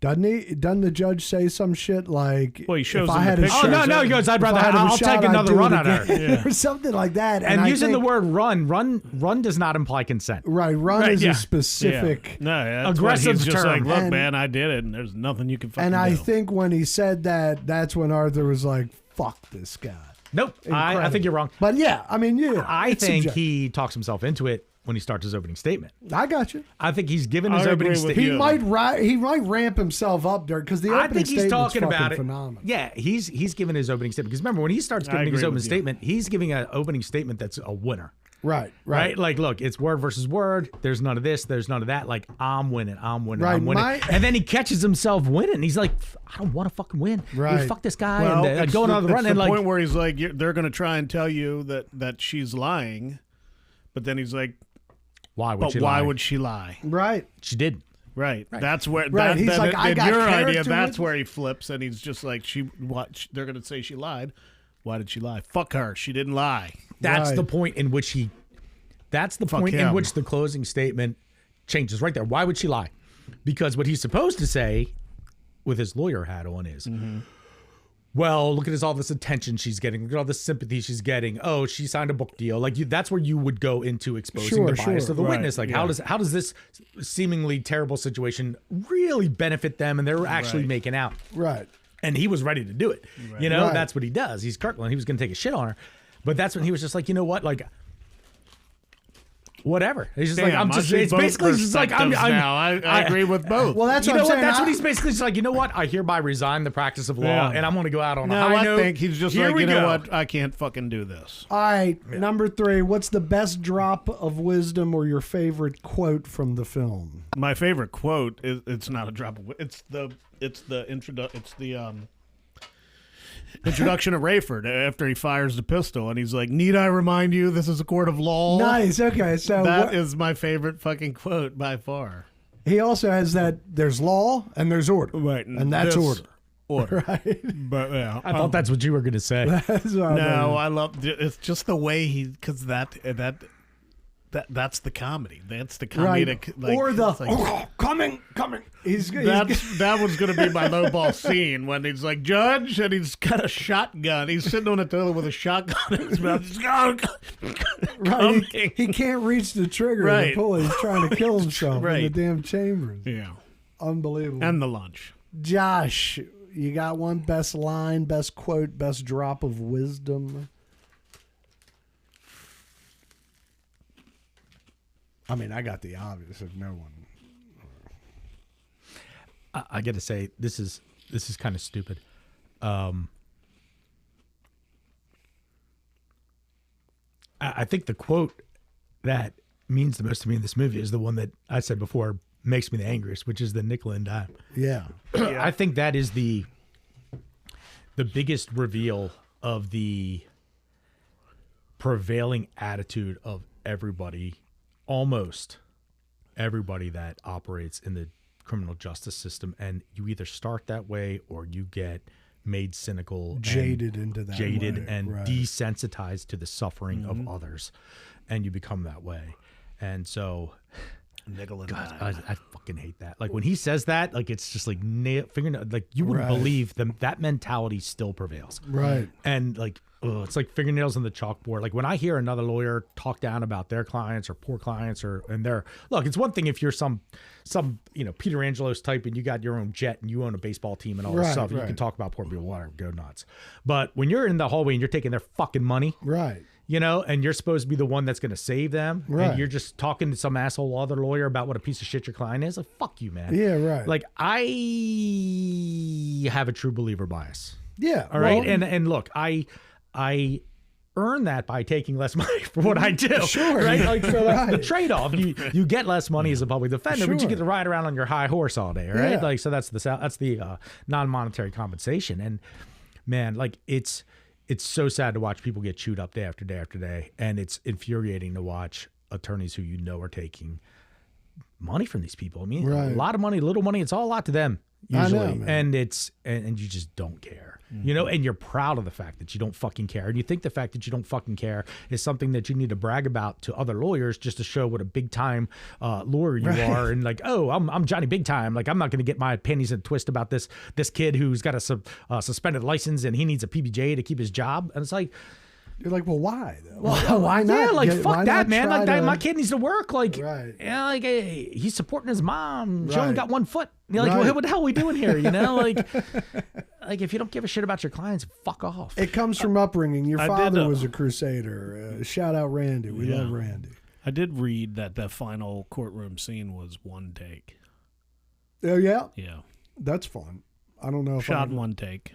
Doesn't he? Doesn't the judge say some shit like, well, he shows if him I had the a picture. shot, no, he goes, I'll take another run at her. Or something like that. And using the word run does not imply consent. Right. Run is a specific aggressive he's just term. like, look, man, I did it, and there's nothing you can fucking do. And I think when he said that, that's when Arthur was like, fuck this guy. Nope. I think you're wrong. But I think he talks himself into it when he starts his opening statement. I got you. I think he's given his opening statement. He might ramp himself up there because the opening statement's fucking phenomenal. Yeah, he's given his opening statement because remember when he starts giving his opening statement, he's giving an opening statement that's a winner. Right. Like, look, it's word versus word. There's none of this. There's none of that. Like, I'm winning. Right. I'm winning. And then he catches himself winning. And he's like, I don't want to fucking win. Right. Fuck this guy. And going on the run. It's and the like, point where he's like, they're going to try and tell you that she's lying. But then he's like, why would she lie? Right. She did. Right. That's where. Right. He's like, I got your idea. character That's with- where he flips, and he's just like, they're going to say she lied. Why did she lie? Fuck her. She didn't lie. That's the point in which That's the point in which the closing statement changes right there. Why would she lie? Because what he's supposed to say with his lawyer hat on is, well, look at all this attention she's getting. Look at all this sympathy she's getting. Oh, she signed a book deal. Like that's where you would go into exposing the bias of the witness. Like how does this seemingly terrible situation really benefit them? And they're actually making out. Right. And he was ready to do it. Right. That's what he does. He's Kirkland. He was going to take a shit on her. But that's when he was just like, you know what? Like, whatever. He's just like, I'm just, it's basically just like, I agree with both. Well, that's what I'm saying. That's what he's basically just like, you know what? I hereby resign the practice of law and I'm going to go out on a high note. I think he's just like, you know what? I can't fucking do this. All right. Number 3. What's the best drop of wisdom or your favorite quote from the film? My favorite quote is, it's not a drop of, it's the introduction of Rayford after he fires the pistol, and he's like, need I remind you this is a court of law? Nice. Okay. So that is my favorite fucking quote by far. He also has that there's law and there's order. Right. And that's order. Right. But yeah. I thought that's what you were going to say. No, I love it's just the way because that's the comedy. That's the comedic. Right. Like, or the like, coming. That was going to be my lowball scene when he's like, Judge, and he's got a shotgun. He's sitting on a toilet with a shotgun in his mouth. He's right. He can't reach the trigger of the pull. He's trying to kill himself in the damn chambers. Yeah. Unbelievable. And the lunch. Josh, you got one best line, best quote, best drop of wisdom? I mean, I got the obvious if no one. I got to say, this is kind of stupid. I think the quote that means the most to me in this movie is the one that I said before makes me the angriest, which is the nickel and dime. Yeah. I think that is the biggest reveal of the prevailing attitude of everybody, almost everybody that operates in the criminal justice system, and you either start that way or you get made cynical, jaded into that jaded way. and Right. desensitized to the suffering of others, and you become that way. And so Nickel and God, dime. I fucking hate that. Like when he says that, like it's just like fingernail. Like you wouldn't Right. believe that mentality still prevails. Right. And like, it's like fingernails on the chalkboard. Like when I hear another lawyer talk down about their clients or poor clients, look, it's one thing if you're some Peter Angelo's type and you got your own jet and you own a baseball team and all this Right, stuff. You right. can talk about poor people, whatever, go nuts. But when you're in the hallway and you're taking their fucking money, Right. and you're supposed to be the one that's going to save them, Right. and you're just talking to some asshole other lawyer about what a piece of shit your client is, like, fuck you, man. Yeah, right. Like, I have a true believer bias. Yeah. All right. well, And look, I earn that by taking less money for what I do. Sure. Right. Like, so that's the Right. trade-off. You get less money as a public defender, but you Sure. get to ride around on your high horse all day. Right. Yeah. Like, so that's the non-monetary compensation. And man, like it's so sad to watch people get chewed up day after day after day. And it's infuriating to watch attorneys who are taking money from these people. I mean, Right. a lot of money, little money, it's all a lot to them I usually. know, man. And and you just don't care, and you're proud of the fact that you don't fucking care. And you think the fact that you don't fucking care is something that you need to brag about to other lawyers just to show what a big time lawyer you are. And like, oh, I'm Johnny Big Time. Like, I'm not going to get my panties in a twist about this kid who's got a suspended license and he needs a PBJ to keep his job. And it's like, You're like, well, why? Though? Why not? yeah, like Why fuck not that, man. try Like to- my kid needs to work. Like, Right. yeah, like hey, he's supporting his mom. She only Right. got one foot. You're like, Right. well, what the hell are we doing here? Like if you don't give a shit about your clients, fuck off. It comes from upbringing. Your I did, father was a crusader. Shout out Randy. We Yeah. love Randy. I did read that the final courtroom scene was one take. Oh yeah, Yeah. that's fun. I don't know if Shot in one take.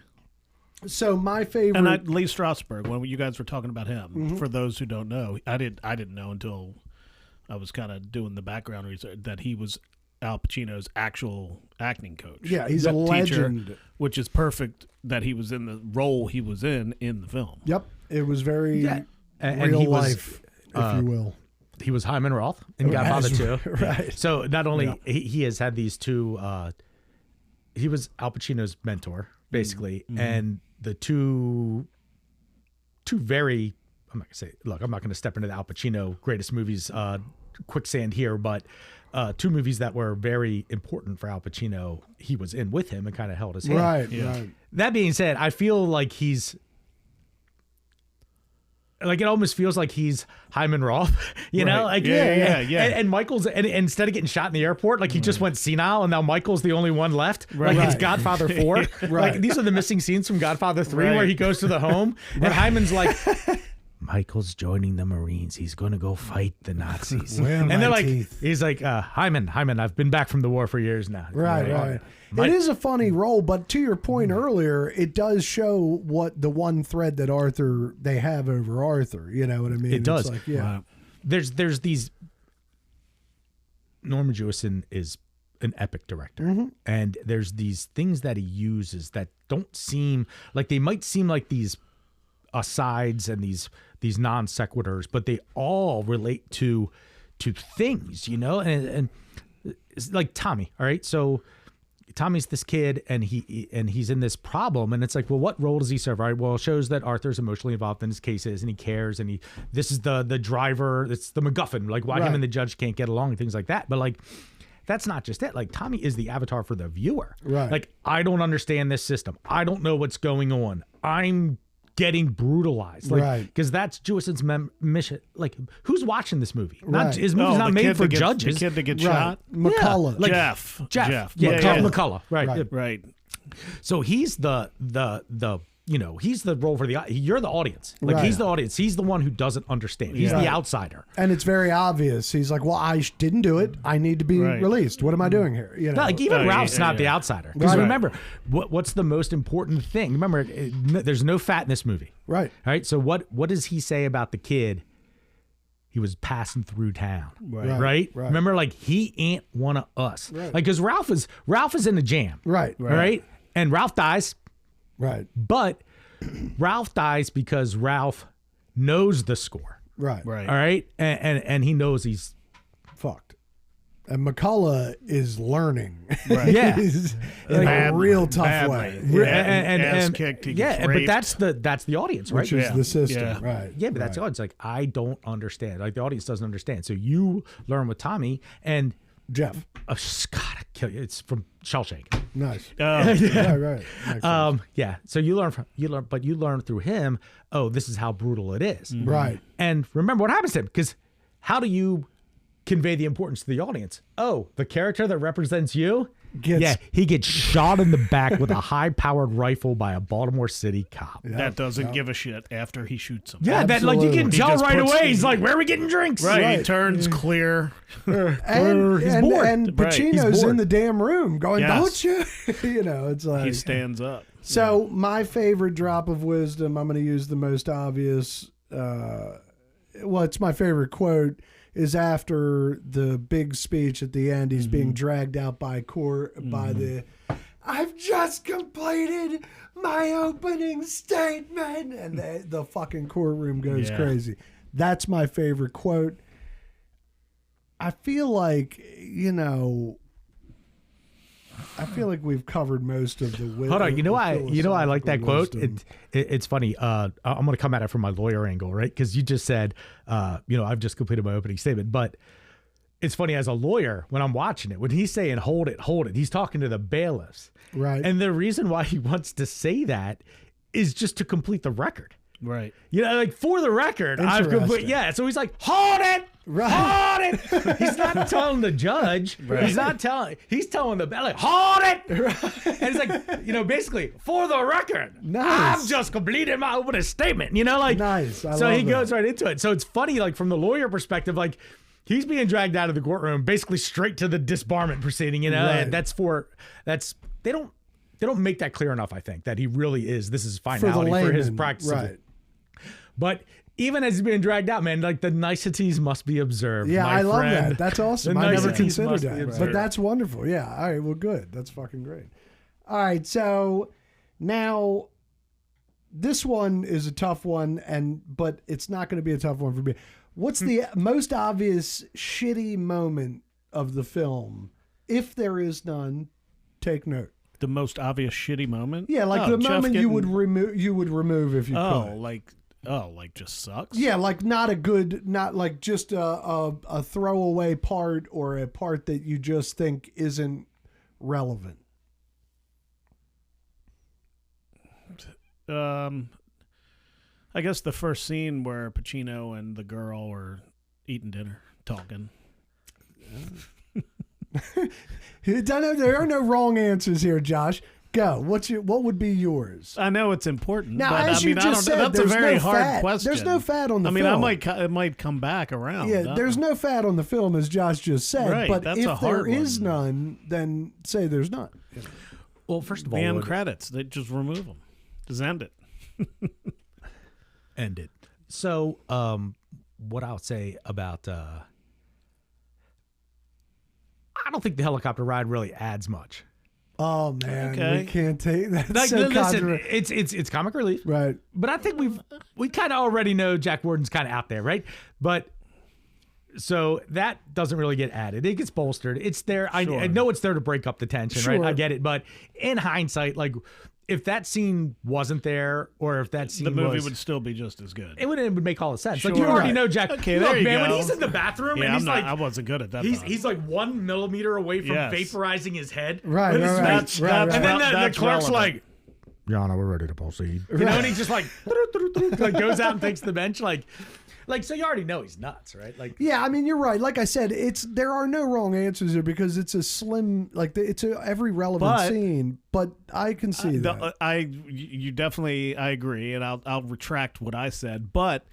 So my favorite. And Lee Strasberg, when you guys were talking about him, for those who don't know, I didn't know until I was kind of doing the background research that he was Al Pacino's actual acting coach. Yeah, he's a Teacher, legend. which is perfect that he was in the role he was in the film. Yep, it was very And real he was, life, if you will. He was Hyman Roth in Godfather 2. Right. So not only he has had these two, he was Al Pacino's mentor, basically, and the two very, I'm not going to step into the Al Pacino greatest movies quicksand here, but two movies that were very important for Al Pacino, he was in with him and kind of held his hand. Right, Yeah. right. That being said, I feel like he's like, it almost feels like he's Hyman Roth, you know? Right. Like, Yeah. And Michael's, and instead of getting shot in the airport, like he just went senile and now Michael's the only one left. Like it's Right. Godfather 4. Right. Like these are the missing scenes from Godfather 3 Right. where he goes to the home and Hyman's like, Michael's joining the Marines. He's going to go fight the Nazis. Where are And my they're like, teeth? he's like, Hyman, I've been back from the war for years now. Right. It is a funny role, but to your point earlier, it does show what the one thread that they have over Arthur. You know what I mean? It does. It's like, yeah. Wow. There's these. Norman Jewison is an epic director, and there's these things that he uses that don't seem like, they might seem like these asides and these non sequiturs, but they all relate to things, you know, and it's like Tommy. All right, so Tommy's this kid and he's in this problem, and it's like, well, what role does he serve? All right, well, it shows that Arthur's emotionally involved in his cases and he cares, and this is the driver, it's the MacGuffin, like why Right. him and the judge can't get along and things like that. But like, that's not just it. Like, Tommy is the avatar for the viewer. Right. Like, I don't understand this system. I don't know what's going on. I'm getting brutalized. Like, Right. because that's Jewison's mission. Like, who's watching this movie? Right. His movie's not the made kid for that gets- judges. The kid that gets Right. shot. McCullough. like- Jeff. Jeff. Yeah, McCullough. Right. Right. Right. So he's the he's the role for you're the audience. Like, Right. he's the audience. He's the one who doesn't understand. He's Yeah. the outsider. And it's very obvious. He's like, well, I didn't do it. I need to be Right. released. What am I doing here? You know? No, like even Oh, yeah, Ralph's yeah, not the yeah. outsider. Because Right. remember, what's the most important thing? Remember, there's no fat in this movie. Right. All right. So what does he say about the kid? He was passing through town. Right. Right. Right. Right. Remember, like, he ain't one of us. Right. Like, because Ralph is in the jam. Right. All right. And Ralph dies, Right. but Ralph dies because Ralph knows the score. Right. Right. All right. And he knows he's Fucked. And McCullough is learning. Right. Yeah. He's in a real tough badly. way. Yeah, and ass kicked, he gets but raped. that's the audience, right? Which is the system. Yeah. Right. Yeah, but that's the audience. Like, I don't understand. Like, the audience doesn't understand. So you learn with Tommy and Jeff. God, I kill you. It's from Shawshank. Nice. Yeah. Right. Makes sense. Yeah. So you learn through him. Oh, this is how brutal it is. Right. And remember what happens to him, because how do you convey the importance to the audience? Oh, the character that represents you. He gets shot in the back with a high-powered rifle by a Baltimore City cop. That doesn't give a shit after he shoots him. Yeah, that like you can Absolutely. tell just right puts away. the- He's like, "Where are we getting drinks?" Right. He turns clear. And, he's and, bored. and Right. Pacino's He's bored. in the damn room going, Yes. don't you? You know, it's like. He stands up. So my favorite drop of wisdom, I'm going to use the most obvious. It's my favorite quote, is after the big speech at the end. He's being dragged out by court by the. I've just completed my opening statement, and the fucking courtroom goes Yeah. crazy. That's my favorite quote. I feel like we've covered most of the wisdom. Hold on, you know I like that quote. It's funny. I'm going to come at it from my lawyer angle, right? Because you just said, I've just completed my opening statement. But it's funny, as a lawyer, when I'm watching it, when he's saying hold it, he's talking to the bailiffs, Right. And the reason why he wants to say that is just to complete the record. Right. Like, for the record, I've Interesting. So he's like, hold it. Right. Hold it. He's not telling the judge. Right. He's telling the like, hold it. And he's like, basically, for the record, Nice. I've just completed my opening statement. Like, Nice. I so love he that. goes right into it. So it's funny, like, from the lawyer perspective, like, he's being dragged out of the courtroom, basically straight to the disbarment proceeding. Right. And they don't make that clear enough. I think that he really is. This is For the finality for his layman, practice. right? But even as he's being dragged out, man, like, the niceties must be observed. Yeah, my I love friend. that. That's awesome. The I never niceties considered must be that, observed. but that's wonderful. Yeah. All right. Well, good. That's fucking great. All right. So now this one is a tough one, but it's not going to be a tough one for me. What's the most obvious shitty moment of the film? If there is none, take note. The most obvious shitty moment? Yeah, like Oh, the Jeff moment you would getting- remove if you Oh, could. like just sucks? Yeah, like not like just a throwaway part or a part that you just think isn't relevant. I guess the first scene where Pacino and the girl are eating dinner, talking. There are no wrong answers here, Josh. Go. What would be yours? I know it's important, Now, but as I mean, you just said, that's a there's very no hard fat. question. There's no fat on the I mean, film. it might come back around. Yeah, there's no fat on the film, as Josh just said. Right, but that's if a there hard is one. none, then say there's none. Well, first of all, The end credits. They just remove them. Just end it. end it. So, what I'll say about, I don't think the helicopter ride really adds much. Oh man, Okay. we can't take that. Like, So listen, controversial. it's comic relief, Right. but I think we kind of already know Jack Warden's kind of out there, right? But so that doesn't really get added. It gets bolstered. It's there. I Sure. know it's there to break up the tension, Sure. right? I get it. But in hindsight, like, if that scene wasn't there, or if that scene The movie was, would still be just as good. it would make all the sense. Like, Sure. you already Right. know Jack. Okay, Look, there you man, when go. he's in the bathroom Yeah, and he's I like, wasn't good at that. he's like 1 millimeter away from Yes. vaporizing his head. Right, with his right, face. right, That's- right, that's right. And then Well, the that's clerk's relevant. like, Your Honor, we're ready to proceed. You know, and he just like, like goes out and takes the bench, like, so you already know he's nuts, right? Like, Yeah, I mean, you're right. Like I said, there are no wrong answers here because it's a slim, it's every relevant But- scene. But I can see that. You definitely, I agree, and I'll retract what I said. But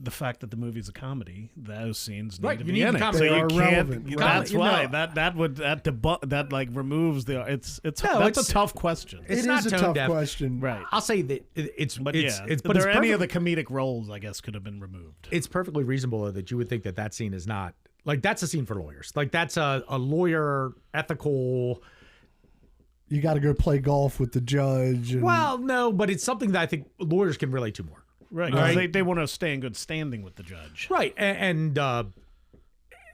the fact that the movie's a comedy, those scenes need Right, to you be need in the it. comedy. So They you are can't. relevant. That's You why know. that like removes the. It's No, that's it's- a tough question. It's It not is a tone tough deaf. question. Right. I'll say that it's But it's yeah, it's but but there it's any of the perfect- comedic roles, I guess, could have been removed. it's perfectly reasonable that you would think that scene is not like, that's a scene for lawyers. Like, that's a lawyer ethical, You got to go play golf with the judge. And, Well, no, but it's something that I think lawyers can relate to more. Right. 'Cause they want to stay in good standing with the judge. Right. And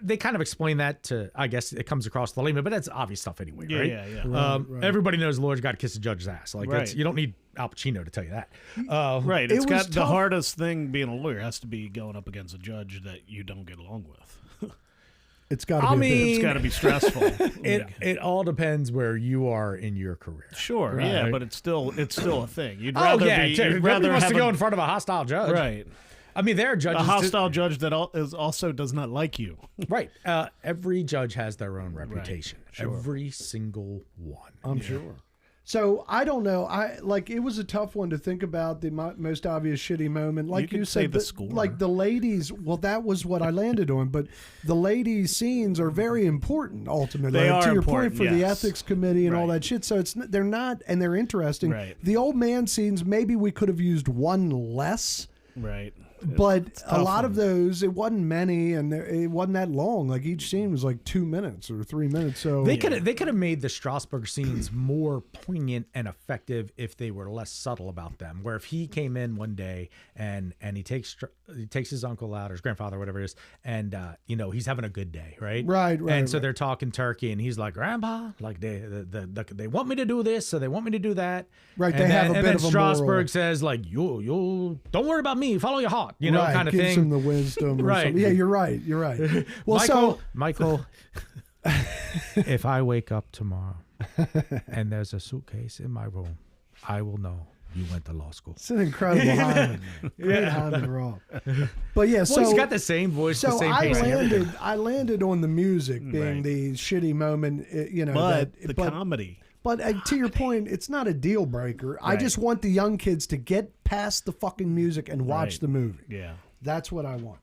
they kind of explain that to, I guess it comes across the layman, but that's obvious stuff anyway, right? Yeah. Everybody knows the lawyer's got to kiss the judge's ass. Like, Right. you don't need Al Pacino to tell you that. Right. It It's was got the tough. hardest thing being a lawyer has to be going up against a judge that you don't get along with. it's got to be I a mean- It's got to be stressful. It all depends where you are in your career. Sure, yeah, but it's still a thing. You'd Oh, rather yeah. be. You'd Nobody rather wants have to go in front of a hostile judge. right. I mean, there are judges. A hostile judge that also does not like you. Right. Every judge has their own reputation. Every single one. I'm sure. So I don't know. It was a tough one to think about. The most obvious shitty moment, like You you could say said, the score. like the ladies. Well, that was what I landed on. But the ladies' scenes are very important. Ultimately, They to are your important, point for the yes. ethics committee and all Right. that shit. So they're not, and they're interesting. Right. The old man scenes, maybe we could have used one less. Right. But It's a a tough lot one. of those, it wasn't many, and it wasn't that long. Like each scene was like 2 minutes or 3 minutes. So They could have made the Strasbourg scenes more poignant and effective if they were less subtle about them. Where if he came in one day and he takes his uncle out or his grandfather or whatever it is, and he's having a good day, right? Right, And so right. they're talking turkey, and he's like, "Grandpa, like they want me to do this, so they want me to do that." Right, And they have a and bit then of a Strasbourg moral. says like, "You don't worry about me, follow your heart," right, kind of gives thing. him the wisdom. Or Right. something. Yeah, you're right. You're right. Well, Michael, if I wake up tomorrow and there's a suitcase in my room, I will know you went to law school. it's an incredible Hyman. Great Hyman Roth. But yeah, so Well, he's got the same voice, the so same I pace. and everything. landed on the music being Right. the shitty moment. But the comedy. But to your point, it's not a deal breaker. I Right. just want the young kids to get past the fucking music and watch Right. the movie. Yeah. That's what I want.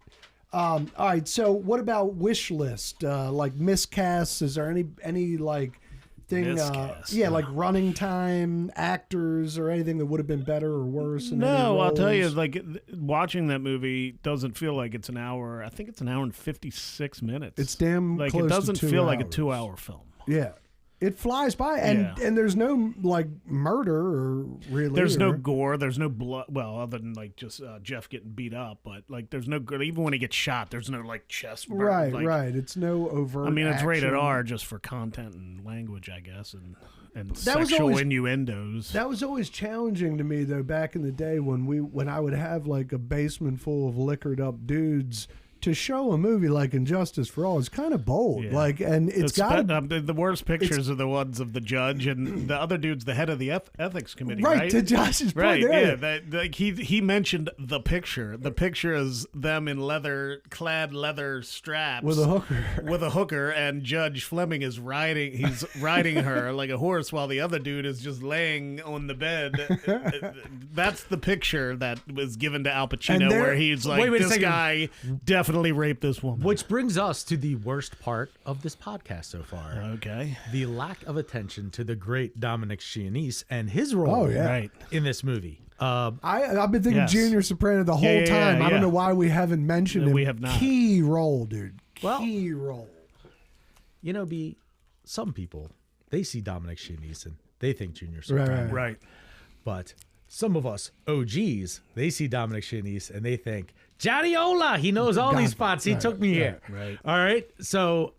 All right. So what about wish list? Like miscasts? Is there any like thing? Miscast, Like running time, actors, or anything that would have been better or worse? In any No, I'll tell you, roles? like watching that movie doesn't feel like it's an hour. I think it's an hour and 56 minutes. It's damn like close it to doesn't 2 feel like a hours. 2-hour film. Yeah. It flies by, and there's no like murder or really. There's no gore. There's no blood. Well, other than like just Jeff getting beat up, but like there's no good. Even when he gets shot, there's no like chest burn. Right, like, right. It's no overt. I mean, it's rated action. R just for content and language, I guess, and That was sexual always- innuendos. That was always challenging to me, though. Back in the day, when I would have like a basement full of liquored up dudes, to show a movie like Injustice for All is kind of bold. Yeah. Like, and it's got the worst pictures are the ones of the judge and the other dude's the head of the ethics committee, right right? to Josh's point. Right, there. yeah. Like he mentioned the picture. The picture is them in clad leather straps with a hooker. With a hooker, and Judge Fleming is riding. He's riding her like a horse, while the other dude is just laying on the bed. That's the picture that was given to Al Pacino, where he's like, wait a "This second. guy definitely raped this woman." Which brings us to the worst part of this podcast so far. Okay. The lack of attention to the great Dominic Chianese and his role Oh, yeah. Right. in this movie. I've been thinking Yes. Junior Soprano the whole Yeah, time. I don't yeah. know why we haven't mentioned No, him. we have not. Key role, dude. Well- Key role. Some people, they see Dominic Chianese and they think Junior Soprano. Right. Right. But some of us OGs, they see Dominic Chianese and they think, Johnny Ola, he knows all these spots. He took me here. right. All right. So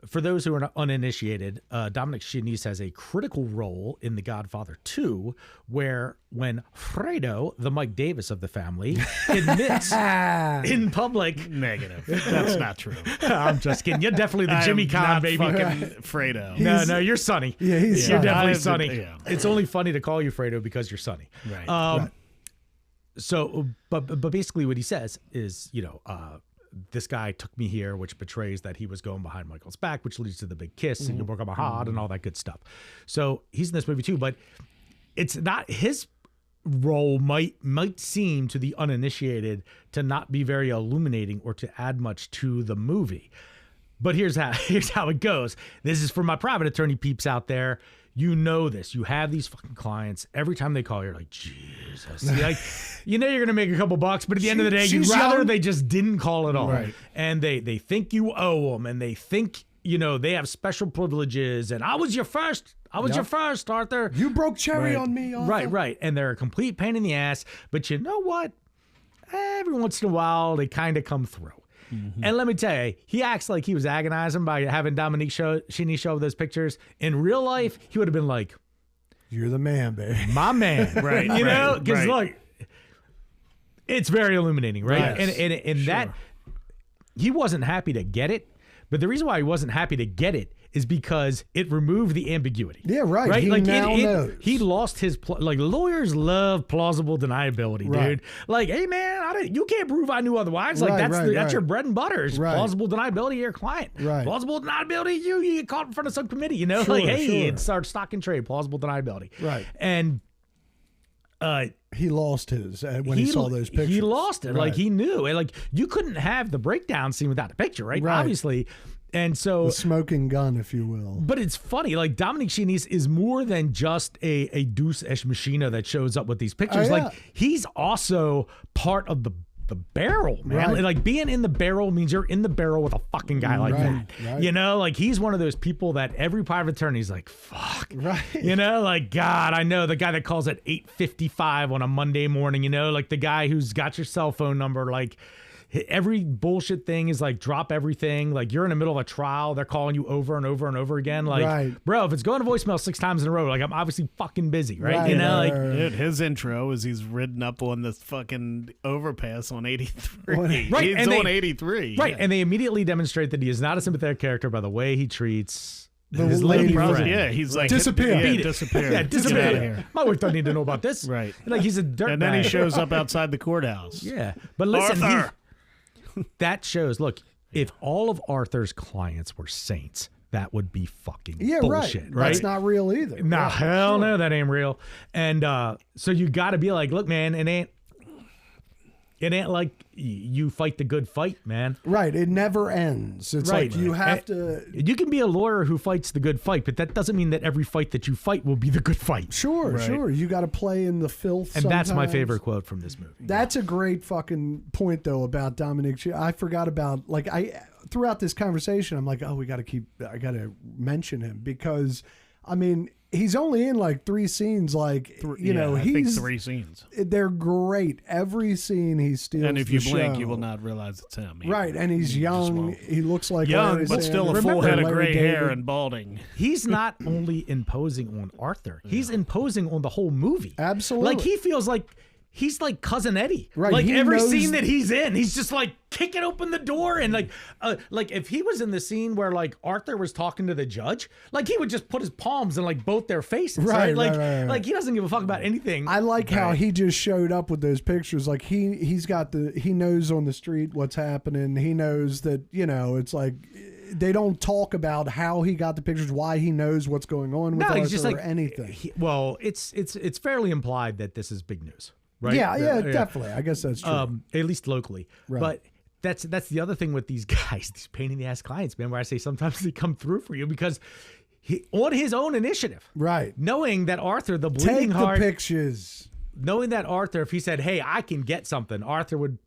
for those who are not uninitiated, Dominic Chianese has a critical role in The Godfather 2, where when Fredo, the Mike Davis of the family, admits in public, Negative. That's not true. I'm just kidding. You're definitely the I Jimmy am Con not baby. fucking Fredo. No, you're Sonny. Yeah, he's You're Sonny. definitely I've- Sonny. yeah. It's only funny to call you Fredo because you're Sonny. Right. Right. So, but basically what he says is, this guy took me here, which betrays that he was going behind Michael's back, which leads to the big kiss and you broke up my heart and all that good stuff. So he's in this movie too, but it's not his role might seem to the uninitiated to not be very illuminating or to add much to the movie. But here's how it goes. This is for my private attorney peeps out there. You know this. You have these fucking clients. Every time they call, you're like, Jesus. You're going to make a couple bucks, but at the end of the day, you'd She's rather young. they just didn't call at all. Right. And they think you owe them, and they think, they have special privileges. And I was your first I was your first, Arthur. You broke cherry on me, Arthur. Right. And they're a complete pain in the ass. But you know what? Every once in a while, they kind of come through. Mm-hmm. And let me tell you, he acts like he was agonizing by having Dominique Sheeny show those pictures. In real life, he would have been like, "You're the man, baby." My man. Right. You know? Because, look, it's very illuminating, right? Yes. And that, he wasn't happy to get it. But the reason why he wasn't happy to get it is because it removed the ambiguity. Yeah, right. Right? He like now knows. He lost his like lawyers love plausible deniability, dude. Like, hey man, you can't prove I knew otherwise. Like that's your bread and butter. Is plausible deniability of your client. Right. Plausible deniability, you get caught in front of subcommittee. You know, like it starts stock and trade. Plausible deniability. Right. And he lost his when he saw those pictures. He lost it. Like he knew. And like you couldn't have the breakdown scene without the picture, right? Obviously. And so the smoking gun, if you will. But it's funny, like Dominique Sheeny is more than just a Deus Ex Machina that shows up with these pictures. Like he's also part of the barrel, man. Right. Like being in the barrel means you're in the barrel with a fucking guy like that. Right. You know, like he's one of those people that every private attorney's like, fuck. Right. You know, like, God, I know the guy that calls at 8:55 on a Monday morning, you know, like the guy who's got your cell phone number, like every bullshit thing is like drop everything. Like you're in the middle of a trial, they're calling you over and over and over again. Like, bro, if it's going to voicemail 6 times in a row, like I'm obviously fucking busy, right? You know, like dude, his intro is he's ridden up on this fucking overpass on 83. Right, he's on 83. Right, and they immediately demonstrate that he is not a sympathetic character by the way he treats his lady friend. Yeah, he's like disappear. Disappear. Yeah, disappear. Get out of here. My wife doesn't need to know about this. Right. Like he's a dirt And then bag. he shows up outside the courthouse. Yeah, but listen, Arthur. that shows. Look, if all of Arthur's clients were saints, that would be fucking bullshit, right? That's not real either. Nah, hell no, that ain't real. And so you got to be like, look, man, it ain't like you fight the good fight, man. Right. It never ends. It's like you have to. You can be a lawyer who fights the good fight, but that doesn't mean that every fight that you fight will be the good fight. Sure. You got to play in the filth. And sometimes. that's my favorite quote from this movie. That's a great fucking point, though, about Dominic. I forgot about, throughout this conversation, I'm like, oh, I got to mention him because, I mean, he's only in like 3 scenes. Like, you know, I think 3 scenes. They're great. Every scene he steals. And if you blink, show. you will not realize it's him. Right, and he's young. He looks like young, Larry but still a Sanders. full head of Larry gray hair David. and balding. He's not only imposing on Arthur, he's imposing on the whole movie. Absolutely. Like he feels like he's like Cousin Eddie. Right, Like he every knows- scene that he's in, he's just like kicking open the door and like if he was in the scene where like Arthur was talking to the judge, like he would just put his palms in like both their faces. Right. Like he doesn't give a fuck about anything. I like how he just showed up with those pictures. Like he knows on the street what's happening. He knows that, you know, it's like they don't talk about how he got the pictures, why he knows what's going on with Arthur he's just or like anything. It's fairly implied that this is big news. Right? Yeah, definitely. I guess that's true. At least locally. Right. But that's the other thing with these guys, these pain in the ass clients, man, where I say sometimes they come through for you because on his own initiative. Right. Knowing that Arthur, the bleeding Take heart. the pictures. Knowing that Arthur, if he said, hey, I can get something, Arthur would,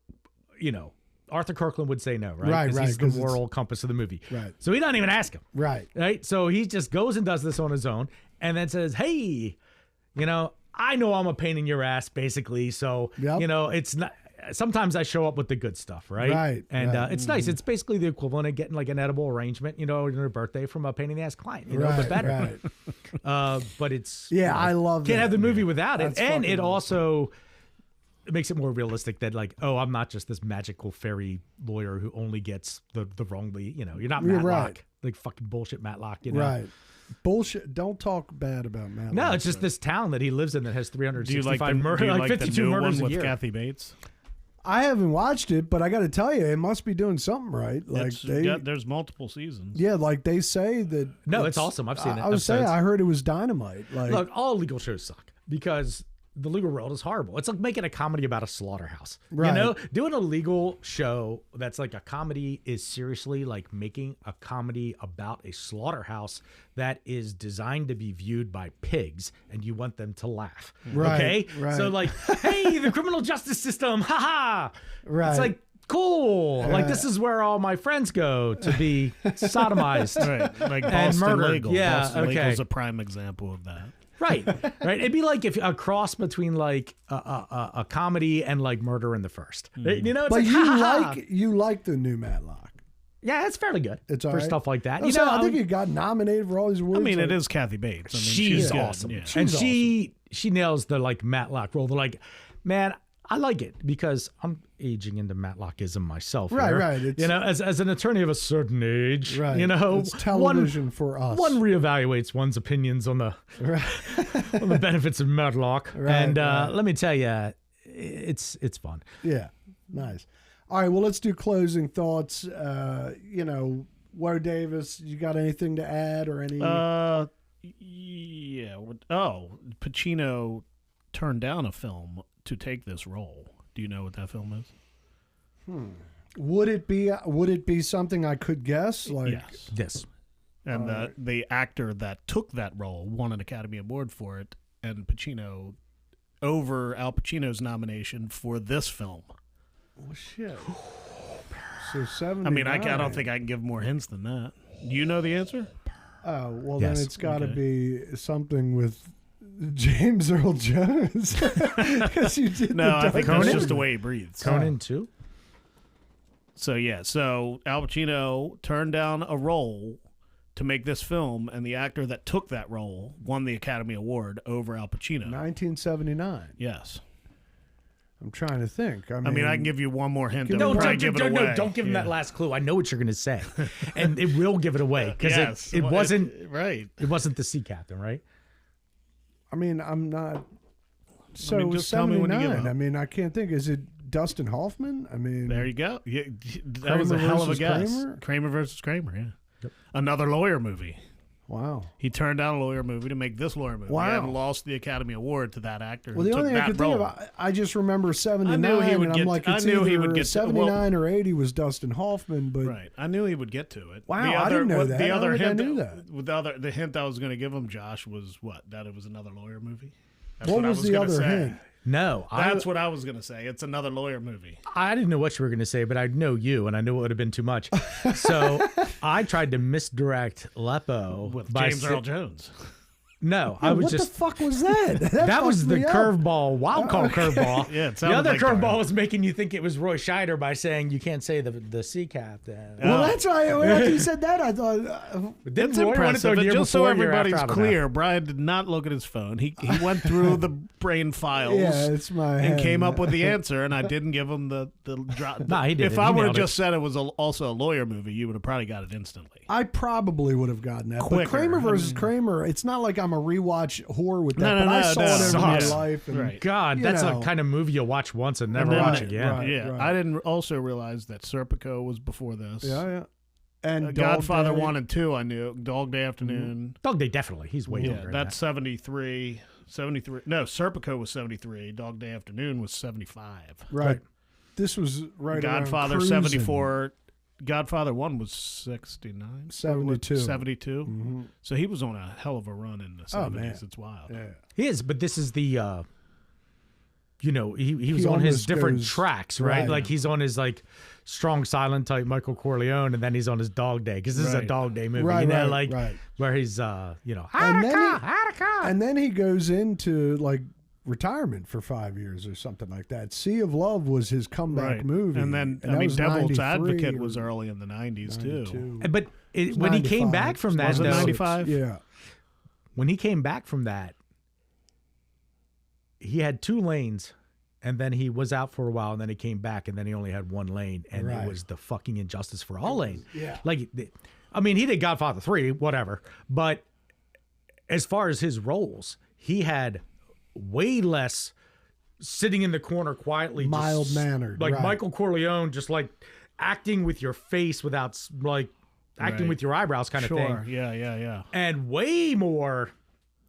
Arthur Kirkland would say no, right? Right. He's the moral compass of the movie. Right. So he doesn't even ask him. Right. Right. So he just goes and does this on his own and then says, hey, I know I'm a pain in your ass, basically. So, it's not. Sometimes I show up with the good stuff, right? Right. And it's nice. It's basically the equivalent of getting like an edible arrangement, on your birthday from a pain in the ass client, but better. Right. But it's I love that. Can't have the movie without it, That's and fucking it also makes it more realistic that like, oh, I'm not just this magical fairy lawyer who only gets the wrongly, you're not Matlock, like fucking bullshit Matlock, Right. Bullshit. Don't talk bad about Matt. No, it's just this town that he lives in that has 365 murders, like 52 the new murders one a with year. Kathy Bates? I haven't watched it, but I got to tell you, it must be doing something right. Like there's multiple seasons. Yeah, like they say that. No, it's awesome. I've seen it. I was saying, I heard it was dynamite. Like, look, all legal shows suck because the legal world is horrible. It's like making a comedy about a slaughterhouse. Right. Doing a legal show that's like a comedy is seriously like making a comedy about a slaughterhouse that is designed to be viewed by pigs and you want them to laugh. Right, Okay? right. So like, hey, the criminal justice system, haha. Right. It's like, cool. Like, this is where all my friends go to be sodomized. Right, like And Boston murdered. Legal. Yeah, Boston okay. Legal's a prime example of that. Right. It'd be like if a cross between like a comedy and like Murder in the First. You know, it's But like, you like the new Matlock. yeah, it's fairly good It's for all right. stuff like that. I think it got nominated for all these awards. I mean, like, it is Kathy Bates. I mean, she's good, awesome. yeah. And she nails the like Matlock role. They're like, man, I like it because I'm aging into Matlockism myself. Right, here. right. It's- You know, as an attorney of a certain age, Right. you know, It's television for us. One reevaluates one's opinions on the on the benefits of Matlock. Right, and right. let me tell you, it's fun. Yeah, nice. All right, well, let's do closing thoughts. Woe Davis, you got anything to add or any? Yeah. Pacino turned down a film to take this role. Do you know what that film is? Would it be something I could guess? Like, Yes. Yes. And the actor that took that role won an Academy Award for it, and Pacino over Al Pacino's nomination for this film. oh shit. So 79. I mean, I don't think I can give more hints than that. Do you know the answer? Oh well, Yes. then it's got to Okay. be something with James Earl Jones. 'Cause you did No, I the think Conan. that's just the way he breathes. Conan too. So Al Pacino turned down a role to make this film, and the actor that took that role won the Academy Award over Al Pacino. 1979. Yes. I'm trying to think. I mean, I can give you one more hint. That No, will probably give it away. don't give him that last clue. I know what you're going to say, and it will give it away because Yes. it wasn't right. it wasn't the sea captain, right? I mean, I'm not. So just tell me when you give 79. up. I mean, I can't think. Is it Dustin Hoffman? I mean, There you go. Yeah, that was a Kramer hell of a versus guess. Kramer? Kramer versus Kramer. Yeah. Another lawyer movie. wow. He turned down a lawyer movie to make this lawyer movie. Wow. And lost the Academy Award to that actor. Well, who the took only thing I that could think role. of, I just remember 79, he would and get- I'm like, I it's knew he either would get to- 79 or 80 was Dustin Hoffman, but Right. I knew he would get to it. Wow, I didn't know that. The I other don't think I hint, knew that. The hint I was going to give him, Josh, was what? That it was another lawyer movie. That's what I was the gonna other say. hint? No, That's what I was going to say. It's another lawyer movie. I didn't know what you were going to say, but I know you, and I knew it would have been too much. So I tried to misdirect Lepo With by James Earl Jones. No, Yeah, I was what just. the fuck was that? That was fucked the me up. curveball, wild call curveball. Yeah, it the sounded other like curveball that. was making you think it was Roy Scheider by saying you can't say the sea captain. Well, that's why after you said that, I thought, Didn't It's Roy want it impressive. the And year just so before, year everybody's after? I don't know. clear, Brian did not look at his phone. He went through the brain files. yeah, it's my and head. came up with the answer, and I didn't give him the drop. Nah, he did If it. I He would have nailed it. just said it was also a lawyer movie, you would have probably got it instantly. I probably would have gotten that. Quicker. But Kramer versus I mean- Kramer, it's not like I'm a rewatch whore with that. No, no, but I no, saw no. it over my Sucks. life. And, Right. God, You that's know. a kind of movie you'll watch once and never Right, watch again. right. Yeah, I didn't also realize that Serpico was before this. Yeah, yeah. And Dog Godfather Day. 1 and 2, I knew. Dog Day Afternoon. Dog Day, definitely. He's way Yeah, younger than that's that. 73. No, Serpico was 73. Dog Day Afternoon was 75. Right. This was right around Godfather cruising. 74. Godfather 1 was 69. 72. 72. Mhm. So he was on a hell of a run in the 70s. man. It's wild. Yeah. He is, but this is the, he was He on his almost different goes- tracks, right? right. Like he's on his like strong silent type Michael Corleone, and then he's on his Dog Day because this is a Right. Dog Day movie, Right, you know, right, like right. where he's, And then Attica. And then he goes into like retirement for 5 years or something like that. Sea of Love was his comeback Right. movie. And then, that was Devil's 93 Advocate or was early in the 90s, too. 92. But when he came 95. back from that, Was it though, 95? Yeah. when he came back from that, he had 2 lanes, and then he was out for a while, and then he came back, and then he only had 1 lane, and Right. it was the fucking Injustice for All lane. Yeah. Like, I mean, he did Godfather 3, whatever, but as far as his roles, he had way less sitting in the corner quietly, just Mild-mannered, like right. Michael Corleone, just like acting with your face without like acting Right. with your eyebrows kind of Sure. thing, Yeah. and way more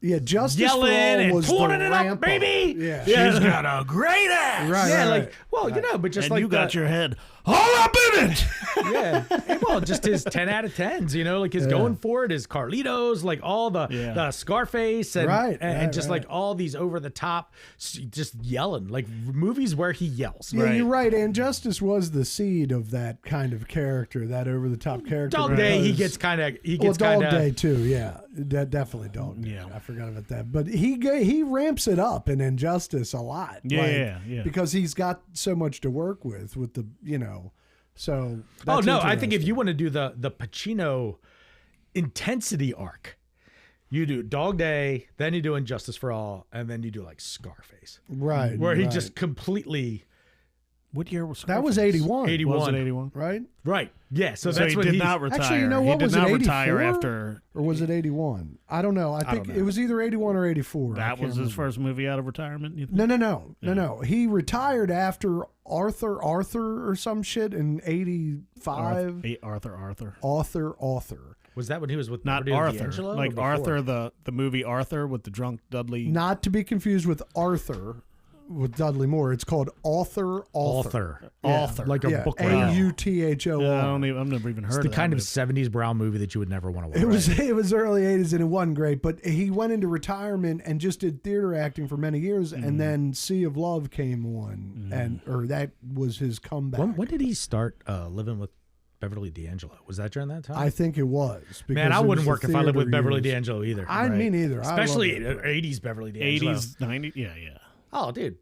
Yeah, Justice yelling for All and was pulling the it ramp up, baby. Yeah. She's got a great ass. Right, Yeah, right, like, right. well, you know, but just And like you got your head all up in it. yeah. Well, just his 10 out of 10s, you know, like his going for it, his Carlitos, like all the Scarface and, Right, and just right. like all these over the top, just yelling, like movies where he yells. Yeah, Right. you're right. And Justice was the seed of that kind of character, that over the top character. Dog Day, he because- gets kind of, Dog Day too. Yeah, definitely Dog Day. Yeah. I forgot about that. But he ramps it up in Injustice a lot. Yeah, yeah. Because he's got so much to work with the So. Oh that's no, I think if interesting. you want to do the Pacino intensity arc, you do Dog Day, then you do Injustice for All, and then you do like Scarface, right, where he right. just completely What year was that was Scarface? 81. 81. Was it 81? right? right. Yeah, so So that's he when did he's, not retire. Actually, you know what? He did Was not it retire 84? after. Or was it 81? I don't know. I think know. it was either 81 or 84. I That can't was his remember. first movie out of retirement. You think? No. He retired after Arthur or some shit in 85. Arthur. Author. was that when he was with Not Roberto Arthur. D'Angelo, or Like before? Arthur, the movie Arthur with the drunk Dudley. Not to be confused with Arthur with Dudley Moore. It's called Author. Author. like a Yeah, book writer. AUTHO. I've never even heard The of that kind of movie. 70s brown movie that you would never want to watch. It was early 80s and it wasn't great, but he went into retirement and just did theater acting for many years, and then Sea of Love came on, or that was his comeback. When did he start living with Beverly D'Angelo? Was that during that time? I think it was. Man, because I it wouldn't was work the if I lived theater with Beverly years. D'Angelo either. I mean, either. Especially I love it. 80s Beverly D'Angelo. 80s, 90s. Yeah, yeah. Oh, dude.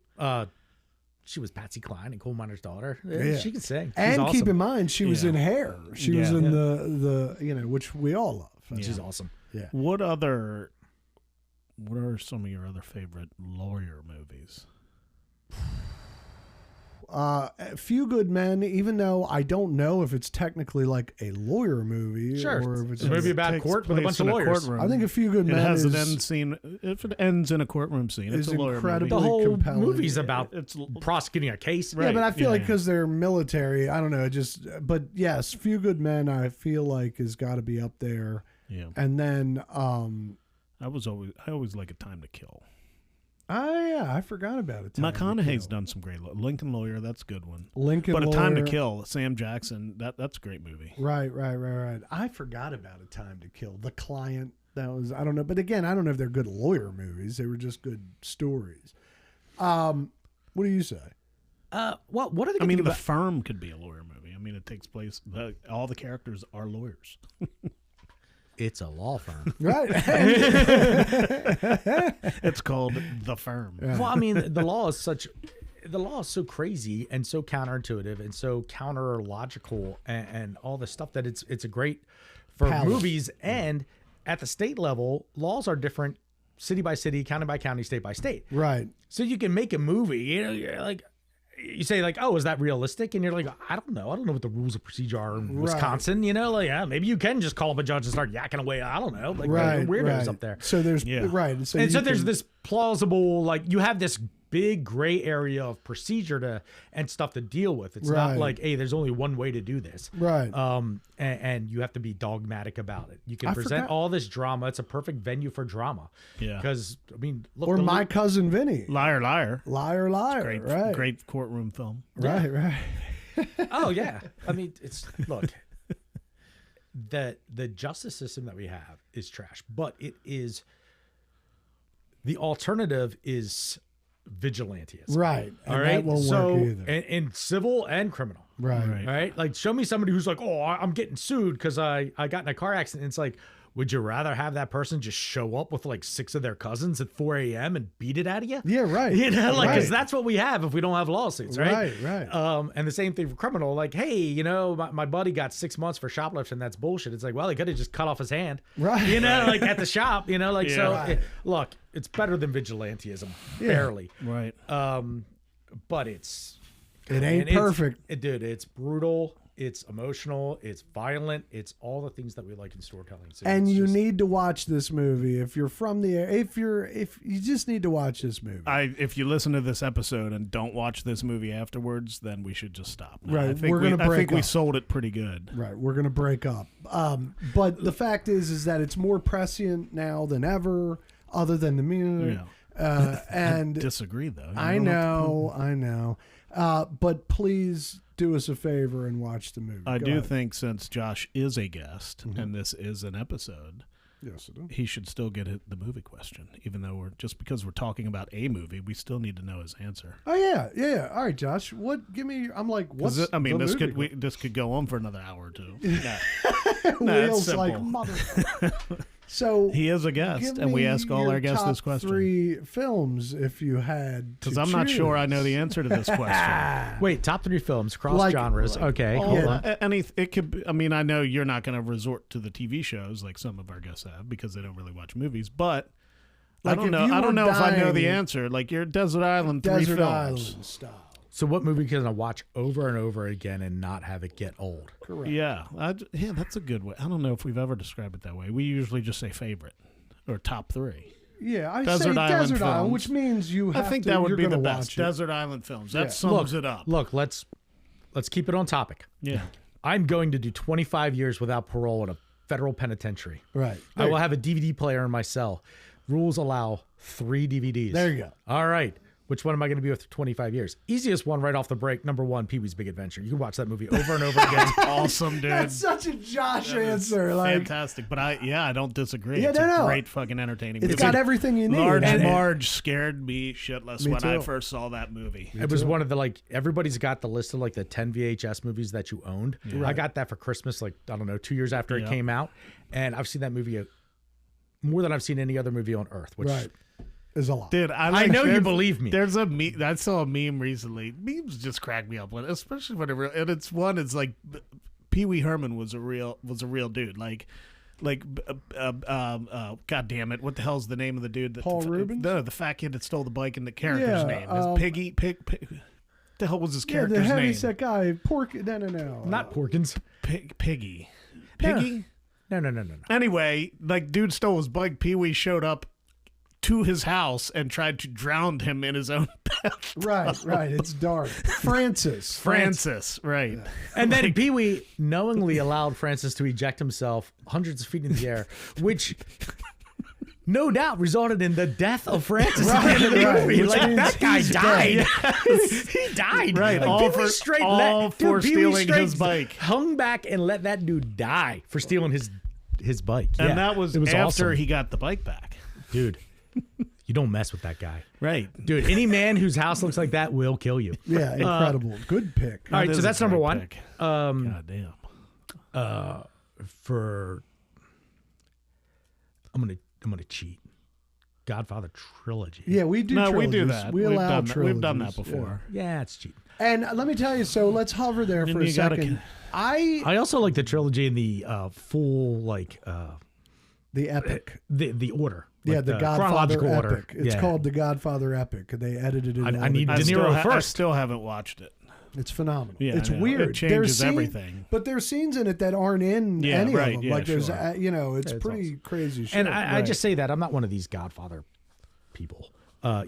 She was Patsy Cline and Coal Miner's Daughter. Yeah. She can sing. She's And awesome. keep in mind, she was Yeah. in Hair. She was Yeah. in the which we all love. She's awesome. Yeah. What are some of your other favorite lawyer movies? Few Good Men, even though I don't know if it's technically like a lawyer movie Sure. or if It's it's a movie about Takes court with a place bunch of in lawyers. courtroom. I think A Few Good It Men has is an end scene. If it ends in a courtroom scene, it's is a lawyer incredibly The whole compelling. movie's about It's prosecuting a case. Yeah, but I feel like yeah. because they're military, I don't know. But yes, Few Good Men, I feel like has got to be up there. Yeah, And then, I always like A Time to Kill. I forgot about it. Time to McConaughey's Kill. done some great. Lincoln Lawyer, that's a good one. Lincoln But A Time to Lawyer. Kill, Sam Jackson, that's a great movie. Right. I forgot about A Time to Kill. The Client. That was, I don't know. But again, I don't know if they're good lawyer movies. They were just good stories. What do you say? What are they I mean, The about? Firm could be a lawyer movie. I mean, it takes place. All the characters are lawyers. It's a law firm. Right. It's called The Firm. Well, I mean, the law is so crazy and so counterintuitive and so counter logical and all this stuff that it's a great for Palette. movies. And at the state level, laws are different city by city, county by county, state by state. Right. So you can make a movie, you're like, you say like, oh, is that realistic? And you're like, I don't know what the rules of procedure are in Wisconsin. You know, like, yeah, maybe you can just call up a judge and start yakking away. I don't know, like Right. weirdos right. up there. So there's Yeah. right. And you so there's can- this plausible, like you have this big gray area of procedure and stuff to deal with. It's not Right. like, hey, there's only one way to do this. Right. And you have to be dogmatic about it. You can I present forgot- all this drama. It's a perfect venue for drama. Yeah. Because I mean, look, or the- My Cousin Vinny. Liar, Liar. Liar. Great, Right. great courtroom film. Right. oh yeah. I mean, it's look. The justice system that we have is trash, but it is the alternative is vigilantism. Right. And All right. that won't so work either. in civil and criminal. Right. Right. All right. Like show me somebody who's like, oh, I'm getting sued because I got in a car accident. It's like, would you rather have that person just show up with like 6 of their cousins at 4 a.m. and beat it out of you? Yeah. Right. You know, like, because Right. that's what we have if we don't have lawsuits, right? Right. And the same thing for criminal. Like, hey, you know, my buddy got 6 months for shoplifting. That's bullshit. It's like, well, he could have just cut off his hand, Right. You know, like at the shop, you know, like, Yeah. so Right. look, it's better than vigilantism, barely. Right. But it's, It ain't and perfect. dude, it's brutal. It's emotional. It's violent. It's all the things that we like in storytelling. So And it's you just- need to watch this movie if you're from the area. If you just need to watch this movie. If you listen to this episode and don't watch this movie afterwards, then we should just stop. Right, I think we're gonna I break think we up. sold it pretty good. Right, we're gonna break up. But the fact is that it's more prescient now than ever. other than the music. And I disagree, though. I know. But please do us a favor and watch the movie. I Go do ahead. think since Josh is a guest and this is an episode, Yes, it is. he should still get the movie question. Even though because we're talking about a movie, we still need to know his answer. Oh yeah. All right, Josh. What? Give me. I'm like, what's? This the movie? this could go on for another hour or two. No, it's Wheels like simple. mother. So He is a guest, give and we me ask all your our guests top this question. 3 films, if you had. Because I'm not sure I know the answer to this question. Wait, top 3 films, cross Like- genres. Okay, All- hold on. it could be, I mean, I know you're not going to resort to the TV shows like some of our guests have because they don't really watch movies, but Like I don't if know. you I don't were know if I know the dying- answer. Like your Desert Island 3 Desert films. Island style. So what movie can I watch over and over again and not have it get old? Correct. Yeah, that's a good way. I don't know if we've ever described it that way. We usually just say favorite or top 3. Yeah, I Desert say Island Desert Island, films. which means you have I think to, that would you're be the gonna best. watch it. Desert Island films. That Yeah. sums it up. Look, let's keep it on topic. Yeah. I'm going to do 25 years without parole in a federal penitentiary. Right. I will have a DVD player in my cell. Rules allow 3 DVDs. There you go. All right. Which one am I going to be with for 25 years? Easiest one right off the break. Number 1, Pee-wee's Big Adventure. You can watch that movie over and over again. Awesome, dude. That's such a Josh That is answer. Like, fantastic. But I don't disagree. Yeah, It's no. a great fucking entertaining it's movie. got everything you need. Large And- Marge scared me shitless Me when I too. first saw that movie. It was one of the, like, everybody's got the list of like the 10 VHS movies that you owned. I got that for Christmas, like, I don't know, 2 years after it Yep. came out. And I've seen that movie more than I've seen any other movie on earth, which Right. Is a lot. Dude, I know you believe me. There's a meme. I saw a meme recently. Memes just crack me up, especially when it's like Pee Wee Herman was a real dude. God damn it, what the hell's the name of the dude? Paul Rubens? No, the fat kid that stole the bike and the character's Yeah, name is Piggy. The hell was his Yeah, character's the name? heavyset guy. Pork. No. not Porkins. Piggy. No. Piggy. No. Anyway, like dude stole his bike. Pee Wee showed up to his house and tried to drown him in his own bath. Right. It's dark. Francis. Right. And then Pee Wee knowingly allowed Francis to eject himself hundreds of feet in the air, which no doubt resulted in the death of Francis at the end of the Right. movie. Which Like, means that guy he's died. He died. Right, Like, all Pee Wee for- straight all for Pee Wee stealing straight his bike. Hung back and let that dude die for stealing his bike. And Yeah, that was it was after awesome. he got the bike back. Dude, you don't mess with that guy. Right. Dude, any man whose house looks like that will kill you. Yeah, incredible. Good pick. All right, That so is that's a number great 1. pick. God damn. I'm gonna cheat. Godfather trilogy. Yeah, we do. No, we do trilogies. that. We allow We've done that trilogies, before. Yeah, it's cheating. yeah. And let me tell you. So let's hover there Then for a you gotta second. c- I also like the trilogy in the full like The epic. the order. Yeah, Like the Godfather chronological order. epic. It's Yeah. called the Godfather epic. They edited it. I need I De still, Niro I first. still haven't watched it. It's phenomenal. Yeah, it's I know. weird. It changes There's scene- everything. But there's scenes in it that aren't in Yeah, any right, of them. yeah, Like there's, sure. it's It's pretty crazy shit. And I Right. just say that I'm not one of these Godfather people. I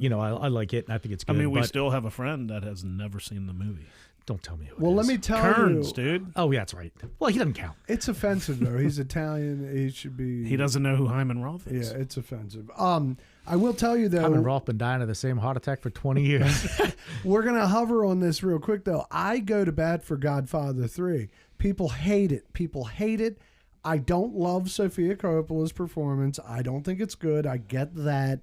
like it and I think it's I good. mean, we but still have a friend that has never seen the movie. don't tell me who it Well, let is. me tell Kearns, you, dude. Oh, yeah, that's right. Well, he doesn't count. it's offensive though. He's Italian. He should be. He doesn't know who Hyman Roth is. Yeah, it's offensive. I will tell you though. Hyman Roth been dying of the same heart attack for 20 years. We're gonna hover on this real quick though. I go to bat for Godfather 3. People hate it. I don't love Sofia Coppola's performance. I don't think it's good. I get that.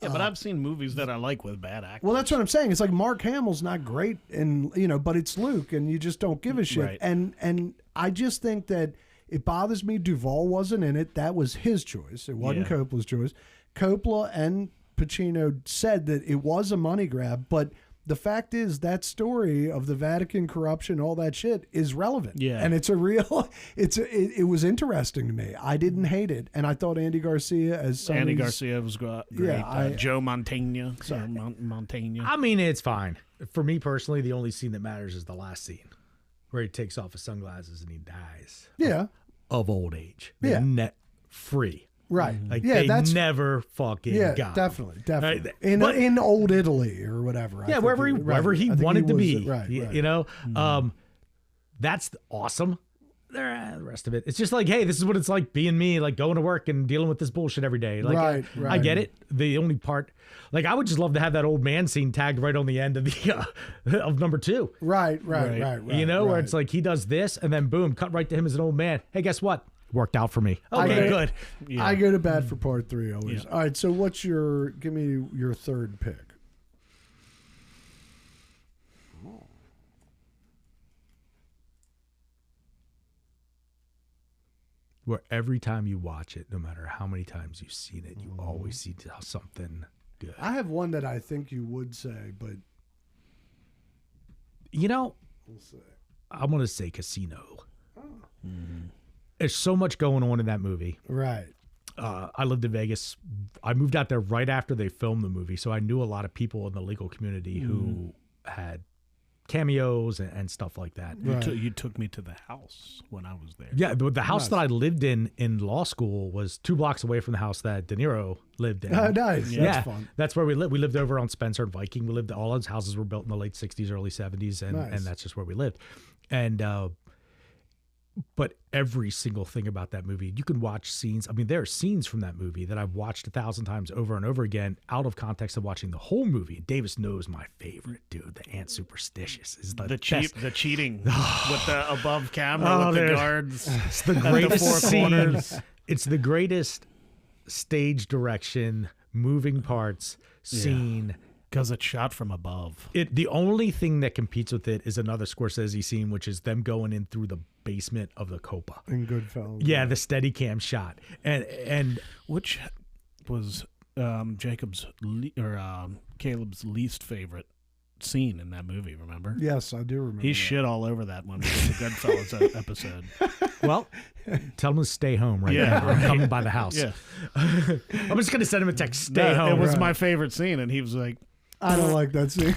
Yeah, but I've seen movies that I like with bad actors. Well, that's what I'm saying. It's like Mark Hamill's not great, and but it's Luke, and you just don't give a shit. Right. And I just think that it bothers me. Duvall wasn't in it. That was his choice. It wasn't Yeah. Coppola's choice. Coppola and Pacino said that it was a money grab, but the fact is that story of the Vatican corruption, all that shit, is relevant. Yeah. and it's a real. It was interesting to me. I didn't hate it, and I thought Andy Garcia as Andy Sonny's- Garcia was great. Yeah, Joe Montaigne. Montaigne. I mean, it's fine. For me personally, the only scene that matters is the last scene where he takes off his sunglasses and he dies Yeah, of old age. Yeah. Net free. right. Like yeah, they that's never fucking yeah, got. definitely. Right, In but- in old Italy or whatever. I Yeah, think wherever he right. wherever he I think wanted to was- be. Right. You know, that's awesome. the rest of it, it's just like, hey, this is what it's like being me, like going to work and dealing with this bullshit every day. Like, Right. I get it. The only part, like, I would just love to have that old man scene tagged right on the end of the of number 2. Right. You know, where it's like he does this, and then boom, cut right to him as an old man. Hey, guess what? Worked out for me. Okay, good. Yeah. I go to bat for part 3 always. Yeah. All right, so give me your third pick. Where every time you watch it, no matter how many times you've seen it, you always see something good. I have one that I think you would say, but You know, we'll see. I'm going to say Casino. There's so much going on in that movie. Right. I lived in Vegas. I moved out there right after they filmed the movie, so I knew a lot of people in the legal community who had cameos and stuff like that. Right. You took me to the house when I was there. Yeah, the house that I lived in law school was 2 blocks away from the house that De Niro lived in. Oh, nice. Yeah, That's fun. that's where we lived. We lived over on Spencer and Viking. We lived, all those houses were built in the late 60s, early 70s, and, Nice. and that's just where we lived. And but every single thing about that movie, you can watch scenes. I mean, there are scenes from that movie that I've watched 1,000 times over and over again, out of context of watching the whole movie. Davis knows my favorite, dude. The Aunt Superstitious is the best. The cheating with the above camera with the there's- guards. It's the at the greatest four scene. corners. It's the greatest stage direction, moving parts scene. Because it's shot from above. The only thing that competes with it is another Scorsese scene, which is them going in through the basement of the Copa. In Goodfellas. Yeah, the Steadicam shot, and Which was Caleb's least favorite scene in that movie, remember? Yes, I do remember. He that. shit all over that one with the Goodfellas episode. well, tell him to stay home right Yeah, now. I'm right. coming by the house. Yeah. I'm just gonna send him a text. Stay It home. was Right. my favorite scene, and he was like, I don't like that scene.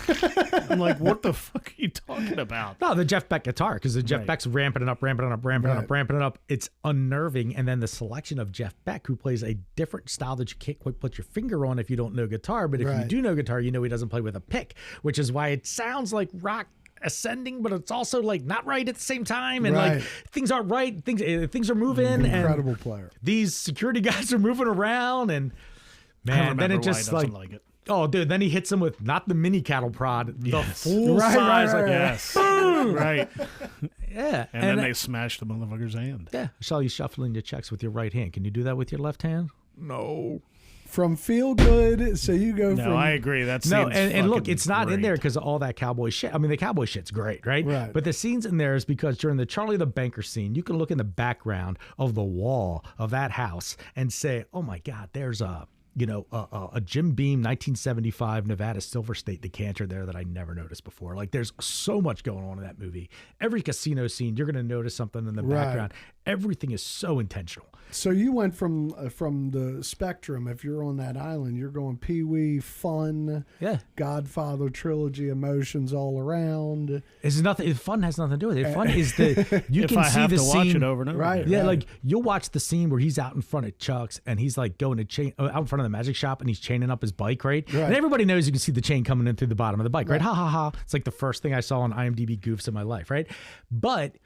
I'm like, what the fuck are you talking about? No, the Jeff Beck guitar, because the Jeff Right. Beck's ramping it up. It's unnerving. And then the selection of Jeff Beck, who plays a different style that you can't quite put your finger on if you don't know guitar. But if you Right. do know guitar, you know he doesn't play with a pick, which is why it sounds like rock ascending, but it's also like not right at the same time. And Right. like things aren't right. Things are moving. And Incredible player. these security guys are moving around. And I man, remember then it why just he doesn't like it. oh, dude, then he hits him with not the mini cattle prod, the Yes. full Right, size. right, Like, right. Yes. Right. yeah. And then they smashed the motherfucker's hand. Yeah, I saw you shuffling your checks with your right hand. Can you do that with your left hand? No. From feel good, so you go No, from I agree. That's No, and look, it's not in there because of all that cowboy shit. I mean, the cowboy shit's great, right? Right. But the scene's in there is because during the Charlie the Banker scene, you can look in the background of the wall of that house and say, oh my God, there's a Jim Beam 1975 Nevada Silver State decanter there that I never noticed before. Like, there's so much going on in that movie. Every casino scene, you're going to notice something in the Right. background. Everything is so intentional. So you went from the spectrum. If you're on that island, you're going Pee-wee, fun, Yeah. Godfather trilogy, emotions all around. It's nothing. Fun has nothing to do with it. Fun is you If can I see have the to watch scene. it over and over. Right. again. Yeah, like you'll watch the scene where he's out in front of Chuck's and he's like going to out in front of the magic shop and he's chaining up his bike, right? Right. And everybody knows you can see the chain coming in through the bottom of the bike, right? Ha ha ha. It's like the first thing I saw on IMDb goofs in my life, right? But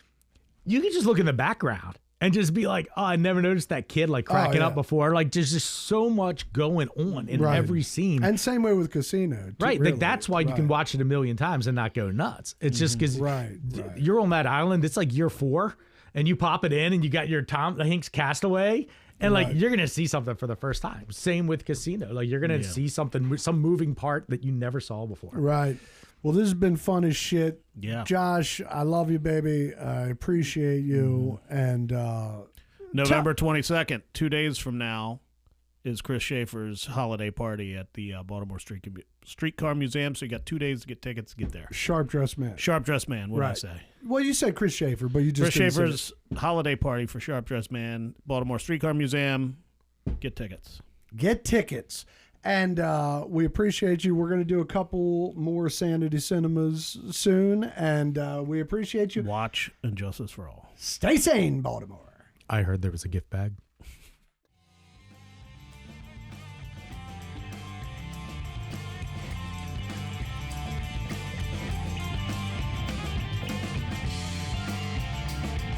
you can just look in the background and just be like, oh, I never noticed that kid like cracking yeah. up before. Like there's just so much going on in Right. every scene. And same way with Casino. Right, really. like that's why you can Right. watch it a million times and not go nuts. It's just because Right. you're on that island. It's like year 4, and you pop it in, and you got your Tom Hanks Castaway, and like Right. you're gonna see something for the first time. Same with Casino. Like you're gonna see something, some moving part that you never saw before. Right. Well, this has been fun as shit. Yeah. Josh, I love you, baby. I appreciate you. And November 22nd, 2 days from now, is Chris Schaefer's holiday party at the Baltimore Streetcar Museum. So you got 2 days to get tickets to get there. Sharp Dressed Man. Sharp Dressed Man, what did I Right. say? Well, you said Chris Schaefer, but you just Chris didn't say Schaefer's holiday party for Sharp Dressed Man, Baltimore Streetcar Museum. Get tickets. it. Get tickets. And we appreciate you. We're going to do a couple more Sanity Cinemas soon. And we appreciate you. Watch Injustice for All. Stay sane, Baltimore. I heard there was a gift bag.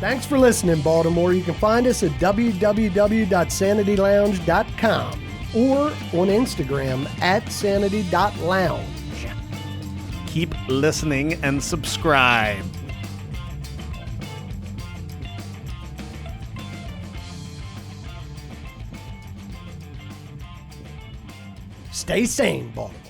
Thanks for listening, Baltimore. You can find us at www.sanitylounge.com or on Instagram at sanity.lounge. Keep listening and subscribe. Stay sane, Baltimore.